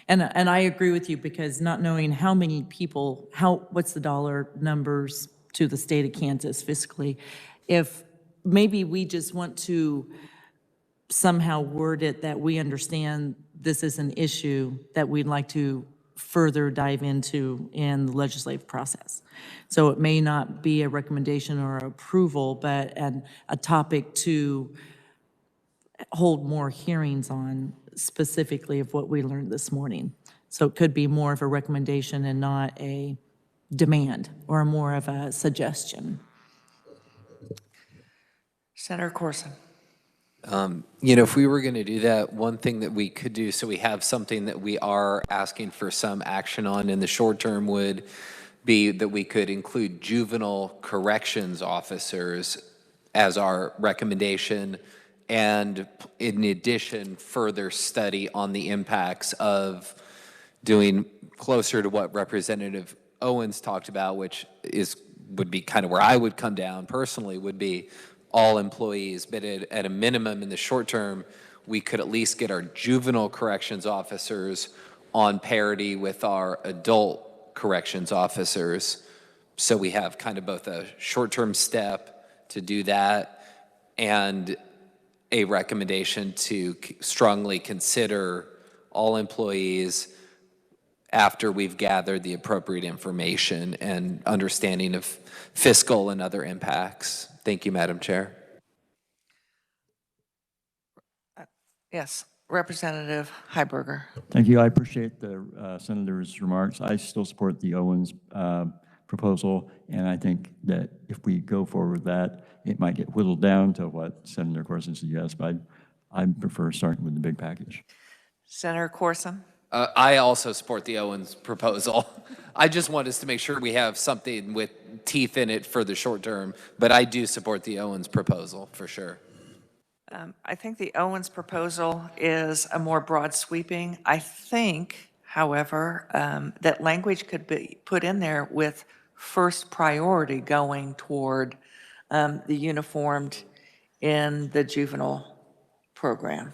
Speaker 17: And I agree with you, because not knowing how many people, what's the dollar numbers to the state of Kansas fiscally, if maybe we just want to somehow word it that we understand this is an issue that we'd like to further dive into in the legislative process. So it may not be a recommendation or approval, but a topic to hold more hearings on specifically of what we learned this morning. So it could be more of a recommendation and not a demand, or more of a suggestion.
Speaker 1: Senator Corson.
Speaker 19: If we were going to do that, one thing that we could do, so we have something that we are asking for some action on in the short term, would be that we could include juvenile corrections officers as our recommendation, and in addition, further study on the impacts of doing closer to what Representative Owens talked about, which would be kind of where I would come down personally, would be all employees. But at a minimum, in the short term, we could at least get our juvenile corrections officers on parity with our adult corrections officers. So we have kind of both a short-term step to do that and a recommendation to strongly consider all employees after we've gathered the appropriate information and understanding of fiscal and other impacts. Thank you, Madam Chair.
Speaker 1: Yes, Representative Heiberger.
Speaker 7: Thank you. I appreciate the Senator's remarks. I still support the Owens proposal, and I think that if we go forward with that, it might get whittled down to what Senator Corson suggests, but I prefer starting with the big package.
Speaker 1: Senator Corson?
Speaker 19: I also support the Owens proposal. I just want us to make sure we have something with teeth in it for the short term, but I do support the Owens proposal for sure.
Speaker 1: I think the Owens proposal is a more broad sweeping. I think, however, that language could be put in there with first priority going toward the uniformed in the juvenile program.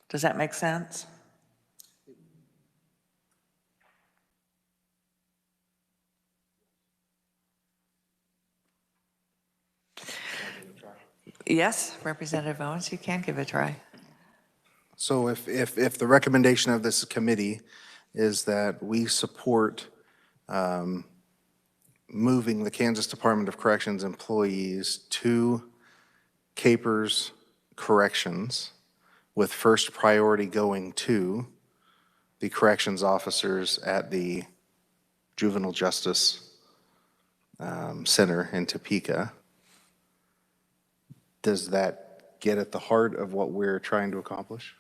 Speaker 1: Does that make sense? Yes, Representative Owens, you can give it a try.
Speaker 16: So if the recommendation of this committee is that we support moving the Kansas Department of Corrections employees to Capers Corrections with first priority going to the corrections officers at the Juvenile Justice Center in Topeka, does that get at the heart of what we're trying to accomplish?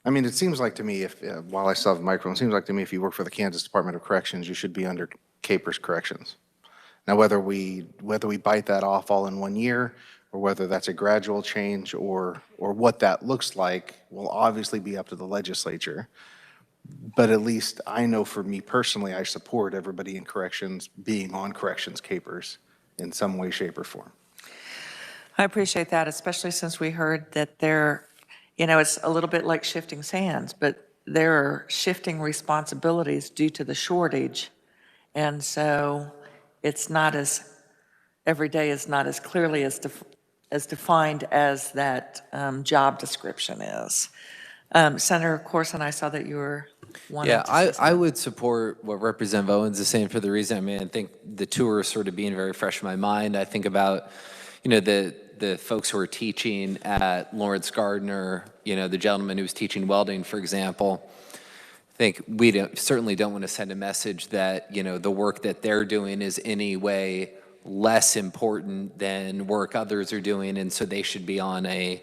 Speaker 16: I mean, it seems like to me, if while I still have the microphone, it seems like to me if you work for the Kansas Department of Corrections, you should be under Capers Corrections. Now, whether we bite that off all in 1 year, or whether that's a gradual change, or what that looks like, will obviously be up to the legislature. But at least I know for me personally, I support everybody in corrections being on corrections capers in some way, shape, or form.
Speaker 1: I appreciate that, especially since we heard that there, it's a little bit like shifting sands, but there are shifting responsibilities due to the shortage. And so it's not as, every day is not as clearly as defined as that job description is. Senator Corson, I saw that you were wanting to say something.
Speaker 19: I would support what Representative Owens is saying for the reason, I think the two are sort of being very fresh in my mind. I think about, the folks who are teaching at Lawrence Gardner, the gentleman who was teaching welding, for example. I think we certainly don't want to send a message that, the work that they're doing is any way less important than work others are doing, and so they should be on a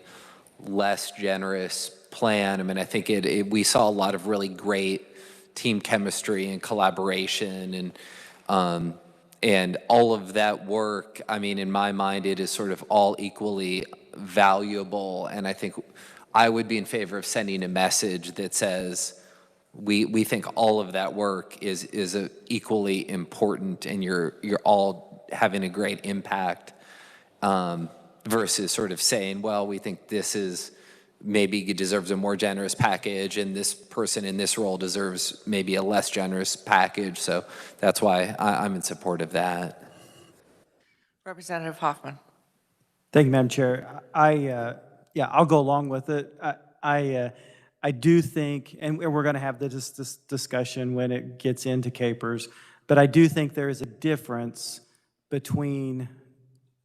Speaker 19: less generous plan. I think we saw a lot of really great team chemistry and collaboration and all of that work. In my mind, it is sort of all equally valuable, and I think I would be in favor of sending a message that says we think all of that work is equally important, and you're all having a great impact, versus sort of saying, well, we think this is maybe deserves a more generous package, and this person in this role deserves maybe a less generous package. So that's why I'm in support of that.
Speaker 1: Representative Hoffman.
Speaker 8: Thank you, Madam Chair. I'll go along with it. I do think, and we're going to have this discussion when it gets into Capers, but I do think there is a difference between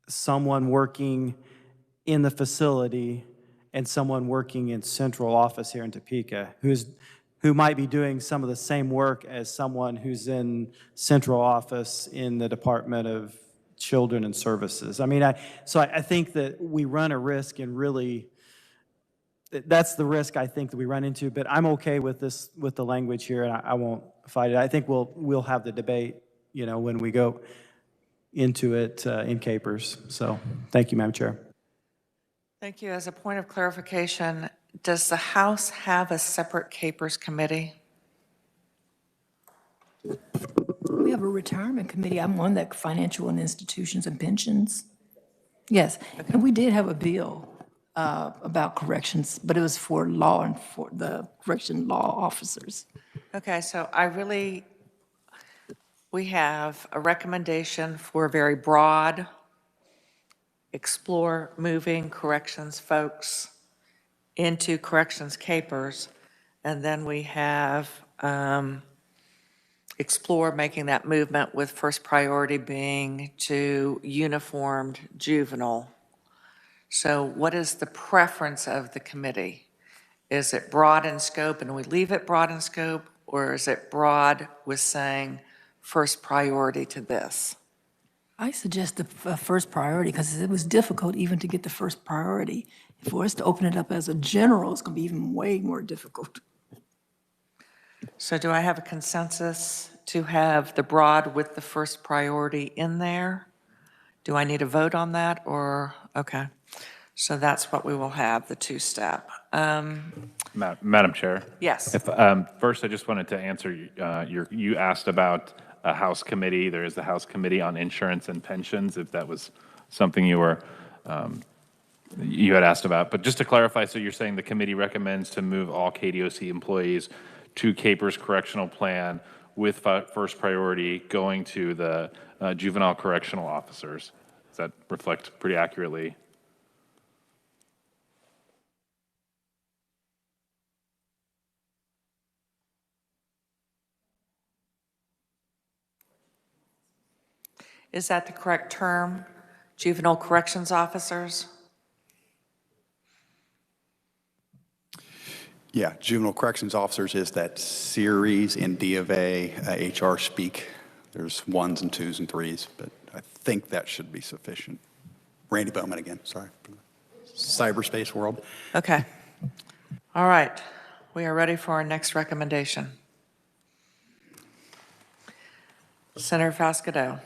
Speaker 8: someone working in the facility and someone working in central office here in Topeka, who might be doing some of the same work as someone who's in central office in the Department of Children and Services. I think that we run a risk in really, that's the risk I think that we run into, but I'm okay with this, with the language here, and I won't fight it. I think we'll have the debate, when we go. into it in capers. So thank you, Madam Chair.
Speaker 1: Thank you. As a point of clarification, does the House have a separate capers committee?
Speaker 14: We have a retirement committee. I'm on that, financial and institutions and pensions. Yes, and we did have a bill about corrections, but it was for law and for the correction law officers.
Speaker 1: Okay, so we have a recommendation for a very broad, explore moving corrections folks into corrections capers, and then we have explore making that movement with first priority being to uniformed juvenile. So what is the preference of the committee? Is it broad in scope and we leave it broad in scope, or is it broad with saying first priority to this?
Speaker 14: I suggest the first priority because it was difficult even to get the first priority. For us to open it up as a general, it's going to be even way more difficult.
Speaker 1: So do I have a consensus to have the broad with the first priority in there? Do I need a vote on that or, okay. So that's what we will have, the two-step.
Speaker 12: Madam Chair?
Speaker 1: Yes.
Speaker 12: If, first, I just wanted to answer, you asked about a House committee. There is the House Committee on Insurance and Pensions, if that was something you were, you had asked about. But just to clarify, so you're saying the committee recommends to move all KDOC employees to Capers Correctional Plan with first priority going to the juvenile correctional officers. Does that reflect pretty accurately?
Speaker 1: Is that the correct term? Juvenile corrections officers?
Speaker 9: Yeah, juvenile corrections officers is that series in D of A, HR speak. There's ones and twos and threes, but I think that should be sufficient. Randy Bowman again, sorry. Cyberspace world.
Speaker 1: Okay. All right. We are ready for our next recommendation. Senator Fascadeau.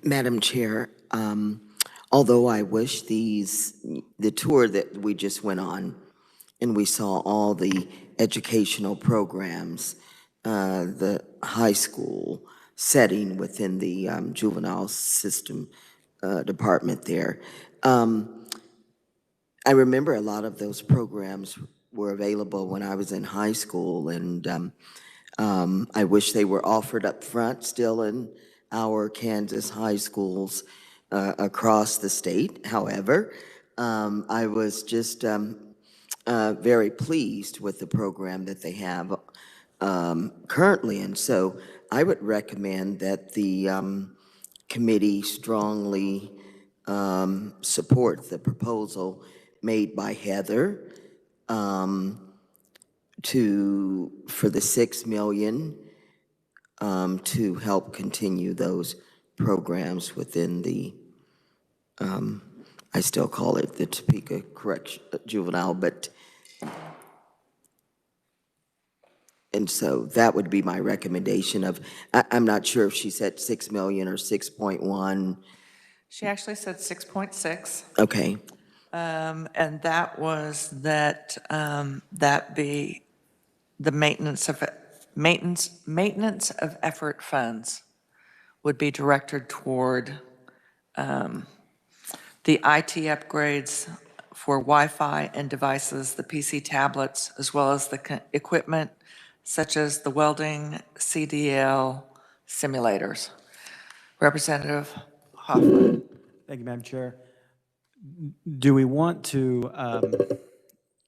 Speaker 6: Madam Chair, although I wish the tour that we just went on, and we saw all the educational programs, the high school setting within the juvenile system department there. I remember a lot of those programs were available when I was in high school, and I wish they were offered up front still in our Kansas high schools across the state. However, I was just very pleased with the program that they have currently. And so I would recommend that the committee strongly support the proposal made by Heather for the $6 million to help continue those programs within the, I still call it the Topeka Correction Juvenile, but, and so that would be my recommendation of, I'm not sure if she said 6 million or 6.1.
Speaker 1: She actually said 6.6.
Speaker 6: Okay.
Speaker 1: And that was that that be the maintenance of effort funds would be directed toward the IT upgrades for Wi-Fi and devices, the PC tablets, as well as the equipment such as the welding CDL simulators. Representative Hoffman.
Speaker 8: Thank you, Madam Chair. Do we want to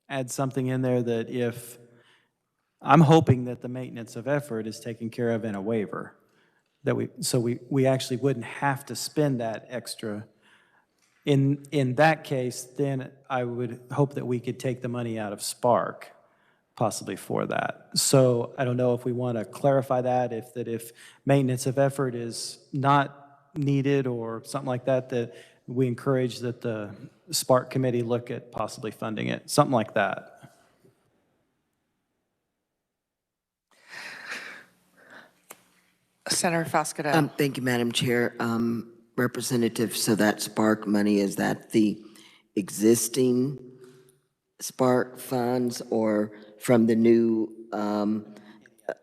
Speaker 8: add something in there that if, I'm hoping that the maintenance of effort is taken care of in a waiver, that we actually wouldn't have to spend that extra. In that case, then I would hope that we could take the money out of Spark, possibly for that. So I don't know if we want to clarify that, if maintenance of effort is not needed or something like that, that we encourage that the Spark committee look at possibly funding it, something like that.
Speaker 1: Senator Foscato.
Speaker 6: Thank you, Madam Chair. Representative, so that Spark money, is that the existing Spark funds or from the new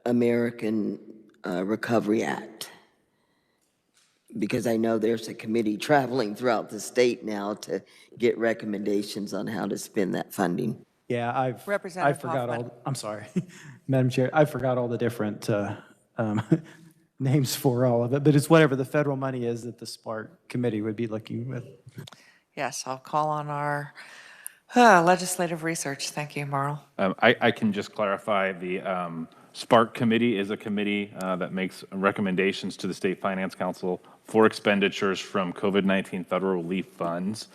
Speaker 6: American Recovery Act? Because I know there's a committee traveling throughout the state now to get recommendations on how to spend that funding.
Speaker 8: Yeah, I
Speaker 1: Representative
Speaker 8: forgot
Speaker 1: Hoffman.
Speaker 8: I'm sorry, Madam Chair, I forgot all the different names for all of it, but it's whatever the federal money is that the Spark committee would be looking with.
Speaker 1: Yes, I'll call on our legislative research. Thank you, Merle.
Speaker 12: I can just clarify, the Spark Committee is a committee that makes recommendations to the State Finance Council for expenditures from COVID-19 federal relief funds.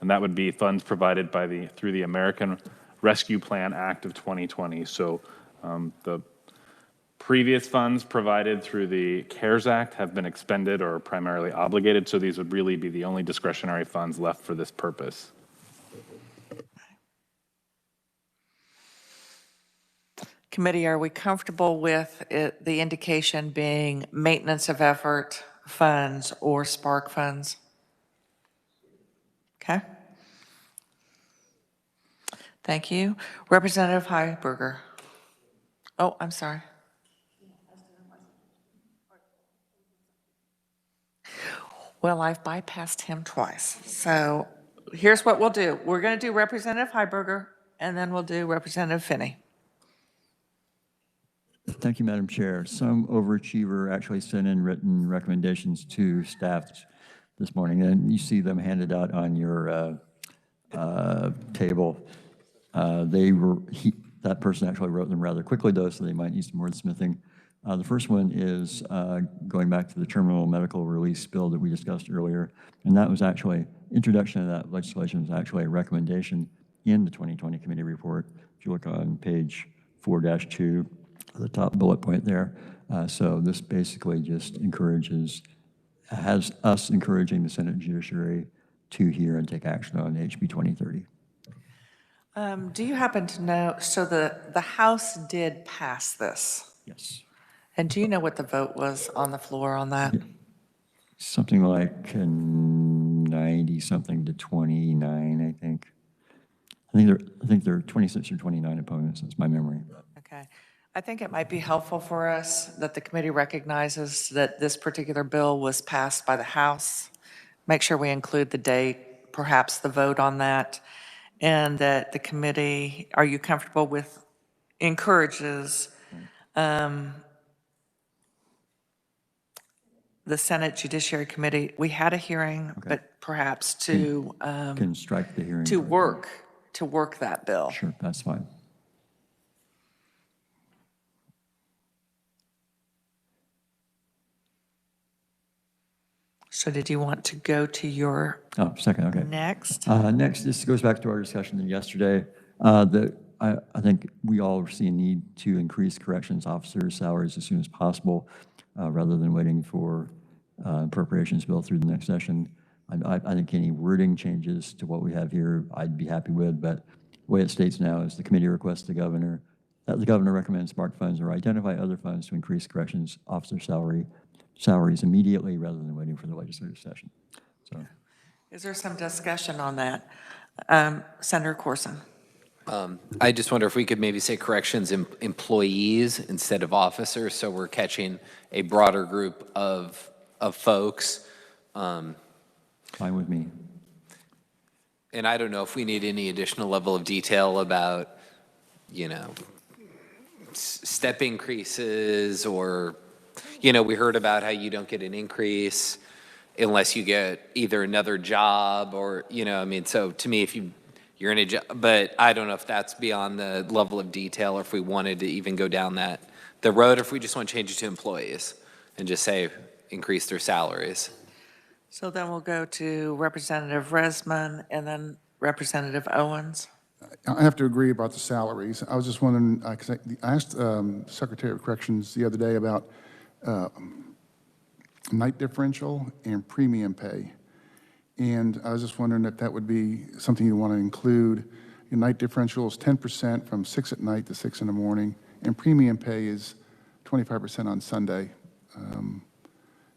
Speaker 12: And that would be funds provided by through the American Rescue Plan Act of 2020. So the previous funds provided through the CARES Act have been expended or primarily obligated. So these would really be the only discretionary funds left for this purpose.
Speaker 1: Committee, are we comfortable with it, the indication being maintenance of effort funds or Spark funds? Okay. Thank you. Representative Heiberger. Oh, I'm sorry. Well, I've bypassed him twice. So here's what we'll do. We're going to do Representative Heiberger, and then we'll do Representative Finney.
Speaker 7: Thank you, Madam Chair. Some overachiever actually sent in written recommendations to staff this morning, and you see them handed out on your table. That person actually wrote them rather quickly, though, so they might need some wordsmithing. The first one is going back to the terminal medical release bill that we discussed earlier, and that was actually, introduction of that legislation was actually a recommendation in the 2020 committee report. If you look on page 4-2, the top bullet point there. So this basically just has us encouraging the Senate Judiciary to hear and take action on HB 2030.
Speaker 1: Do you happen to know, so the House did pass this?
Speaker 7: Yes.
Speaker 1: And do you know what the vote was on the floor on that?
Speaker 7: Something like 90-something to 29, I think. I think there are 26 or 29 opponents. That's my memory.
Speaker 1: Okay. I think it might be helpful for us that the committee recognizes that this particular bill was passed by the House. Make sure we include the date, perhaps the vote on that, and that the committee, are you comfortable with, encourages the Senate Judiciary Committee. We had a hearing, but perhaps to
Speaker 7: Can strike the hearing.
Speaker 1: to work that bill.
Speaker 7: Sure, that's fine.
Speaker 1: So did you want to go to your
Speaker 7: Second, okay.
Speaker 1: next?
Speaker 7: Next, this goes back to our discussion yesterday. I think we all see a need to increase corrections officers' salaries as soon as possible, rather than waiting for appropriations bill through the next session. I think any wording changes to what we have here, I'd be happy with, but the way it states now is the committee requests the governor recommends Spark funds or identify other funds to increase corrections officer salaries immediately rather than waiting for the legislative session. So,
Speaker 1: Is there some discussion on that? Senator Corson.
Speaker 19: I just wonder if we could maybe say corrections employees instead of officers, so we're catching a broader group of folks.
Speaker 7: Fine with me.
Speaker 19: And I don't know if we need any additional level of detail about, step increases or, we heard about how you don't get an increase unless you get either another job or, so to me, if you're in a job, but I don't know if that's beyond the level of detail or if we wanted to even go down the road, or if we just want to change it to employees and just say increase their salaries.
Speaker 1: So then we'll go to Representative Resman and then Representative Owens.
Speaker 18: I have to agree about the salaries. I was just wondering, because I asked Secretary of Corrections the other day about night differential and premium pay. And I was just wondering if that would be something you want to include. Your night differential is 10% from 6 at night to 6 in the morning, and premium pay is 25% on Sunday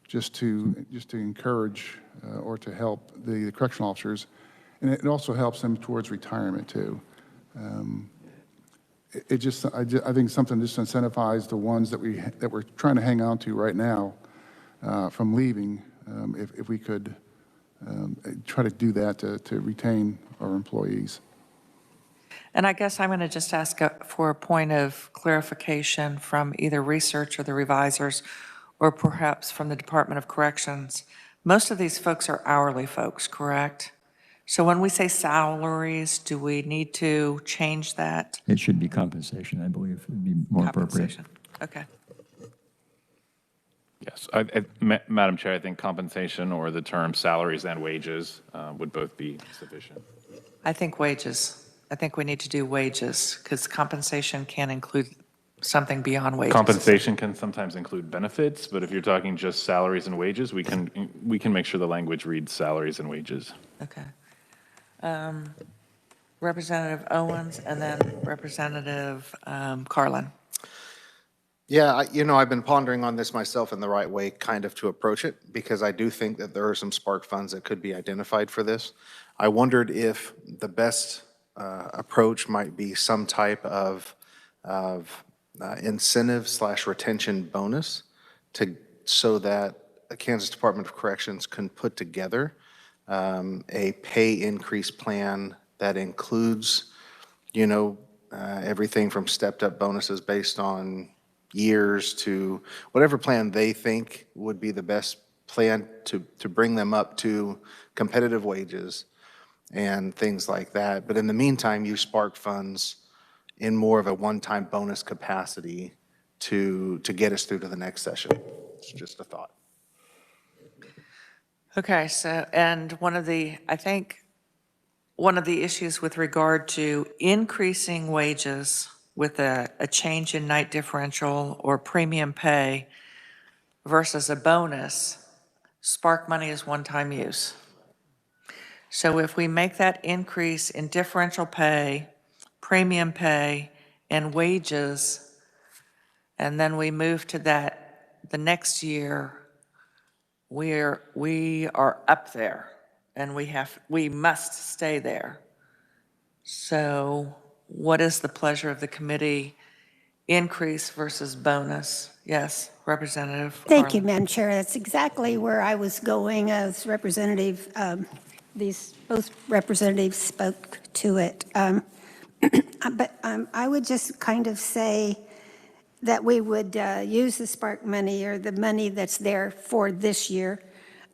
Speaker 18: just to encourage or to help the correctional officers. And it also helps them towards retirement too. I think something just incentivize the ones that we're trying to hang on to right now from leaving, if we could try to do that to retain our employees.
Speaker 1: And I guess I'm going to just ask for a point of clarification from either research or the revisers, or perhaps from the Department of Corrections. Most of these folks are hourly folks, correct? So when we say salaries, do we need to change that?
Speaker 7: It should be compensation, I believe, would be more appropriate.
Speaker 1: Compensation. Okay.
Speaker 12: Yes, Madam Chair, I think compensation or the term salaries and wages would both be sufficient.
Speaker 1: I think wages. I think we need to do wages because compensation can include something beyond wages.
Speaker 12: Compensation can sometimes include benefits, but if you're talking just salaries and wages, we can make sure the language reads salaries and wages.
Speaker 1: Okay. Representative Owens and then Representative Carlin.
Speaker 15: Yeah, I've been pondering on this myself in the right way kind of to approach it, because I do think that there are some spark funds that could be identified for this. I wondered if the best approach might be some type of incentive/retention bonus so that the Kansas Department of Corrections can put together a pay increase plan that includes, everything from stepped up bonuses based on years to whatever plan they think would be the best plan to bring them up to competitive wages and things like that. But in the meantime, you spark funds in more of a one-time bonus capacity to get us through to the next session. It's just a thought.
Speaker 1: Okay, so, and I think one of the issues with regard to increasing wages with a change in night differential or premium pay versus a bonus, spark money is one-time use. So if we make that increase in differential pay, premium pay, and wages, and then we move to that the next year, we are up there, and we must stay there. So what is the pleasure of the committee? Increase versus bonus? Yes, Representative
Speaker 10: Thank you,
Speaker 1: Carlin.
Speaker 10: Madam Chair. That's exactly where I was going as Representative, both representatives spoke to it. But I would just kind of say that we would use the spark money or the money that's there for this year.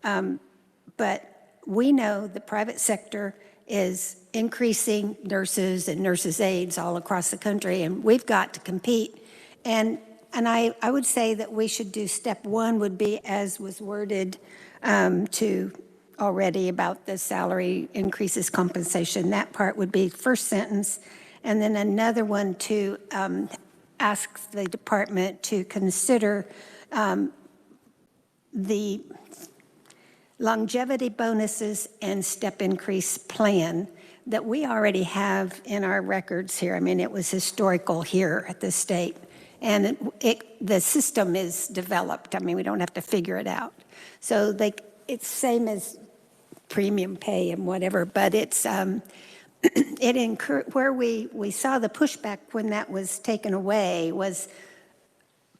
Speaker 10: But we know the private sector is increasing nurses and nurses' aides all across the country, and we've got to compete. And I would say that we should do step one would be, as was worded to already about the salary increases compensation. That part would be first sentence. And then another one to ask the department to consider the longevity bonuses and step increase plan that we already have in our records here. I mean, it was historical here at the state. And the system is developed. I mean, we don't have to figure it out. So it's same as premium pay and whatever, but it's where we saw the pushback when that was taken away was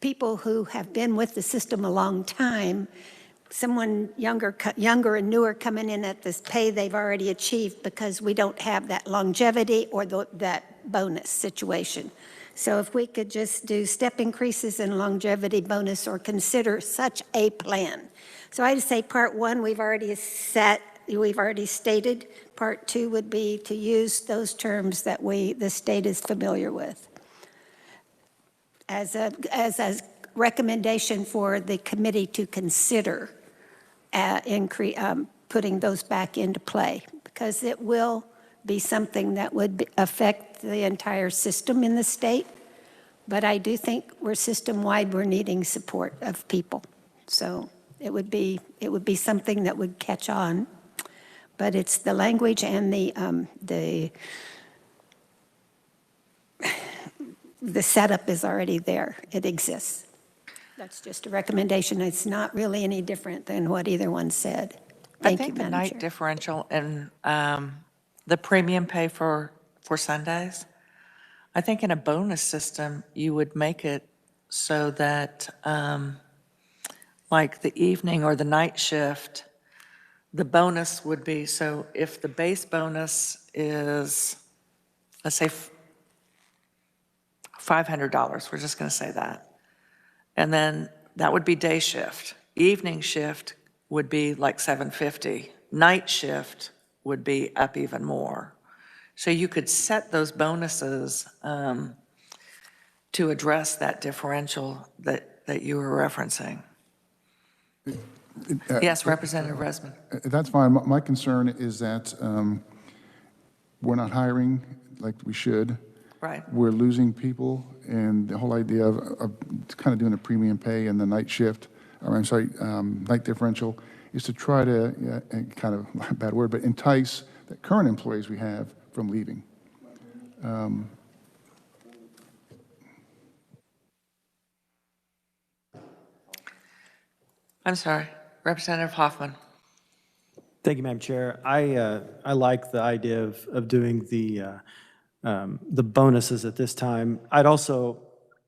Speaker 10: people who have been with the system a long time, someone younger and newer coming in at this pay they've already achieved because we don't have that longevity or that bonus situation. So if we could just do step increases and longevity bonus or consider such a plan. So I'd say part one, we've already stated. Part two would be to use those terms that the state is familiar with as a recommendation for the committee to consider putting those back into play, because it will be something that would affect the entire system in the state. But I do think we're system-wide, we're needing support of people. So it would be something that would catch on. But it's the language and the setup is already there. It exists. That's just a recommendation. It's not really any different than what either one said.
Speaker 1: I
Speaker 10: Thank you,
Speaker 1: think the
Speaker 10: Madam
Speaker 1: night
Speaker 10: Chair.
Speaker 1: differential and the premium pay for Sundays, I think in a bonus system, you would make it so that like the evening or the night shift, the bonus would be, so if the base bonus is, let's say $500, we're just going to say that. And then that would be day shift. Evening shift would be like $750. Night shift would be up even more. So you could set those bonuses to address that differential that you were referencing. Yes, Representative Resman.
Speaker 18: That's fine. My concern is that we're not hiring like we should.
Speaker 1: Right.
Speaker 18: We're losing people, and the whole idea of kind of doing a premium pay and the night shift, or I'm sorry, night differential, is to try to, kind of a bad word, but entice the current employees we have from leaving.
Speaker 1: I'm sorry, Representative Hoffman.
Speaker 8: Thank you, Madam Chair. I like the idea of doing the bonuses at this time. I'd also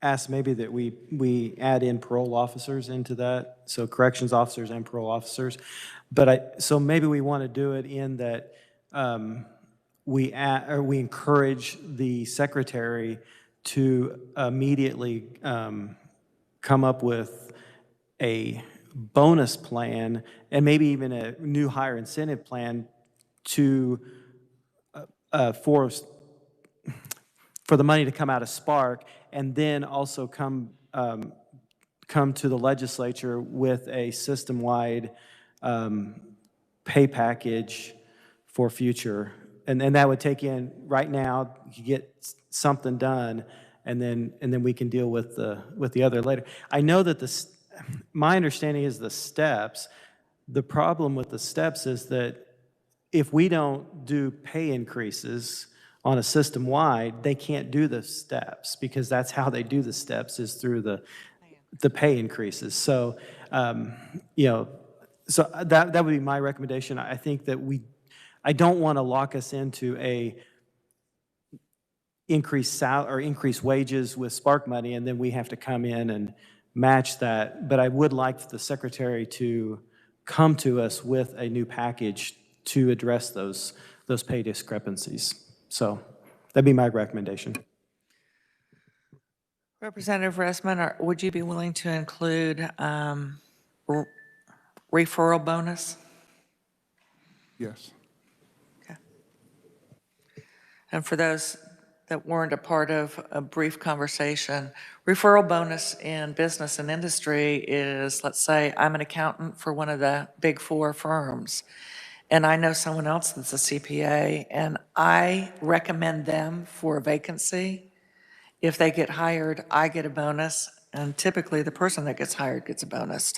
Speaker 8: ask maybe that we add in parole officers into that, so corrections officers and parole officers. But so maybe we want to do it in that we encourage the secretary to immediately come up with a bonus plan and maybe even a new hire incentive plan to for the money to come out of Spark, and then also come to the legislature with a system-wide pay package for future. And that would take in, right now, you get something done, and then we can deal with the other later. I know that my understanding is the steps. The problem with the steps is that if we don't do pay increases on a system-wide, they can't do the steps, because that's how they do the steps, is through the pay increases. So, so that would be my recommendation. I think that I don't want to lock us into a increased wages with Spark money, and then we have to come in and match that. But I would like the secretary to come to us with a new package to address those pay discrepancies. So that'd be my recommendation.
Speaker 1: Representative Resman, would you be willing to include referral bonus?
Speaker 18: Yes.
Speaker 1: Okay. And for those that weren't a part of a brief conversation, referral bonus in business and industry is, let's say I'm an accountant for one of the big 4 firms, and I know someone else that's a CPA, and I recommend them for a vacancy. If they get hired, I get a bonus, and typically the person that gets hired gets a bonus.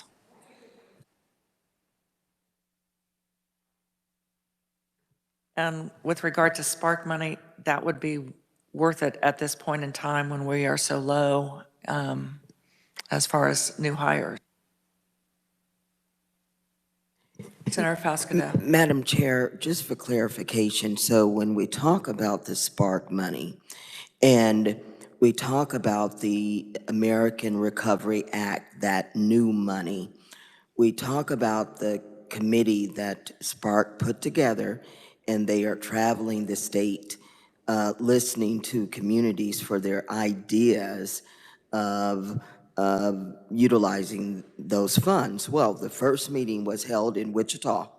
Speaker 1: And with regard to Spark money, that would be worth it at this point in time when we are so low as far as new hires. Senator Fauske.
Speaker 6: Madam Chair, just for clarification, so when we talk about the Spark money and we talk about the American Recovery Act, that new money, we talk about the committee that Spark put together, and they are traveling the state, listening to communities for their ideas of utilizing those funds. Well, the first meeting was held in Wichita,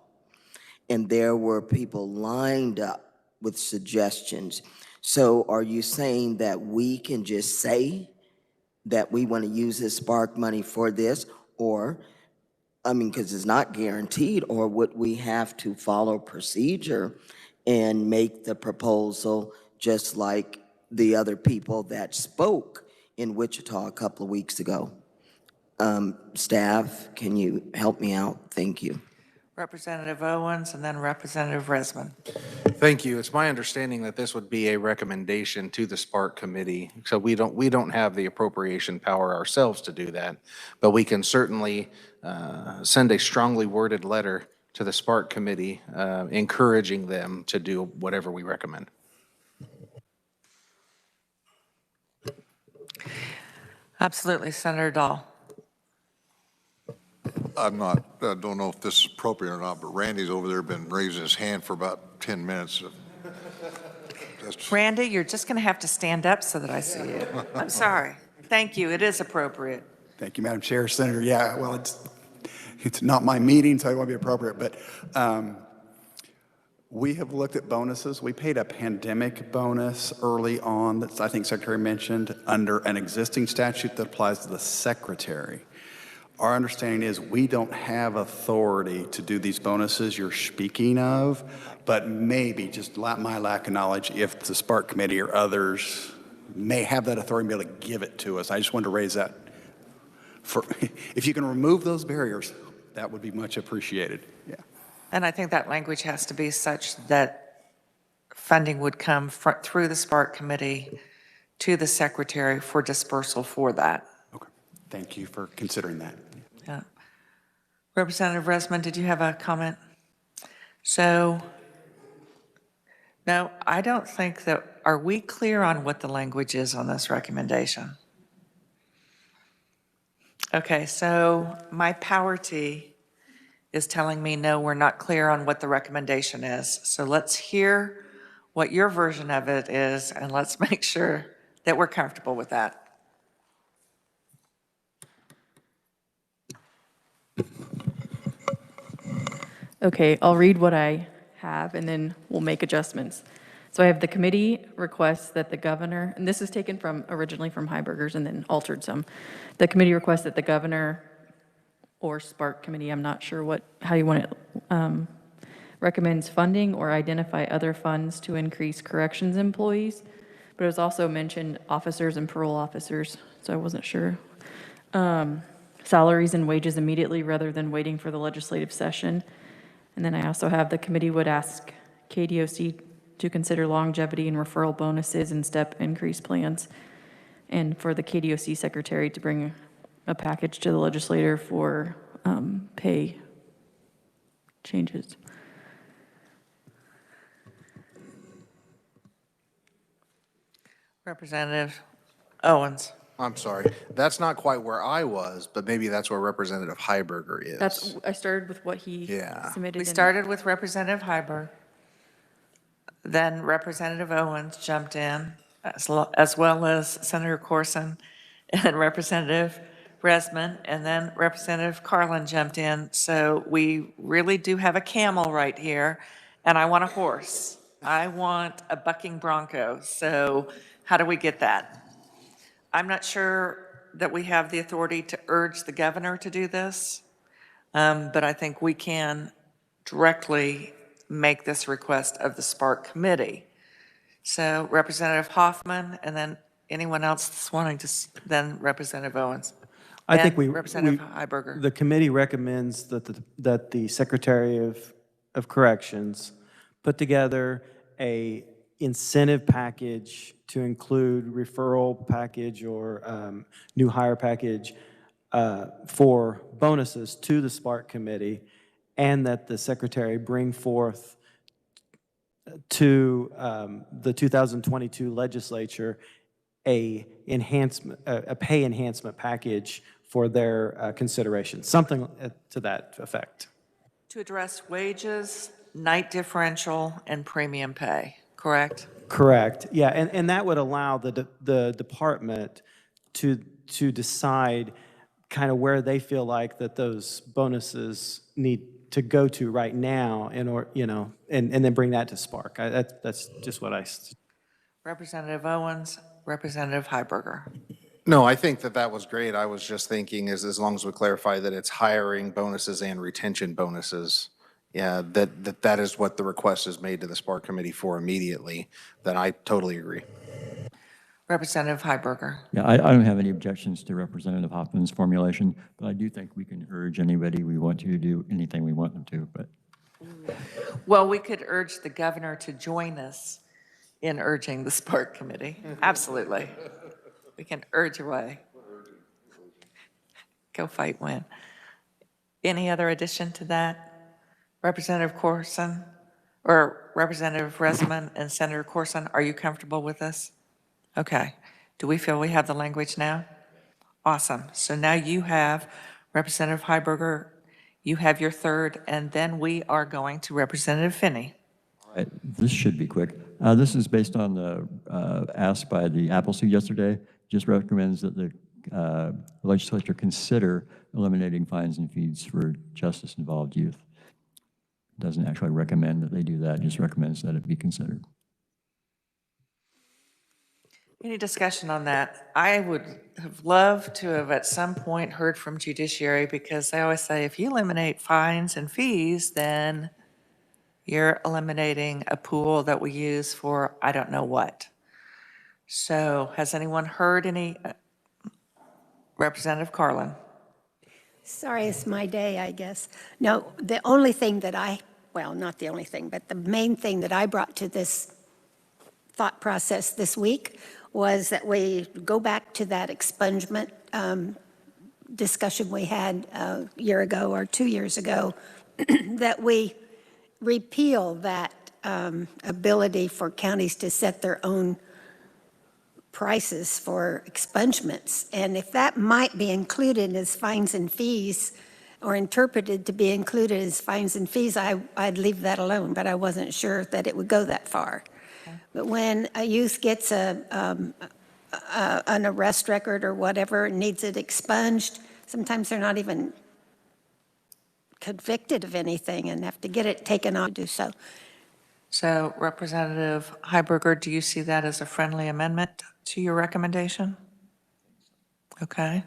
Speaker 6: and there were people lined up with suggestions. So are you saying that we can just say that we want to use this Spark money for this, or, I mean, because it's not guaranteed, or would we have to follow procedure and make the proposal just like the other people that spoke in Wichita a couple of weeks ago? Staff, can you help me out? Thank you.
Speaker 1: Representative Owens and then Representative Resman.
Speaker 16: Thank you. It's my understanding that this would be a recommendation to the Spark Committee. So we don't have the appropriation power ourselves to do that, but we can certainly send a strongly worded letter to the Spark Committee encouraging them to do whatever we recommend.
Speaker 1: Absolutely, Senator Dahl.
Speaker 20: I'm not, don't know if this is appropriate or not, but Randy's over there been raising his hand for about 10 minutes.
Speaker 1: Randy, you're just going to have to stand up so that I see you. I'm sorry. Thank you. It is appropriate.
Speaker 9: Thank you, Madam Chair. Senator, yeah, well, it's not my meeting, so it won't be appropriate, but we have looked at bonuses. We paid a pandemic bonus early on that I think Secretary mentioned under an existing statute that applies to the Secretary. Our understanding is we don't have authority to do these bonuses you're speaking of, but maybe, just my lack of knowledge, if the Spark Committee or others may have that authority and be able to give it to us. I just wanted to raise that. If you can remove those barriers, that would be much appreciated. Yeah.
Speaker 1: And I think that language has to be such that funding would come through the Spark Committee to the Secretary for dispersal for that.
Speaker 9: Okay. Thank you for considering that.
Speaker 1: Yeah. Representative Resman, did you have a comment? So, no, I don't think that, are we clear on what the language is on this recommendation? Okay, so my power T is telling me, no, we're not clear on what the recommendation is. So let's hear what your version of it is, and let's make sure that we're comfortable with that.
Speaker 21: Okay, I'll read what I have and then we'll make adjustments. So I have the committee requests that the governor, and this is taken from originally from Heiberger's and then altered some. The committee requests that the governor or Spark Committee, I'm not sure how you want it, recommends funding or identify other funds to increase corrections employees. But it was also mentioned officers and parole officers, so I wasn't sure. Salaries and wages immediately rather than waiting for the legislative session. And then I also have the committee would ask KDOC to consider longevity and referral bonuses and step increase plans. And for the KDOC secretary to bring a package to the legislator for pay changes.
Speaker 1: Representative Owens.
Speaker 16: I'm sorry. That's not quite where I was, but maybe that's where Representative Heiberger is.
Speaker 21: I started with what he submitted.
Speaker 1: We started with Representative Heiberger. Then Representative Owens jumped in, as well as Senator Corson and Representative Resman, and then Representative Carlin jumped in. So we really do have a camel right here, and I want a horse. I want a bucking bronco. So how do we get that? I'm not sure that we have the authority to urge the governor to do this, but I think we can directly make this request of the Spark Committee. So Representative Hoffman, and then anyone else that's wanting to, then Representative Owens.
Speaker 8: I think
Speaker 1: Representative Heiberger.
Speaker 8: The committee recommends that the Secretary of Corrections put together a incentive package to include referral package or new hire package for bonuses to the Spark Committee, and that the Secretary bring forth to the 2022 Legislature a pay enhancement package for their consideration, something to that effect.
Speaker 1: To address wages, night differential, and premium pay, correct?
Speaker 8: Correct, yeah, and that would allow the department to decide kind of where they feel like that those bonuses need to go to right now, and then bring that to Spark. That's just what I.
Speaker 1: Representative Owens, Representative Heiberger.
Speaker 16: No, I think that was great. I was just thinking as long as we clarify that it's hiring bonuses and retention bonuses, yeah, that is what the request is made to the Spark Committee for immediately, then I totally agree.
Speaker 1: Representative Heiberger.
Speaker 7: Yeah, I don't have any objections to Representative Hoffman's formulation, but I do think we can urge anybody we want to do anything we want them to. But
Speaker 1: Well, we could urge the governor to join us in urging the Spark Committee. Absolutely. We can urge away. Go fight, win. Any other addition to that? Representative Corson, or Representative Resman and Senator Corson, are you comfortable with this? Okay. Do we feel we have the language now? Awesome. So now you have Representative Heiberger, you have your third, and then we are going to Representative Finney.
Speaker 7: All right, this should be quick. This is based on the ask by the Appleseed yesterday. Just recommends that the legislature consider eliminating fines and fees for justice-involved youth. Doesn't actually recommend that they do that, just recommends that it be considered.
Speaker 1: Any discussion on that? I would have loved to have at some point heard from judiciary, because they always say if you eliminate fines and fees, then you're eliminating a pool that we use for I don't know what. So has anyone heard any? Representative Carlin.
Speaker 10: Sorry, it's my day, I guess. No, the only thing that well, not the only thing, but the main thing that I brought to this thought process this week was that we go back to that expungement discussion we had a year ago or 2 years ago, that we repeal that ability for counties to set their own prices for expungements. And if that might be included as fines and fees, or interpreted to be included as fines and fees, I'd leave that alone, but I wasn't sure that it would go that far. Okay. But when a youth gets an arrest record or whatever and needs it expunged, sometimes they're not even convicted of anything and have to get it taken off to do so.
Speaker 1: So Representative Heiberger, do you see that as a friendly amendment to your recommendation? Okay.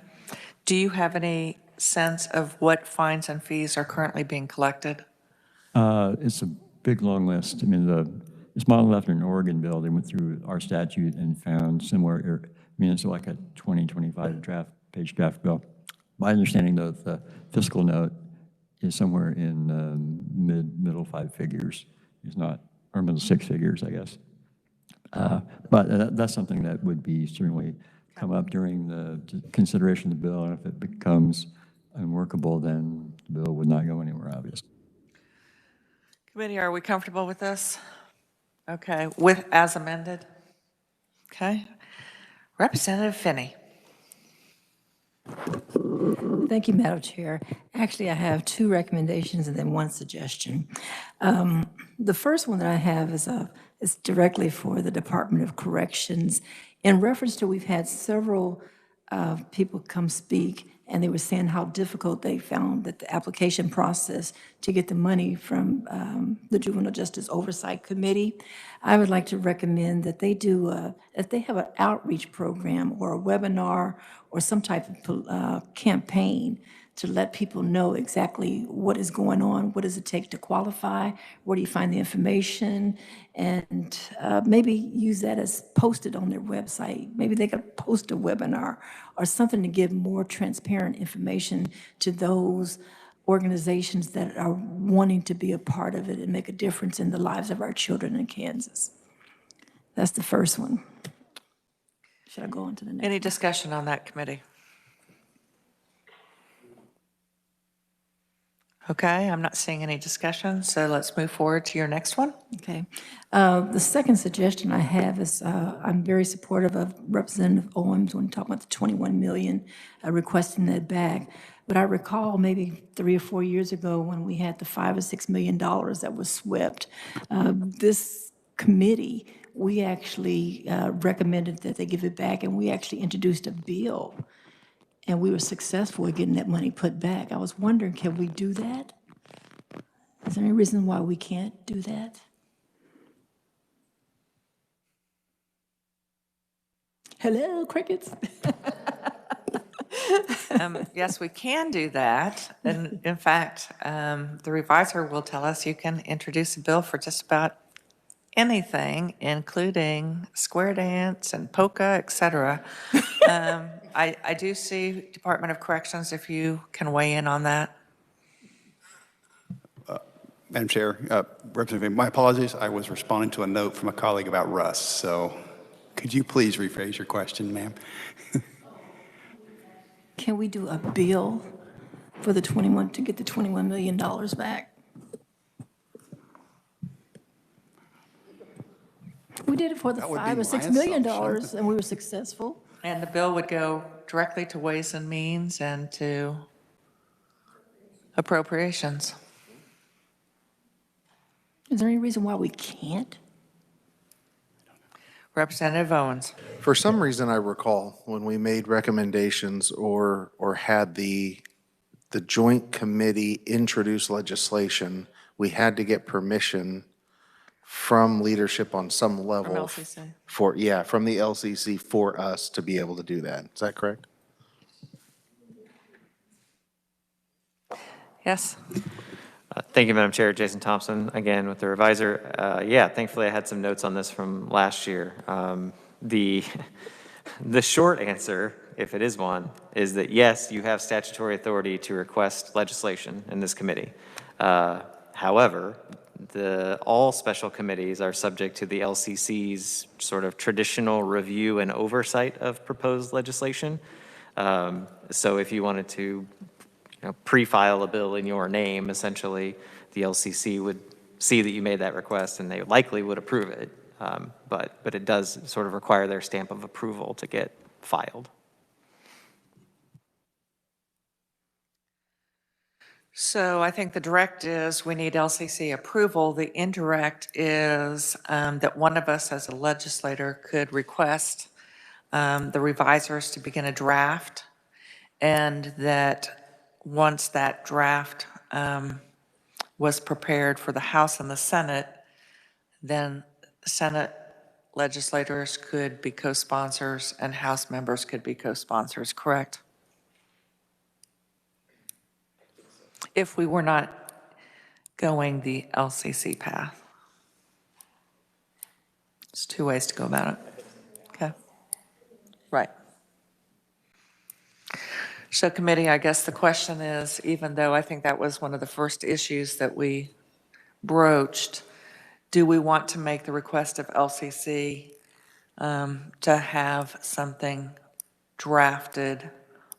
Speaker 1: Do you have any sense of what fines and fees are currently being collected?
Speaker 7: It's a big, long list. I mean, it's modeled after an Oregon bill. They went through our statute and found similar, I mean, it's like a 25 page draft bill. My understanding, though, the fiscal note is somewhere in middle five figures. It's not, or middle six figures, I guess. But that's something that would be certainly come up during the consideration of the bill, and if it becomes unworkable, then the bill would not go anywhere, obviously.
Speaker 1: Committee, are we comfortable with this? Okay, as amended? Okay. Representative Finney.
Speaker 14: Thank you, Madam Chair. Actually, I have two recommendations and then one suggestion. The first one that I have is directly for the Department of Corrections. In reference to, we've had several people come speak, and they were saying how difficult they found that the application process to get the money from the Juvenile Justice Oversight Committee. I would like to recommend that they do, if they have an outreach program or a webinar or some type of campaign to let people know exactly what is going on, what does it take to qualify, where do you find the information, and maybe use that as posted on their website. Maybe they could post a webinar or something to give more transparent information to those organizations that are wanting to be a part of it and make a difference in the lives of our children in Kansas. That's the first one. Should I go on to the next?
Speaker 1: Any discussion on that, committee? Okay, I'm not seeing any discussion, so let's move forward to your next one.
Speaker 14: Okay. The second suggestion I have is I'm very supportive of Representative Owens when talking about the 21 million, requesting that back. But I recall maybe 3 or 4 years ago when we had the $5 or $6 million that was swept. This committee, we actually recommended that they give it back, and we actually introduced a bill. And we were successful at getting that money put back. I was wondering, can we do that? Is there any reason why we can't do that? Hello, crickets.
Speaker 1: Yes, we can do that. And in fact, the revisor will tell us you can introduce a bill for just about anything, including square dance and polka, et cetera. I do see Department of Corrections, if you can weigh in on that.
Speaker 9: Madam Chair, Representative, my apologies. I was responding to a note from a colleague about Russ. So could you please rephrase your question, ma'am?
Speaker 14: Can we do a bill for the 21, to get the $21 million back? We did it for the
Speaker 9: That would be
Speaker 14: $5 or
Speaker 9: my
Speaker 14: $6 million
Speaker 9: assumption.
Speaker 14: and we were successful.
Speaker 1: And the bill would go directly to Ways and Means and to appropriations.
Speaker 14: Is there any reason why we can't?
Speaker 1: Representative Owens.
Speaker 16: For some reason, I recall when we made recommendations or had the joint committee introduce legislation, we had to get permission from leadership on some level.
Speaker 1: LCC.
Speaker 16: From the LCC for us to be able to do that. Is that correct?
Speaker 1: Yes.
Speaker 13: Thank you, Madam Chair. Jason Thompson, again with the revisor. Yeah, thankfully I had some notes on this from last year. The short answer, if it is one, is that yes, you have statutory authority to request legislation in this committee. However, all special committees are subject to the LCC's sort of traditional review and oversight of proposed legislation. So if you wanted to pre-file a bill in your name, essentially, the LCC would see that you made that request and they likely would approve it. But it does sort of require their stamp of approval to get filed.
Speaker 1: So I think the direct is we need LCC approval. The indirect is that one of us as a legislator could request the revisers to begin a draft, and that once that draft was prepared for the House and the Senate, then Senate legislators could be co-sponsors and House members could be co-sponsors, correct? If we were not going the LCC path. There's two ways to go about it. Okay. Right. So committee, I guess the question is, even though I think that was one of the first issues that we broached, do we want to make the request of LCC to have something drafted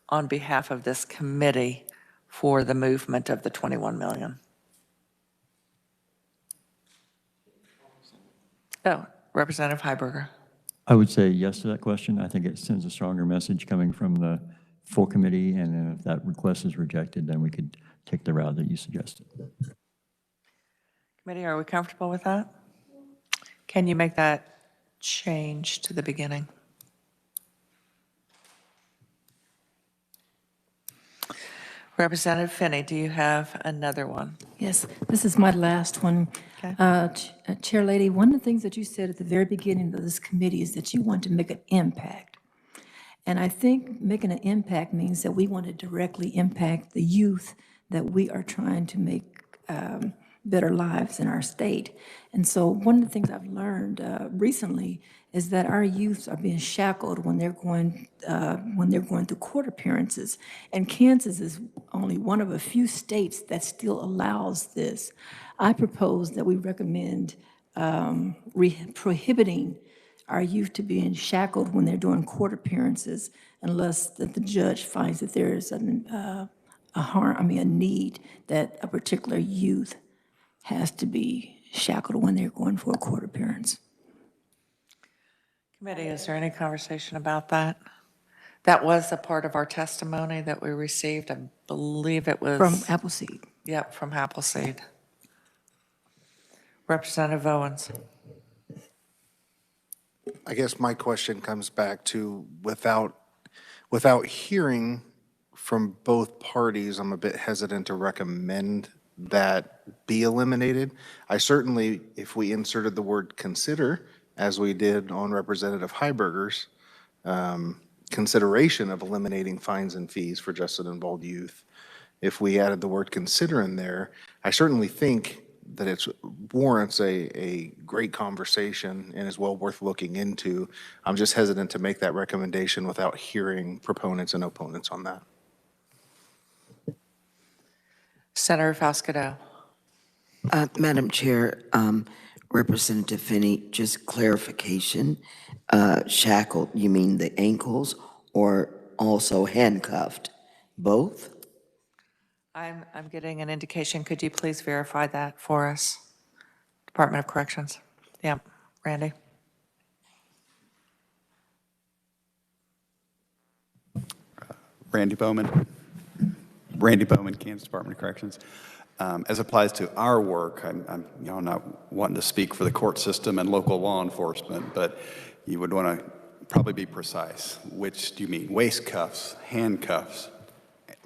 Speaker 1: on behalf of this committee for the movement of the 21 million? Oh, Representative Heiberger.
Speaker 7: I would say yes to that question. I think it sends a stronger message coming from the full committee, and then if that request is rejected, then we could take the route that you suggested.
Speaker 1: Committee, are we comfortable with that? Can you make that change to the beginning? Representative Finney, do you have another one?
Speaker 14: Yes, this is my last one.
Speaker 1: Okay.
Speaker 14: Chair Lady, one of the things that you said at the very beginning of this committee is that you want to make an impact. And I think making an impact means that we want to directly impact the youth that we are trying to make better lives in our state. And so one of the things I've learned recently is that our youths are being shackled when they're going through court appearances. And Kansas is only one of a few states that still allows this. I propose that we recommend prohibiting our youth to being shackled when they're doing court appearances unless that the judge finds that there is a need that a particular youth has to be shackled when they're going for a court appearance.
Speaker 1: Committee, is there any conversation about that? That was a part of our testimony that we received. I believe it was
Speaker 14: From Appleseed.
Speaker 1: Yep, from Appleseed. Representative Owens.
Speaker 16: I guess my question comes back to without hearing from both parties, I'm a bit hesitant to recommend that be eliminated. I certainly, if we inserted the word consider, as we did on Representative Heiberger's consideration of eliminating fines and fees for justice involved youth, if we added the word consider in there, I certainly think that it warrants a great conversation and is well worth looking into. I'm just hesitant to make that recommendation without hearing proponents and opponents on that.
Speaker 1: Senator Falscadeau.
Speaker 6: Madam Chair, Representative Finney, just clarification. Shackled, you mean the ankles or also handcuffed? Both?
Speaker 1: I'm getting an indication. Could you please verify that for us? Department of Corrections. Yeah, Randy.
Speaker 9: Randy Bowman, Kansas Department of Corrections. As applies to our work, I'm not wanting to speak for the court system and local law enforcement, but you would want to probably be precise. Which do you mean? Waist cuffs, handcuffs,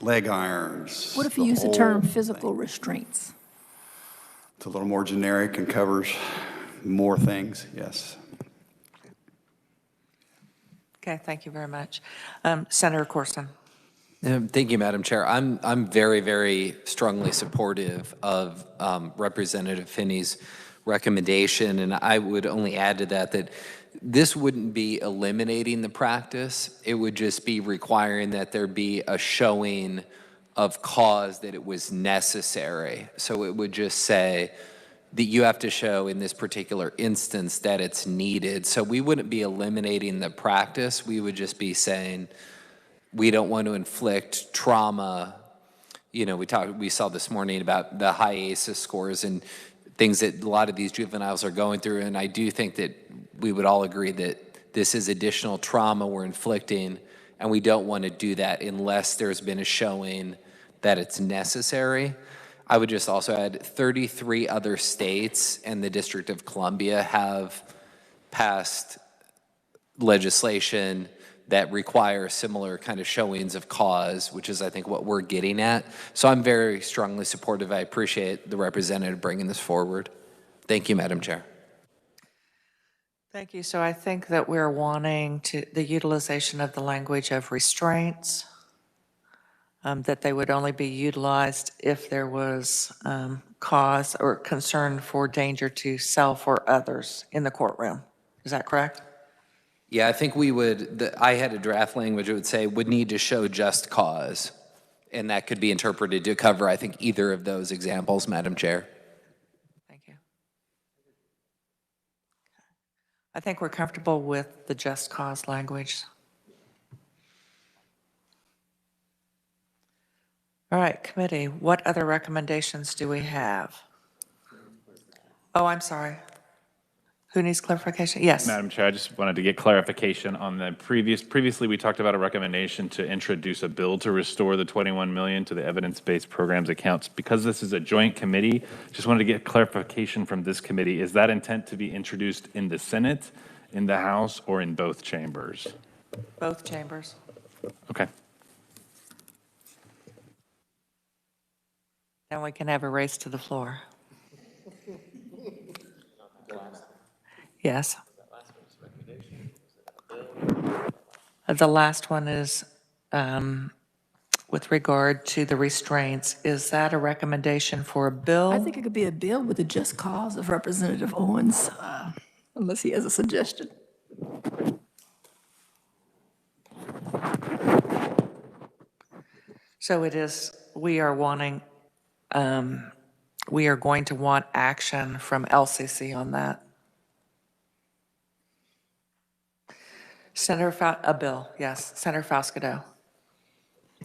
Speaker 9: leg irons?
Speaker 14: What if you use the term physical restraints?
Speaker 9: It's a little more generic and covers more things, yes.
Speaker 1: Okay, thank you very much. Senator Corson.
Speaker 19: Thank you, Madam Chair. I'm very, very strongly supportive of Representative Finney's recommendation, and I would only add to that this wouldn't be eliminating the practice. It would just be requiring that there be a showing of cause that it was necessary. So it would just say that you have to show in this particular instance that it's needed. So we wouldn't be eliminating the practice. We would just be saying, we don't want to inflict trauma. You know, we saw this morning about the high ACEs scores and things that a lot of these juveniles are going through. And I do think that we would all agree that this is additional trauma we're inflicting, and we don't want to do that unless there's been a showing that it's necessary. I would just also add 33 other states and the District of Columbia have passed legislation that require similar kind of showings of cause, which is, I think, what we're getting at. So I'm very strongly supportive. I appreciate the representative bringing this forward. Thank you, Madam Chair.
Speaker 1: Thank you. So I think that we're wanting the utilization of the language of restraints, that they would only be utilized if there was cause or concern for danger to self or others in the courtroom. Is that correct?
Speaker 19: Yeah, I think we would, I had a draft language that would say would need to show just cause. And that could be interpreted to cover, I think, either of those examples, Madam Chair.
Speaker 1: Thank you. I think we're comfortable with the just cause language. All right, committee, what other recommendations do we have? Oh, I'm sorry. Who needs clarification? Yes.
Speaker 12: Madam Chair, I just wanted to get clarification on the previously we talked about a recommendation to introduce a bill to restore the 21 million to the evidence-based programs accounts. Because this is a joint committee, just wanted to get clarification from this committee. Is that intent to be introduced in the Senate, in the House, or in both chambers?
Speaker 1: Both chambers.
Speaker 12: Okay.
Speaker 1: Then we can have a race to the floor. Yes. The last one is with regard to the restraints. Is that a recommendation for a bill?
Speaker 14: I think it could be a bill with the just cause of Representative Owens, unless he has a suggestion.
Speaker 1: So it is, we are wanting, we are going to want action from LCC on that. A bill, yes. Senator Faustido.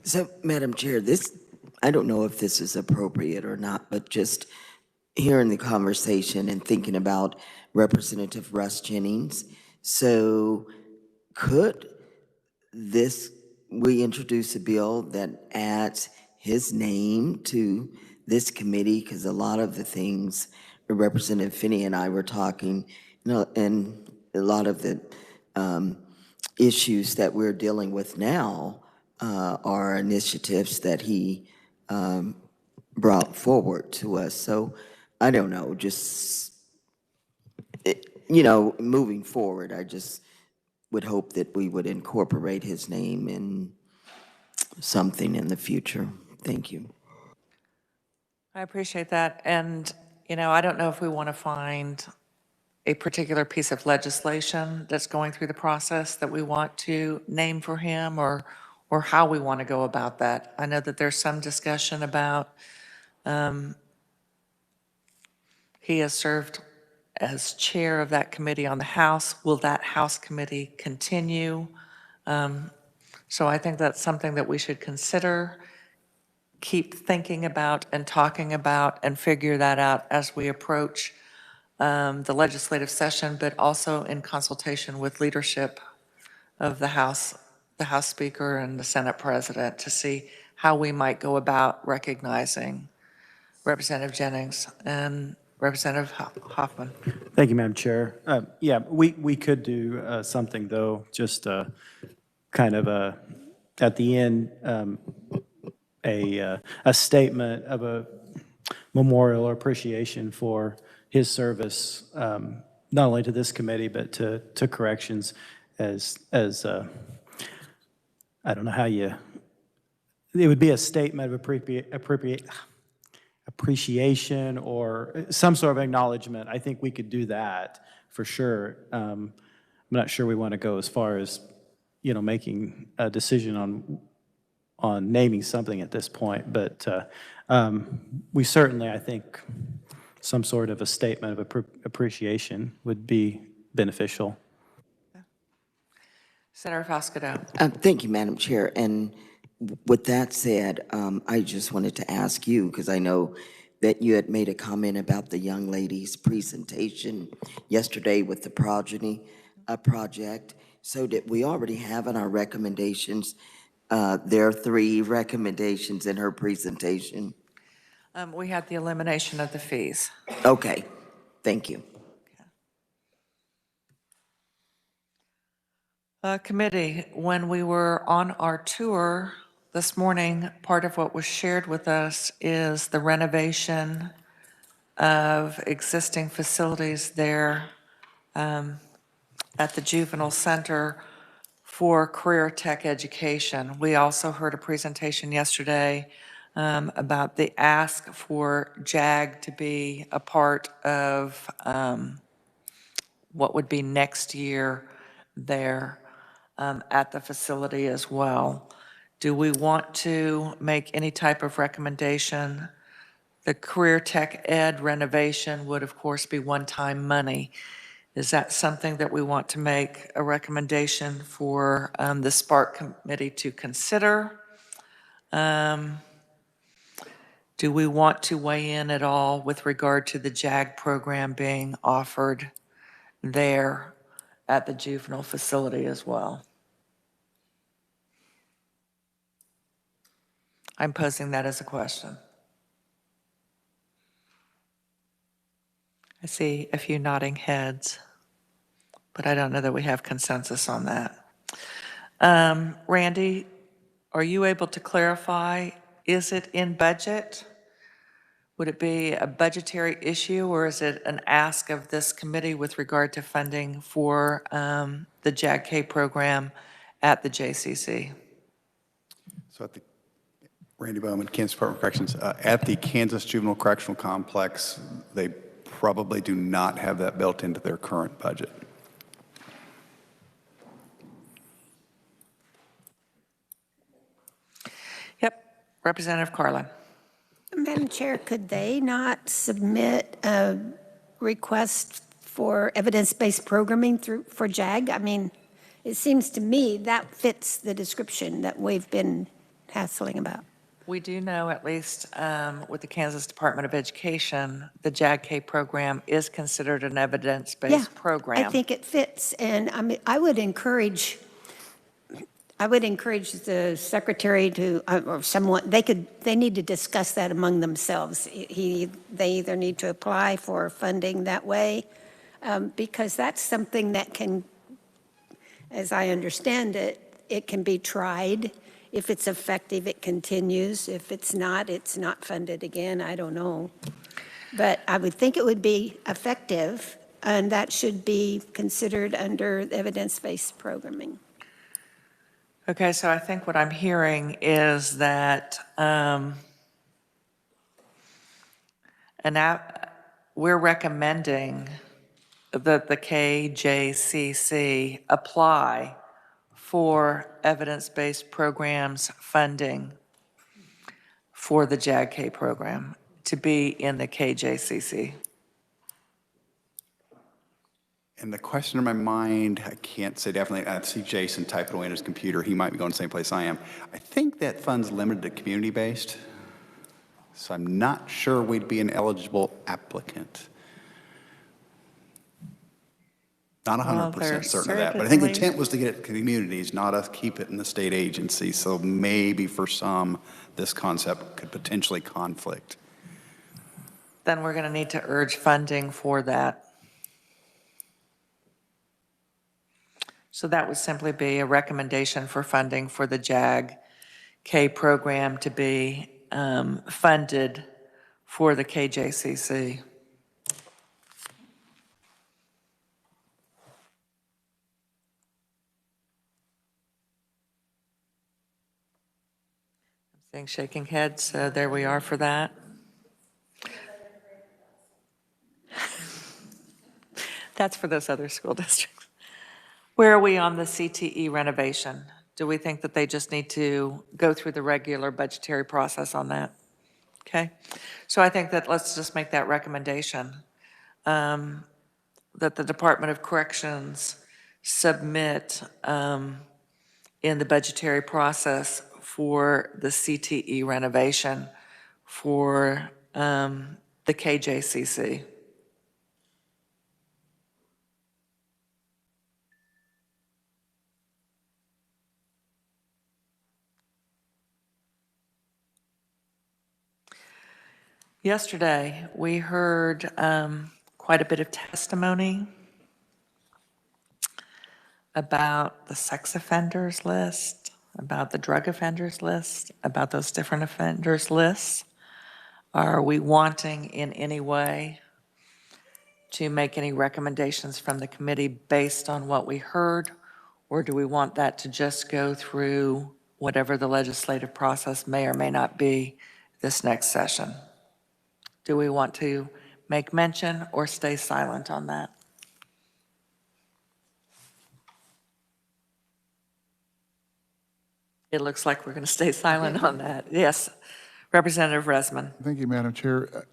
Speaker 6: So, Madam Chair, I don't know if this is appropriate or not, but just hearing the conversation and thinking about Representative Russ Jennings. So could we introduce a bill that adds his name to this committee? Because a lot of the things Representative Finney and I were talking, and a lot of the issues that we're dealing with now are initiatives that he brought forward to us. So I don't know, just, moving forward, I just would hope that we would incorporate his name in something in the future. Thank you.
Speaker 1: I appreciate that. And, I don't know if we want to find a particular piece of legislation that's going through the process that we want to name for him, or how we want to go about that. I know that there's some discussion about He has served as chair of that committee on the House. Will that House committee continue? So I think that's something that we should consider, keep thinking about and talking about, and figure that out as we approach the legislative session, but also in consultation with leadership of the House Speaker and the Senate President to see how we might go about recognizing Representative Jennings and Representative Hoffman.
Speaker 8: Thank you, Madam Chair. Yeah, we could do something, though, just kind of at the end, a statement of a memorial or appreciation for his service, not only to this committee, but to corrections as I don't know how it would be a statement of appreciation or some sort of acknowledgement. I think we could do that for sure. I'm not sure we want to go as far as, making a decision on naming something at this point, but we certainly, I think, some sort of a statement of appreciation would be beneficial.
Speaker 1: Senator Foscato.
Speaker 6: Thank you, Madam Chair. And with that said, I just wanted to ask you, because I know that you had made a comment about the young lady's presentation yesterday with the Progeny project. So that we already have in our recommendations, there are 3 recommendations in her presentation.
Speaker 1: We had the elimination of the fees.
Speaker 6: Okay, thank you.
Speaker 1: Committee, when we were on our tour this morning, part of what was shared with us is the renovation of existing facilities there at the Juvenile Center for career tech education. We also heard a presentation yesterday about the ask for JAG to be a part of what would be next year there at the facility as well. Do we want to make any type of recommendation? The career tech ed renovation would, of course, be one-time money. Is that something that we want to make a recommendation for the Spark Committee to consider? Do we want to weigh in at all with regard to the JAG program being offered there at the juvenile facility as well? I'm posing that as a question. I see a few nodding heads, but I don't know that we have consensus on that. Randy, are you able to clarify, is it in budget? Would it be a budgetary issue, or is it an ask of this committee with regard to funding for the JAG-K program at the JCC?
Speaker 9: So at the Randy Bowman, Kansas Department of Corrections. At the Kansas Juvenile Correctional Complex, they probably do not have that built into their current budget.
Speaker 1: Yep, Representative Carlin.
Speaker 10: Madam Chair, could they not submit a request for evidence-based programming for JAG? I mean, it seems to me that fits the description that we've been hassling about.
Speaker 1: We do know, at least with the Kansas Department of Education, the JAG-K program is considered an evidence-based program.
Speaker 10: I think it fits, and I mean, I would encourage the secretary to, or someone, they need to discuss that among themselves. They either need to apply for funding that way, because that's something that can, as I understand it, it can be tried. If it's effective, it continues. If it's not funded again. I don't know. But I would think it would be effective, and that should be considered under evidence-based programming.
Speaker 1: Okay, so I think what I'm hearing is that we're recommending that the KJCC apply for evidence-based programs funding for the JAG-K program to be in the KJCC.
Speaker 9: And the question in my mind, I can't say definitely, I see Jason typing away on his computer. He might be going the same place I am. I think that fund's limited to community-based, so I'm not sure we'd be an eligible applicant. Not 100% certain of that, but I think the intent was to get it to communities, not us keep it in the state agency. So maybe for some, this concept could potentially conflict.
Speaker 1: Then we're going to need to urge funding for that. So that would simply be a recommendation for funding for the JAG-K program to be funded for the KJCC. I'm seeing shaking heads, so there we are for that. That's for those other school districts. Where are we on the CTE renovation? Do we think that they just need to go through the regular budgetary process on that? Okay, so I think that let's just make that recommendation, that the Department of Corrections submit in the budgetary process for the CTE renovation for the KJCC. Yesterday, we heard quite a bit of testimony about the sex offenders list, about the drug offenders list, about those different offenders lists. Are we wanting in any way to make any recommendations from the committee based on what we heard? Or do we want that to just go through whatever the legislative process may or may not be this next session? Do we want to make mention or stay silent on that? It looks like we're going to stay silent on that. Yes, Representative Resman.
Speaker 18: Thank you, Madam Chair.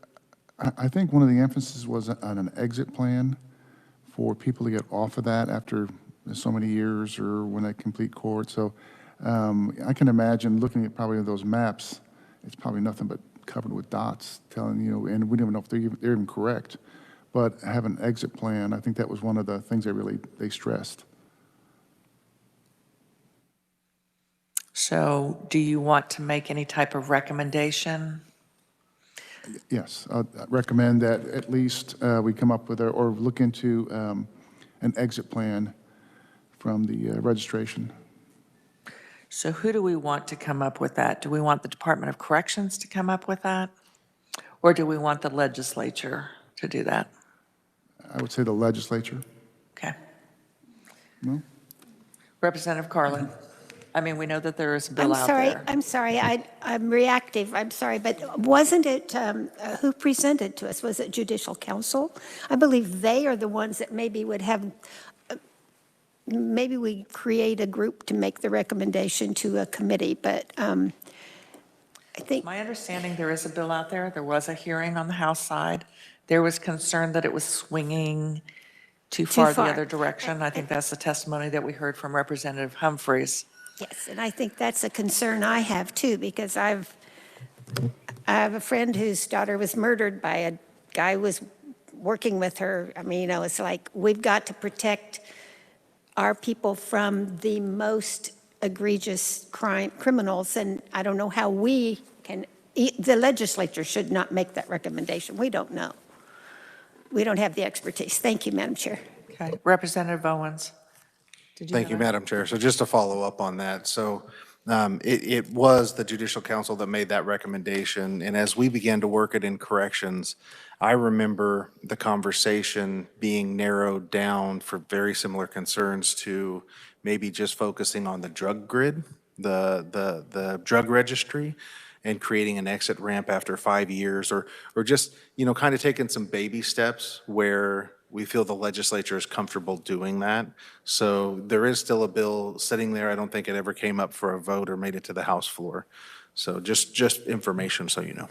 Speaker 18: I think one of the emphasis was on an exit plan for people to get off of that after so many years or when they complete court. So I can imagine looking at probably those maps, it's probably nothing but covered with dots telling, and we don't even know if they're even correct, but have an exit plan. I think that was one of the things they stressed.
Speaker 1: So do you want to make any type of recommendation?
Speaker 18: Yes, I'd recommend that at least we come up with or look into an exit plan from the registration.
Speaker 1: So who do we want to come up with that? Do we want the Department of Corrections to come up with that? Or do we want the legislature to do that?
Speaker 18: I would say the legislature.
Speaker 1: Okay.
Speaker 18: No?
Speaker 1: Representative Carlin. I mean, we know that there is a bill out there.
Speaker 10: I'm sorry, I'm reactive, I'm sorry, but wasn't it, who presented to us? Was it Judicial Council? I believe they are the ones that maybe would have, maybe we create a group to make the recommendation to a committee, but I think.
Speaker 1: My understanding, there is a bill out there. There was a hearing on the House side. There was concern that it was swinging too far the other direction. I think that's the testimony that we heard from Representative Humphreys.
Speaker 10: Yes, and I think that's a concern I have too, because I have a friend whose daughter was murdered by a guy who was working with her. I mean, it's like we've got to protect our people from the most egregious criminals, and I don't know how we can, the legislature should not make that recommendation. We don't know. We don't have the expertise. Thank you, Madam Chair.
Speaker 1: Okay, Representative Owens.
Speaker 15: Thank you, Madam Chair. So just to follow up on that, so it was the Judicial Council that made that recommendation, and as we began to work it in corrections, I remember the conversation being narrowed down for very similar concerns to maybe just focusing on the drug grid, the drug registry, and creating an exit ramp after 5 years, or just, kind of taking some baby steps where we feel the legislature is comfortable doing that. So there is still a bill sitting there. I don't think it ever came up for a vote or made it to the House floor. So just information so you know.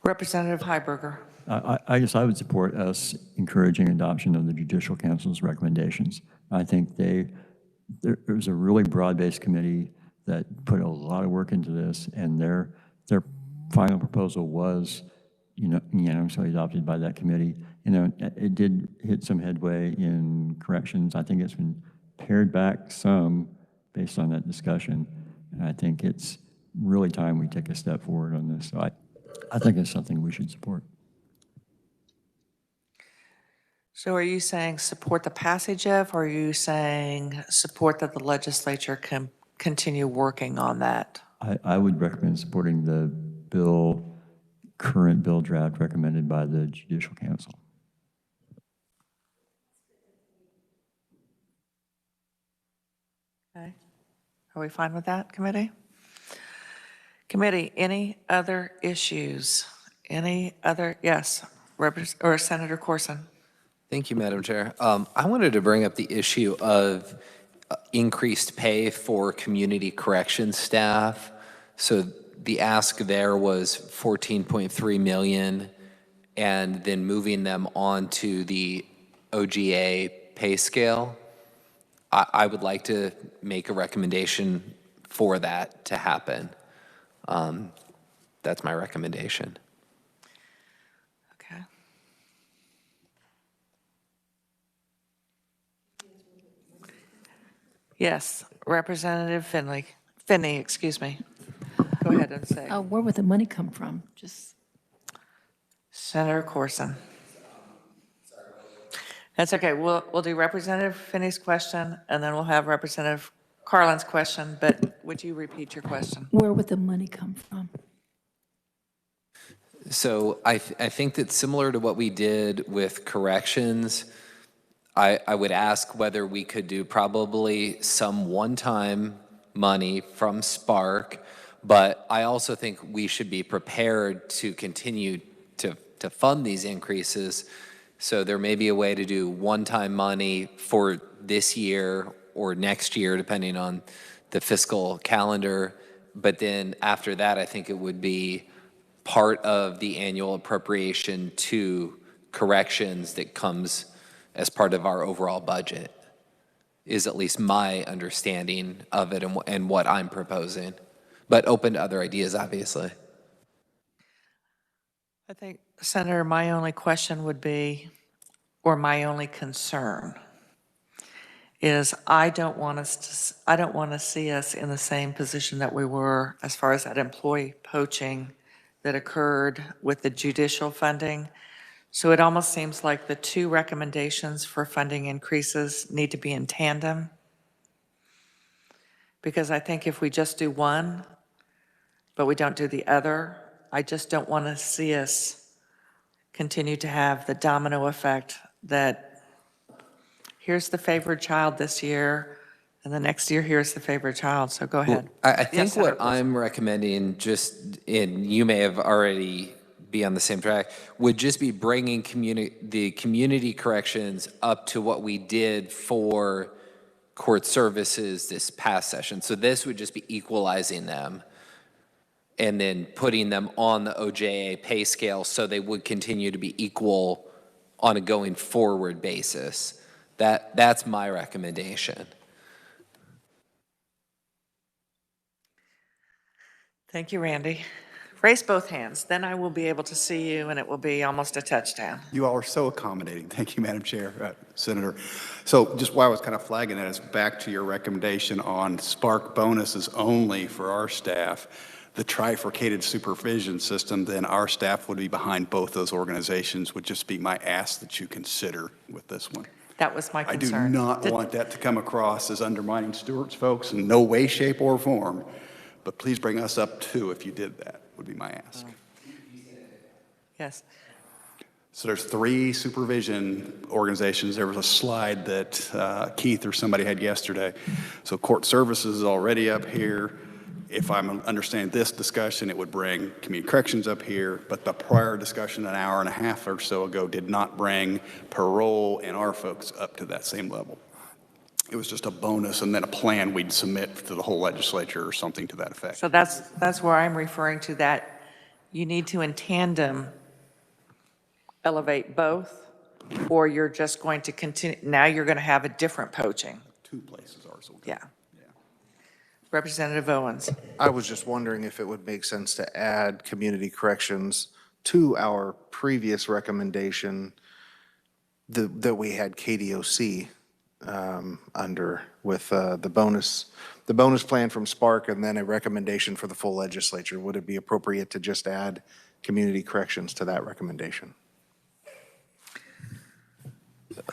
Speaker 1: Representative Heiberger.
Speaker 7: I guess I would support us encouraging adoption of the Judicial Council's recommendations. I think there was a really broad-based committee that put a lot of work into this, and their final proposal was unanimously adopted by that committee. It did hit some headway in corrections. I think it's been pared back some based on that discussion, and I think it's really time we take a step forward on this. So I think it's something we should support.
Speaker 1: So are you saying support the passage of, or are you saying support that the legislature can continue working on that?
Speaker 7: I would recommend supporting the current bill draft recommended by the Judicial Council.
Speaker 1: Okay. Are we fine with that, committee? Committee, any other issues? Any other, yes, or Senator Corson?
Speaker 19: Thank you, Madam Chair. I wanted to bring up the issue of increased pay for community corrections staff. So the ask there was 14.3 million, and then moving them on to the OGA pay scale. I would like to make a recommendation for that to happen. That's my recommendation.
Speaker 1: Okay. Yes, Representative Finney, excuse me. Go ahead and say.
Speaker 14: Where would the money come from? Just
Speaker 1: Senator Corson. That's okay. We'll do Representative Finney's question, and then we'll have Representative Carlin's question, but would you repeat your question?
Speaker 14: where would the money come from?
Speaker 19: So I think that similar to what we did with corrections, I would ask whether we could do probably some one-time money from Spark, but I also think we should be prepared to continue to fund these increases. So there may be a way to do one-time money for this year or next year, depending on the fiscal calendar. But then after that, I think it would be part of the annual appropriation to corrections that comes as part of our overall budget, is at least my understanding of it and what I'm proposing. But open to other ideas, obviously.
Speaker 1: I think, Senator, my only question would be, or my only concern, is I don't want to see us in the same position that we were as far as that employee poaching that occurred with the judicial funding. So it almost seems like the two recommendations for funding increases need to be in tandem. Because I think if we just do one, but we don't do the other, I just don't want to see us continue to have the domino effect that here's the favored child this year, and the next year here's the favorite child. So go ahead.
Speaker 19: Well, I think
Speaker 1: Yes, Senator
Speaker 19: what I'm recommending, you may have already be on the same track, would just be bringing the community corrections up to what we did for court services this past session. So this would just be equalizing them and then putting them on the OJA pay scale so they would continue to be equal on a going forward basis. That's my recommendation.
Speaker 1: Thank you, Randy. Raise both hands, then I will be able to see you and it will be almost a touchdown.
Speaker 9: You all are so accommodating. Thank you, Madam Chair, Senator. So just while I was kind of flagging that, is back to your recommendation on Spark bonuses only for our staff, the trifurcated supervision system, then our staff would be behind both those organizations, would just be my ask that you consider with this one.
Speaker 1: That was my
Speaker 9: I do
Speaker 1: concern.
Speaker 9: not want that to come across as undermining Stewart's folks in no way, shape, or form, but please bring us up too if you did that, would be my ask.
Speaker 1: Yes.
Speaker 9: So there's 3 supervision organizations. There was a slide that Keith or somebody had yesterday. So court services is already up here. If I'm understanding this discussion, it would bring community corrections up here, but the prior discussion an hour and a half or so ago did not bring parole and our folks up to that same level. It was just a bonus and then a plan we'd submit to the whole legislature or something to that effect.
Speaker 1: So that's where I'm referring to, that you need to in tandem elevate both, or you're just going to continue, now you're going to have a different poaching?
Speaker 9: Two places are so good.
Speaker 1: Yeah. Representative Owens.
Speaker 16: I was just wondering if it would make sense to add community corrections to our previous recommendation that we had KDOC under with the bonus plan from Spark and then a recommendation for the full legislature. Would it be appropriate to just add community corrections to that recommendation?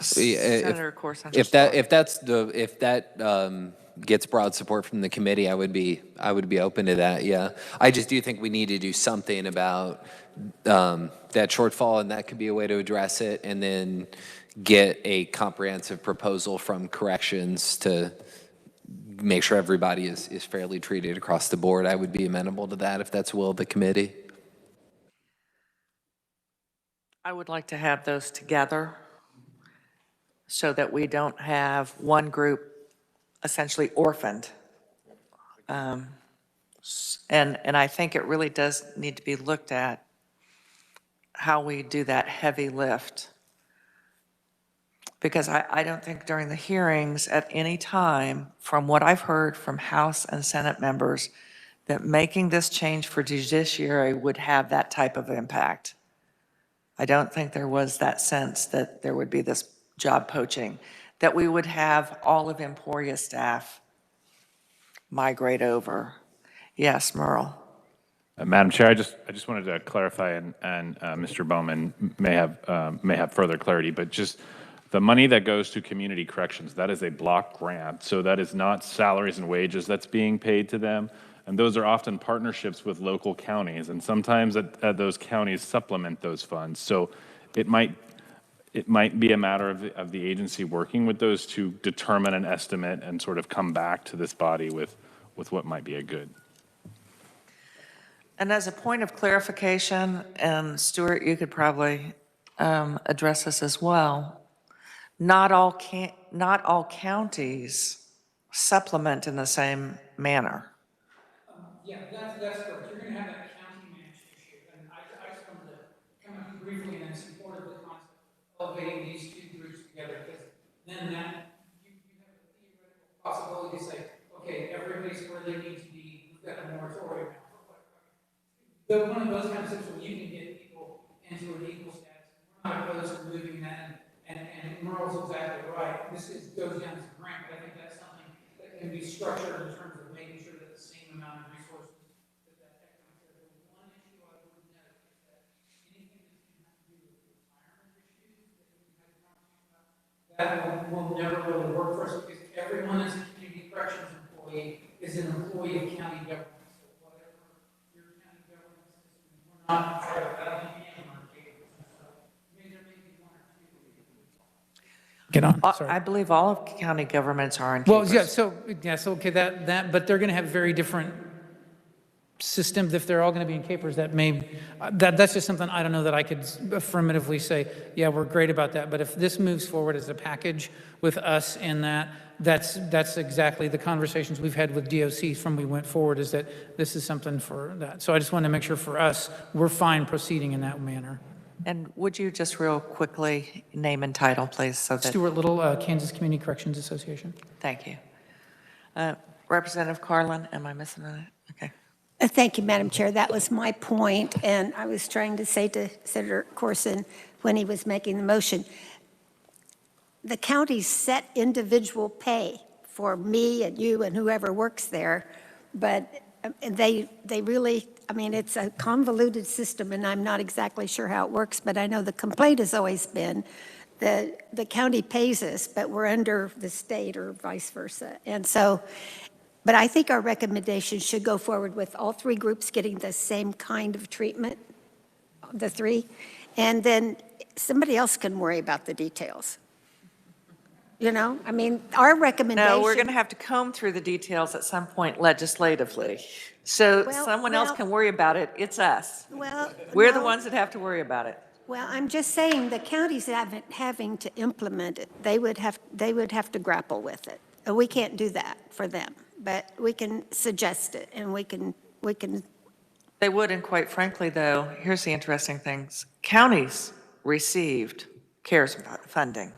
Speaker 1: Senator Corson.
Speaker 19: If that gets broad support from the committee, I would be open to that. Yeah, I just do think we need to do something about that shortfall, and that could be a way to address it, and then get a comprehensive proposal from corrections to make sure everybody is fairly treated across the board. I would be amenable to that if that's the will of the committee.
Speaker 1: I would like to have those together so that we don't have one group essentially orphaned. And I think it really does need to be looked at how we do that heavy lift. Because I don't think during the hearings at any time, from what I've heard from House and Senate members, that making this change for judiciary would have that type of impact. I don't think there was that sense that there would be this job poaching, that we would have all of Emporia staff migrate over. Yes, Merle.
Speaker 12: Madam Chair, I just wanted to clarify, and Mr. Bowman may have further clarity, but just the money that goes to community corrections, that is a block grant, so that is not salaries and wages that's being paid to them, and those are often partnerships with local counties, and sometimes those counties supplement those funds. So it might be a matter of the agency working with those to determine an estimate and sort of come back to this body with what might be a good.
Speaker 1: And as a point of clarification, and Stuart, you could probably address this as well, not all counties supplement in the same manner.
Speaker 3: Yeah, that's correct. You're going to have that county managed issue. And I just wanted to come up briefly and then support the concept of elevating these two groups together, because then that you have a theoretical possibility to say, okay, everybody's where they need to be. We've got a moratorium. But one of those concepts where you can get people into an equal status. We're not opposed to moving that. And Merle's exactly right. This goes down as a grant, but I think that's something that can be structured in terms of making sure that the same amount of resources that economic. The one issue I would note is that anything that's going to have to do with retirement issues that we had talked about, that will never really work for us, because everyone as a community corrections employee is an employee of county government. So whatever your county government system, we're not part of that. I don't think anyone are capable. So maybe there may be one or two. Get on. Sorry.
Speaker 1: I believe all of county governments are in
Speaker 3: Well,
Speaker 1: capers.
Speaker 3: so okay, but they're going to have very different systems. If they're all going to be in capers, that's just something I don't know that I could affirmatively say, yeah, we're great about that. But if this moves forward as a package with us in that's exactly the conversations we've had with DOC from we went forward, is that this is something for that. So I just want to make sure for us, we're fine proceeding in that manner.
Speaker 1: And would you just real quickly name and title, please, so that...
Speaker 3: Stuart Little, Kansas Community Corrections Association.
Speaker 1: Thank you. Representative Carlin, am I missing it? Okay.
Speaker 10: Thank you, Madam Chair. That was my point, and I was trying to say to Senator Corson when he was making the motion, the counties set individual pay for me and you and whoever works there, but they really, I mean, it's a convoluted system, and I'm not exactly sure how it works, but I know the complaint has always been that the county pays us, but we're under the state or vice versa. And so, but I think our recommendation should go forward with all three groups getting the same kind of treatment, the three, and then somebody else can worry about the details. You know, I mean, our recommendation.
Speaker 1: No, we're going to have to comb through the details at some point legislatively. So someone else can worry about it. It's us.
Speaker 10: Well,
Speaker 1: we're the ones that have to worry about it.
Speaker 10: Well, I'm just saying the counties having to implement it, they would have to grapple with it. We can't do that for them, but we can suggest it, and we can
Speaker 1: They would, and quite frankly, though, here's the interesting things. Counties received CARES funding.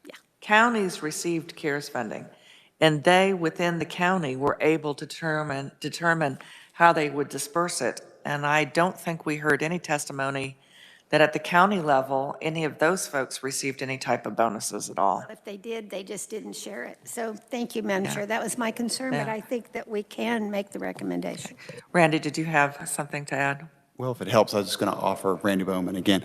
Speaker 10: Yeah.
Speaker 1: Counties received CARES funding, and they, within the county, were able to determine how they would disperse it. And I don't think we heard any testimony that at the county level, any of those folks received any type of bonuses at all.
Speaker 10: If they did, they just didn't share it. So thank you, Madam
Speaker 1: Yeah.
Speaker 10: Chair. That was my concern, but
Speaker 1: Yeah.
Speaker 10: I think that we can make the recommendation.
Speaker 1: Randy, did you have something to add?
Speaker 9: Well, if it helps, I was just going to offer Randy Bowman again.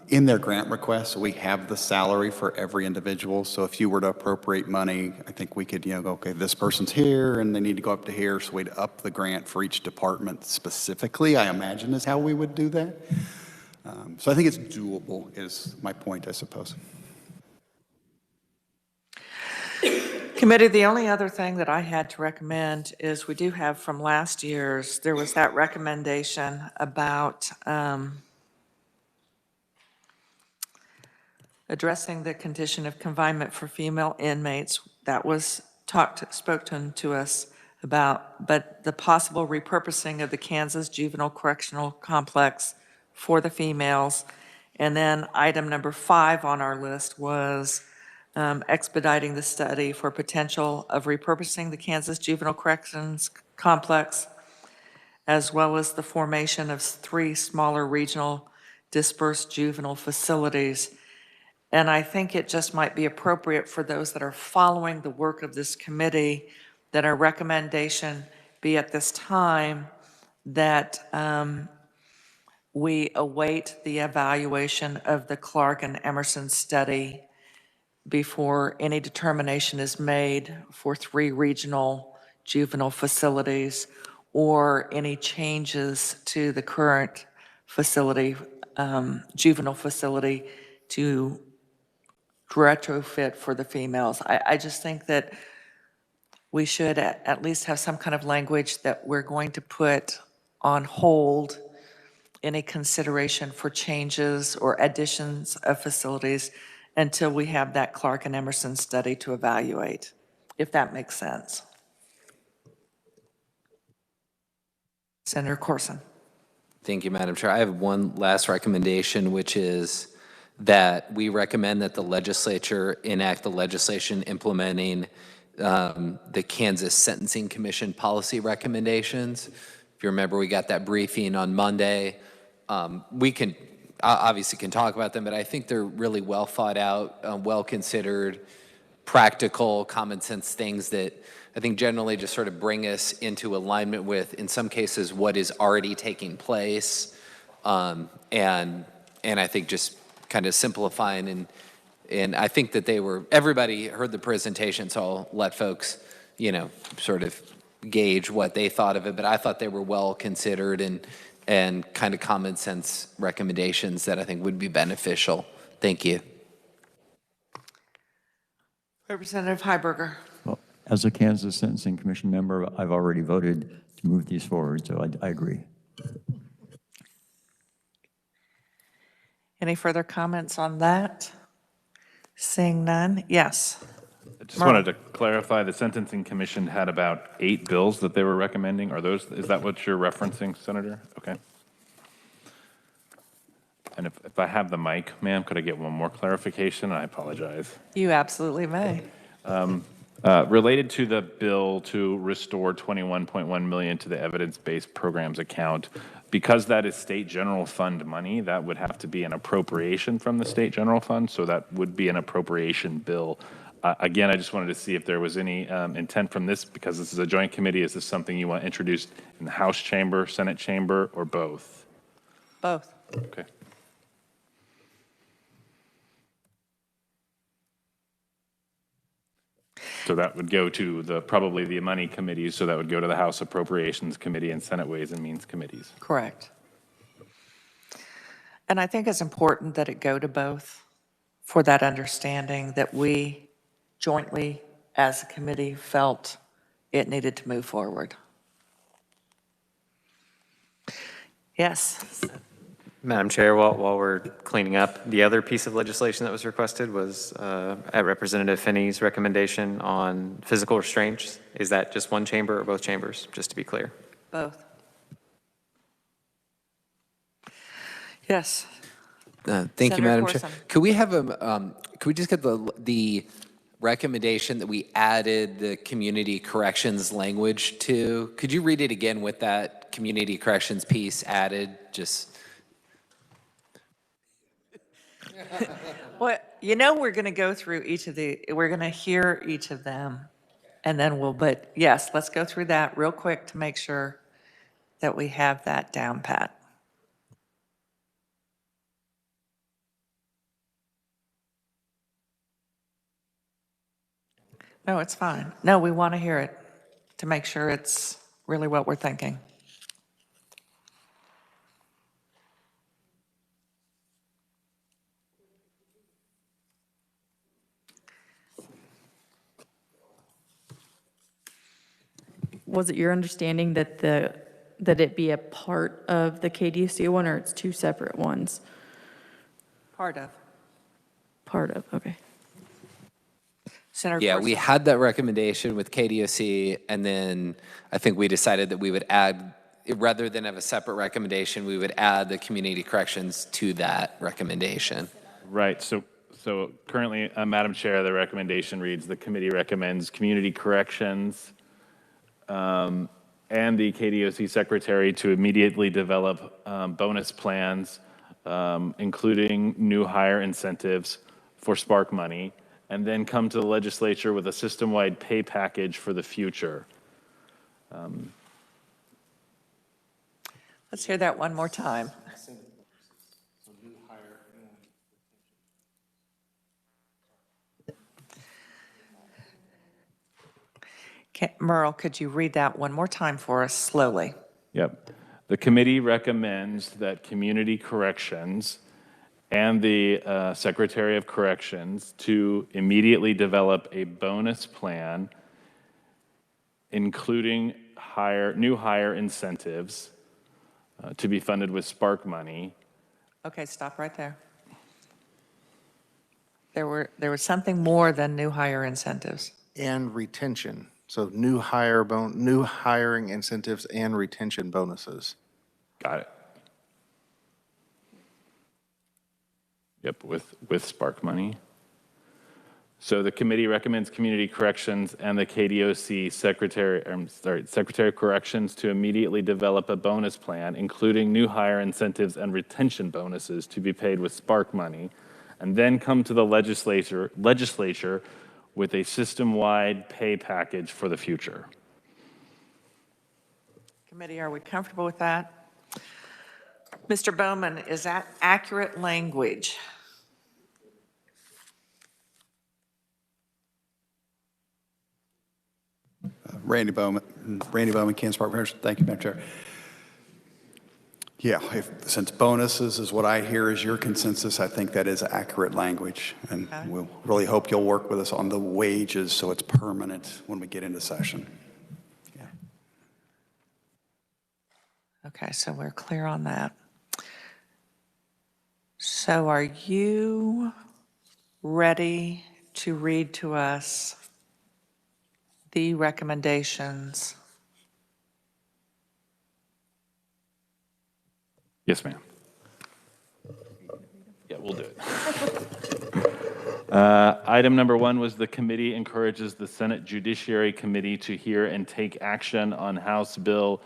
Speaker 9: In their grant request, we have the salary for every individual. So if you were to appropriate money, I think we could, go, okay, this person's here and they need to go up to here. So we'd up the grant for each department specifically, I imagine is how we would do that. So I think it's doable is my point, I suppose.
Speaker 1: Committee, the only other thing that I had to recommend is we do have from last year's, there was that recommendation about addressing the condition of confinement for female inmates. That was spoken to us about, but the possible repurposing of the Kansas Juvenile Correctional Complex for the females. And then item number 5 on our list was expediting the study for potential of repurposing the Kansas Juvenile Corrections Complex, as well as the formation of 3 smaller regional dispersed juvenile facilities. And I think it just might be appropriate for those that are following the work of this committee that our recommendation be at this time that we await the evaluation of the Clark and Emerson study before any determination is made for 3 regional juvenile facilities or any changes to the current facility, juvenile facility to retrofit for the females. I just think that we should at least have some kind of language that we're going to put on hold any consideration for changes or additions of facilities until we have that Clark and Emerson study to evaluate, if that makes sense. Senator Corson.
Speaker 19: Thank you, Madam Chair. I have one last recommendation, which is that we recommend that the legislature enact the legislation implementing the Kansas Sentencing Commission policy recommendations. If you remember, we got that briefing on Monday. We can obviously can talk about them, but I think they're really well thought out, well considered, practical, common sense things that I think generally just sort of bring us into alignment with, in some cases, what is already taking place, and I think just kind of simplifying and I think that everybody heard the presentation, so I'll let folks, sort of gauge what they thought of it, but I thought they were well considered and kind of common sense recommendations that I think would be beneficial. Thank you.
Speaker 1: Representative Heiberger.
Speaker 7: Well, as a Kansas Sentencing Commission member, I've already voted to move these forward, so I agree.
Speaker 1: Any further comments on that? Seeing none, yes.
Speaker 12: I just wanted to clarify, the Sentencing Commission had about 8 bills that they were recommending. Is that what you're referencing, Senator? Okay. And if I have the mic, ma'am, could I get one more clarification? I apologize.
Speaker 1: You absolutely may.
Speaker 12: Related to the bill to restore $21.1 million to the evidence-based programs account, because that is state general fund money, that would have to be an appropriation from the state general fund, so that would be an appropriation bill. Again, I just wanted to see if there was any intent from this, because this is a joint committee. Is this something you want introduced in the House chamber, Senate chamber, or both?
Speaker 1: Both.
Speaker 12: Okay. So that would go to probably the money committees, so that would go to the House Appropriations Committee and Senate Ways and Means Committees.
Speaker 1: Correct. And I think it's important that it go to both for that understanding that we jointly as a committee felt it needed to move forward. Yes.
Speaker 13: Madam Chair, while we're cleaning up, the other piece of legislation that was requested was at Representative Finney's recommendation on physical restraints. Is that just one chamber or both chambers, just to be clear?
Speaker 1: Both. Yes.
Speaker 19: Thank you,
Speaker 1: Senator
Speaker 19: Madam Chair.
Speaker 1: Corson.
Speaker 19: Could we have could we just get the recommendation that we added the community corrections language to? Could you read it again with that community corrections piece added? Just.
Speaker 1: Well, we're going to go through we're going to hear each of them, and then but yes, let's go through that real quick to make sure that we have that down pat. No, it's fine. No, we want to hear it to make sure it's really what we're thinking.
Speaker 21: Was it your understanding that that it be a part of the KDC one, or it's two separate ones?
Speaker 1: Part of.
Speaker 21: Part of, okay.
Speaker 1: Senator
Speaker 19: Yeah,
Speaker 1: Corson.
Speaker 19: we had that recommendation with KDOC, and then I think we decided that we would add, rather than have a separate recommendation, we would add the community corrections to that recommendation.
Speaker 12: Right. So currently, Madam Chair, the recommendation reads: the committee recommends community corrections and the KDOC secretary to immediately develop bonus plans, including new hire incentives for Spark money, and then come to the legislature with a system-wide pay package for the future.
Speaker 1: Let's hear that one more time. Merle, could you read that one more time for us slowly?
Speaker 12: Yep. The committee recommends that community corrections and the Secretary of Corrections to immediately develop a bonus plan, including new hire incentives to be funded with Spark money.
Speaker 1: Okay, stop right there. There was something more than new hire incentives.
Speaker 16: And retention. So new hiring incentives and retention bonuses.
Speaker 12: Got it. Yep, with Spark money. So the committee recommends community corrections and the KDOC Secretary of Corrections to immediately develop a bonus plan, including new hire incentives and retention bonuses to be paid with Spark money, and then come to the legislature with a system-wide pay package for the future.
Speaker 1: Committee, are we comfortable with that? Mr. Bowman, is that accurate language?
Speaker 9: Randy Bowman, Kansas Park Partners. Thank you, Madam Chair. Yeah, since bonuses is what I hear is your consensus, I think that is accurate language. And we'll really hope you'll work with us on the wages so it's permanent when we get into session. Yeah.
Speaker 1: Okay, so we're clear on that. So are you ready to read to us the recommendations?
Speaker 12: Yes, ma'am. Yeah, we'll do it. Item number 1 was the committee encourages the Senate Judiciary Committee to hear and take action on House Bill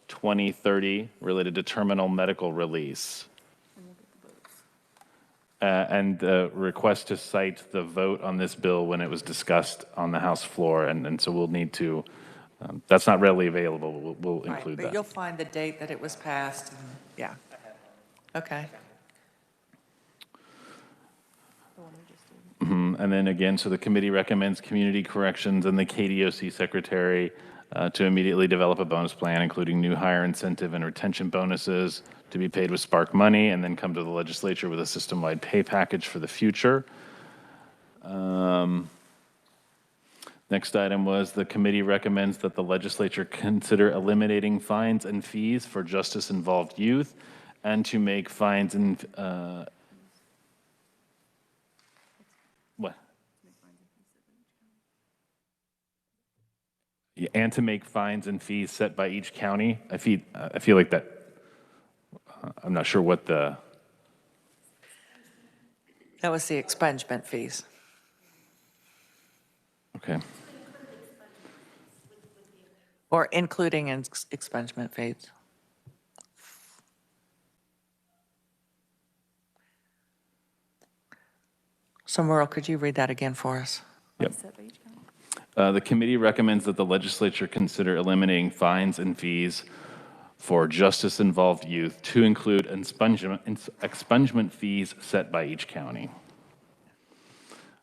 Speaker 12: 2030 related to terminal medical release. And the request to cite the vote on this bill when it was discussed on the House floor. And so we'll need to, that's not readily available. We'll include
Speaker 1: But
Speaker 12: that.
Speaker 1: you'll find the date that it was passed. Yeah. Okay.
Speaker 12: And then again, so the committee recommends community corrections and the KDOC secretary to immediately develop a bonus plan, including new hire incentive and retention bonuses to be paid with Spark money, and then come to the legislature with a system-wide pay package for the future. Next item was the committee recommends that the legislature consider eliminating fines and fees for justice-involved youth and to make fines and what? Yeah, and to make fines and fees set by each county. I feel like that. I'm not sure what the
Speaker 1: That was the expungement fees.
Speaker 12: Okay.
Speaker 1: Or including expungement fees. So Merle, could you read that again for us?
Speaker 12: Yep. The committee recommends that the legislature consider eliminating fines and fees for justice-involved youth to include expungement fees set by each county.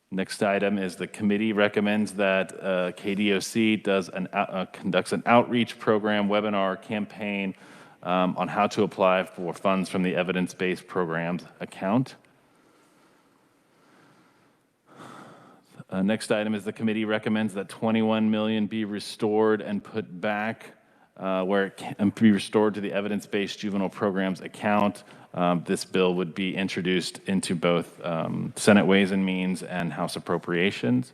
Speaker 12: Next item is the committee recommends that KDOC conducts an outreach program, webinar, campaign on how to apply for funds from the evidence-based programs account. Next item is the committee recommends that $21 million be restored and put back where it can be restored to the evidence-based juvenile programs account. This bill would be introduced into both Senate Ways and Means and House Appropriations.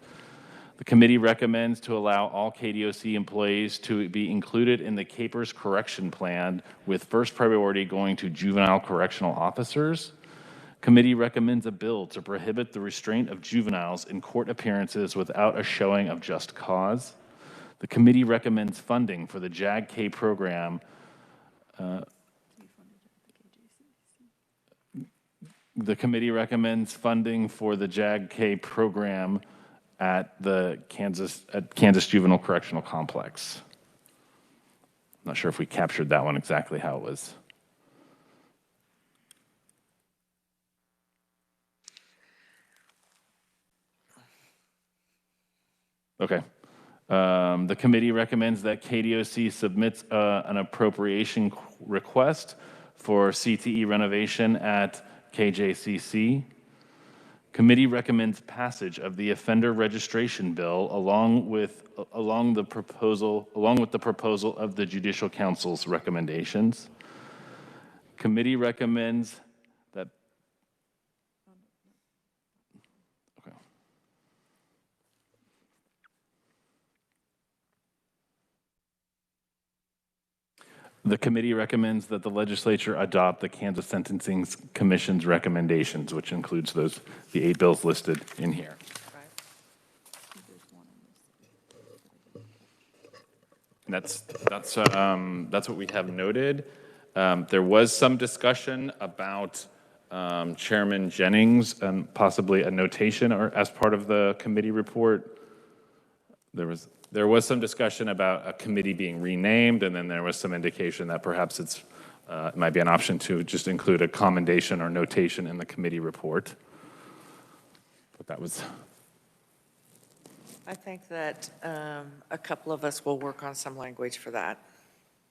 Speaker 12: The committee recommends to allow all KDOC employees to be included in the CAPERS correction plan, with first priority going to juvenile correctional officers. Committee recommends a bill to prohibit the restraint of juveniles in court appearances without a showing of just cause. The committee recommends funding for the JAG-K program. The committee recommends funding for the JAG-K program at the Kansas Juvenile Correctional Complex. I'm not sure if we captured that one exactly how it was. Okay. The committee recommends that KDOC submits an appropriation request for CTE renovation at KJCC. Committee recommends passage of the offender registration bill along with the proposal of the Judicial Council's recommendations. Committee recommends that the committee recommends that the legislature adopt the Kansas Sentencing Commission's recommendations, which includes the 8 bills listed in here. And that's what we have noted. There was some discussion about Chairman Jennings and possibly a notation or as part of the committee report. There was some discussion about a committee being renamed, and then there was some indication that perhaps it might be an option to just include a commendation or notation in the committee report. But that was...
Speaker 1: I think that a couple of us will work on some language for that.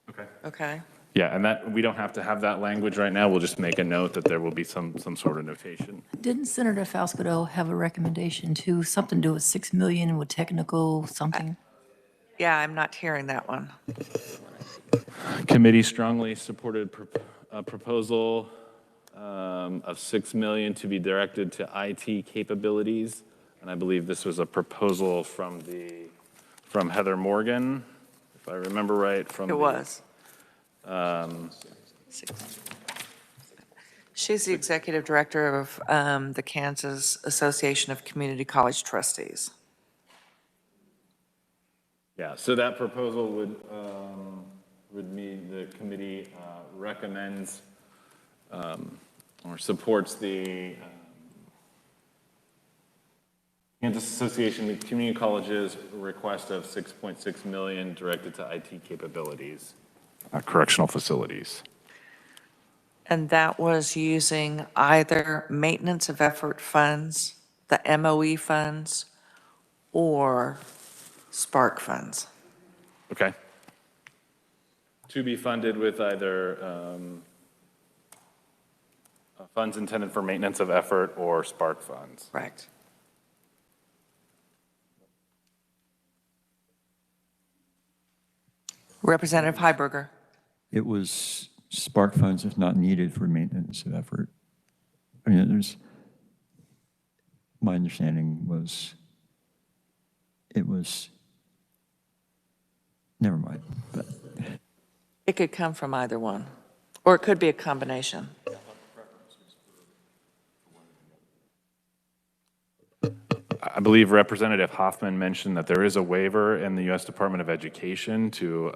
Speaker 12: Okay.
Speaker 1: Okay?
Speaker 12: Yeah, and that we don't have to have that language right now. We'll just make a note that there will be some sort of notation.
Speaker 14: Didn't Senator Falsco have a recommendation too, something to do with 6 million with technical something?
Speaker 1: Yeah, I'm not hearing that one.
Speaker 12: Committee strongly supported a proposal of $6 million to be directed to IT capabilities, and I believe this was a proposal from Heather Morgan, if I remember right.
Speaker 1: It was. She's the executive director of the Kansas Association of Community College Trustees.
Speaker 12: Yeah, so that proposal would mean the committee recommends or supports the Kansas Association of Community Colleges request of $6.6 million directed to IT capabilities, correctional facilities.
Speaker 1: And that was using either maintenance of effort funds, the MOE funds, or Spark funds.
Speaker 12: Okay. To be funded with either funds intended for maintenance of effort or Spark funds.
Speaker 1: Correct. Representative Heiberger.
Speaker 7: It was Spark funds if not needed for maintenance of effort. I mean, my understanding was, it was, never mind. But
Speaker 1: It could come from either one, or it could be a combination.
Speaker 12: I believe Representative Hoffman mentioned that there is a waiver in the U.S. Department of Education to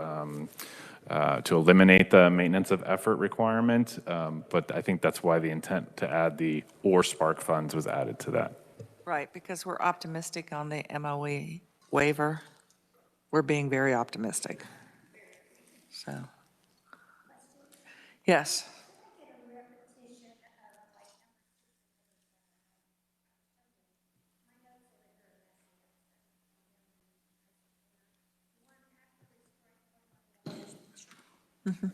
Speaker 12: eliminate the maintenance of effort requirement, but I think that's why the intent to add the or Spark funds was added to that.
Speaker 1: Right, because we're optimistic on the MOE waiver. We're being very optimistic. So, yes. Mhm.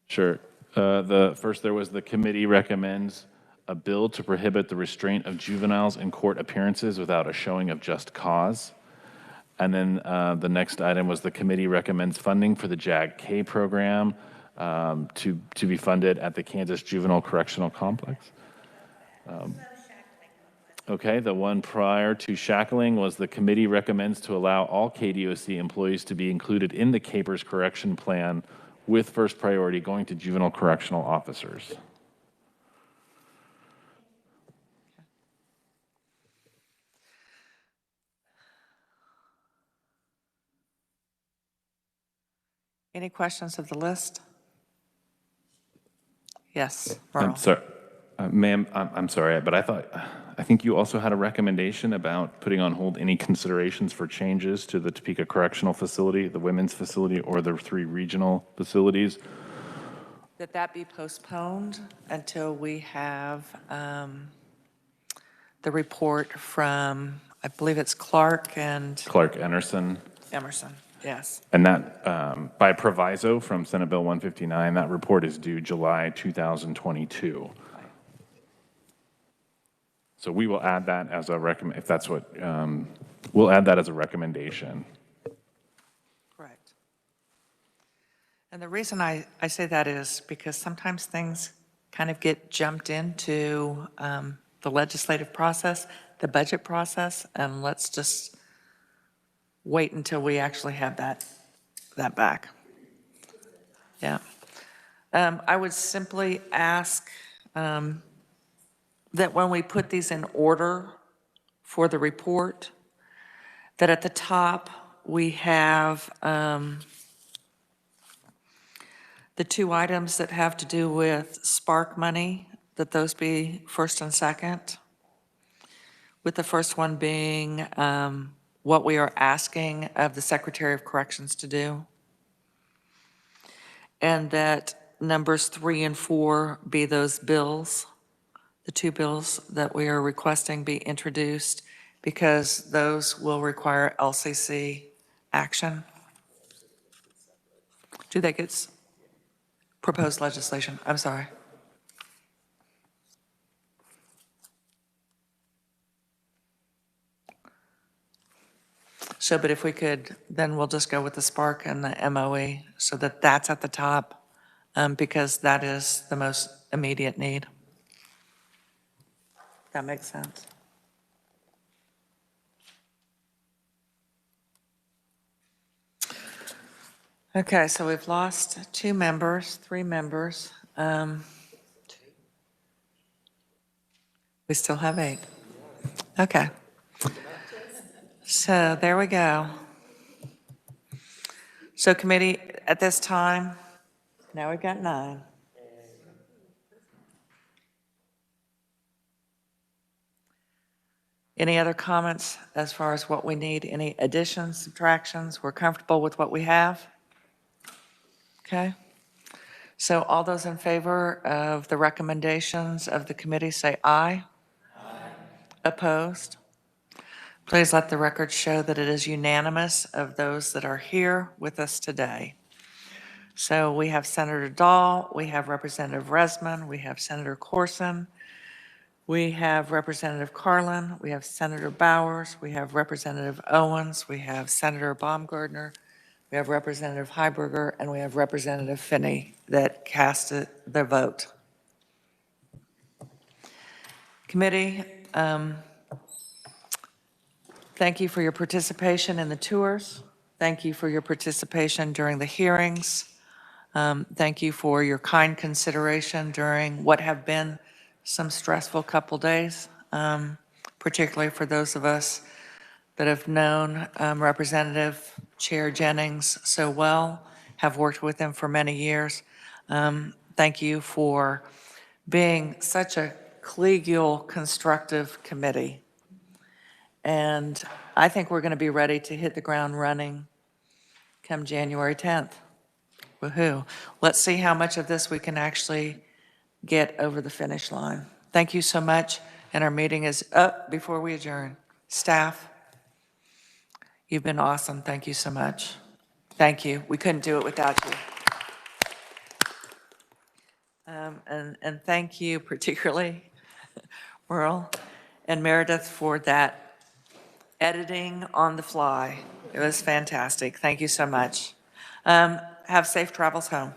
Speaker 12: Sure. First, there was the committee recommends a bill to prohibit the restraint of juveniles in court appearances without a showing of just cause. And then the next item was the committee recommends funding for the JAG-K program to be funded at the Kansas Juvenile Correctional Complex. Okay, the one prior to shackling was the committee recommends to allow all KDOC employees to be included in the CAPERS correction plan with first priority going to juvenile correctional officers.
Speaker 1: Any questions of the list? Yes, Merle.
Speaker 12: I'm sorry, ma'am, I'm sorry, but I think you also had a recommendation about putting on hold any considerations for changes to the Topeka Correctional Facility, the women's facility, or the 3 regional facilities.
Speaker 1: That be postponed until we have the report from, I believe it's Clark and
Speaker 12: Clark Emerson.
Speaker 1: Emerson, yes.
Speaker 12: And that, by proviso from Senate Bill 159, that report is due July 2022. So we will add that as a if that's what, we'll add that as a recommendation.
Speaker 1: Correct. And the reason I say that is because sometimes things kind of get jumped into the legislative process, the budget process, and let's just wait until we actually have that back. Yeah. I would simply ask that when we put these in order for the report, that at the top we have the 2 items that have to do with Spark money, that those be first and second, with the first one being what we are asking of the Secretary of Corrections to do, and that numbers 3 and 4 be those bills, the 2 bills that we are requesting be introduced, because those will require LCC action. Do they get proposed legislation? I'm sorry. So, but if we could, then we'll just go with the Spark and the MOE so that that's at the top, because that is the most immediate need. That makes sense. Okay, so we've lost 2 members, 3 members. We still have 8. Okay. So there we go. So committee, at this time, now we've got 9. Any other comments as far as what we need? Any additions, subtractions? We're comfortable with what we have? Okay. So all those in favor of the recommendations of the committee say aye. Aye. Opposed? Please let the record show that it is unanimous of those that are here with us today. So we have Senator Dahl, we have Representative Resman, we have Senator Corson, we have Representative Carlin, we have Senator Bowers, we have Representative Owens, we have Senator Baumgardner, we have Representative Heiberger, and we have Representative Finney that cast their vote. Committee, thank you for your participation in the tours. Thank you for your participation during the hearings. Thank you for your kind consideration during what have been some stressful couple days, particularly for those of us that have known Representative Chair Jennings so well, have worked with him for many years. Thank you for being such a collegial, constructive committee. And I think we're going to be ready to hit the ground running come January 10th. Woohoo. Let's see how much of this we can actually get over the finish line. Thank you so much, and our meeting is up before we adjourn. Staff, you've been awesome. Thank you so much. Thank you. We couldn't do it without you. And thank you particularly, Merle and Meredith, for that editing on the fly. It was fantastic. Thank you so much. Have safe travels home.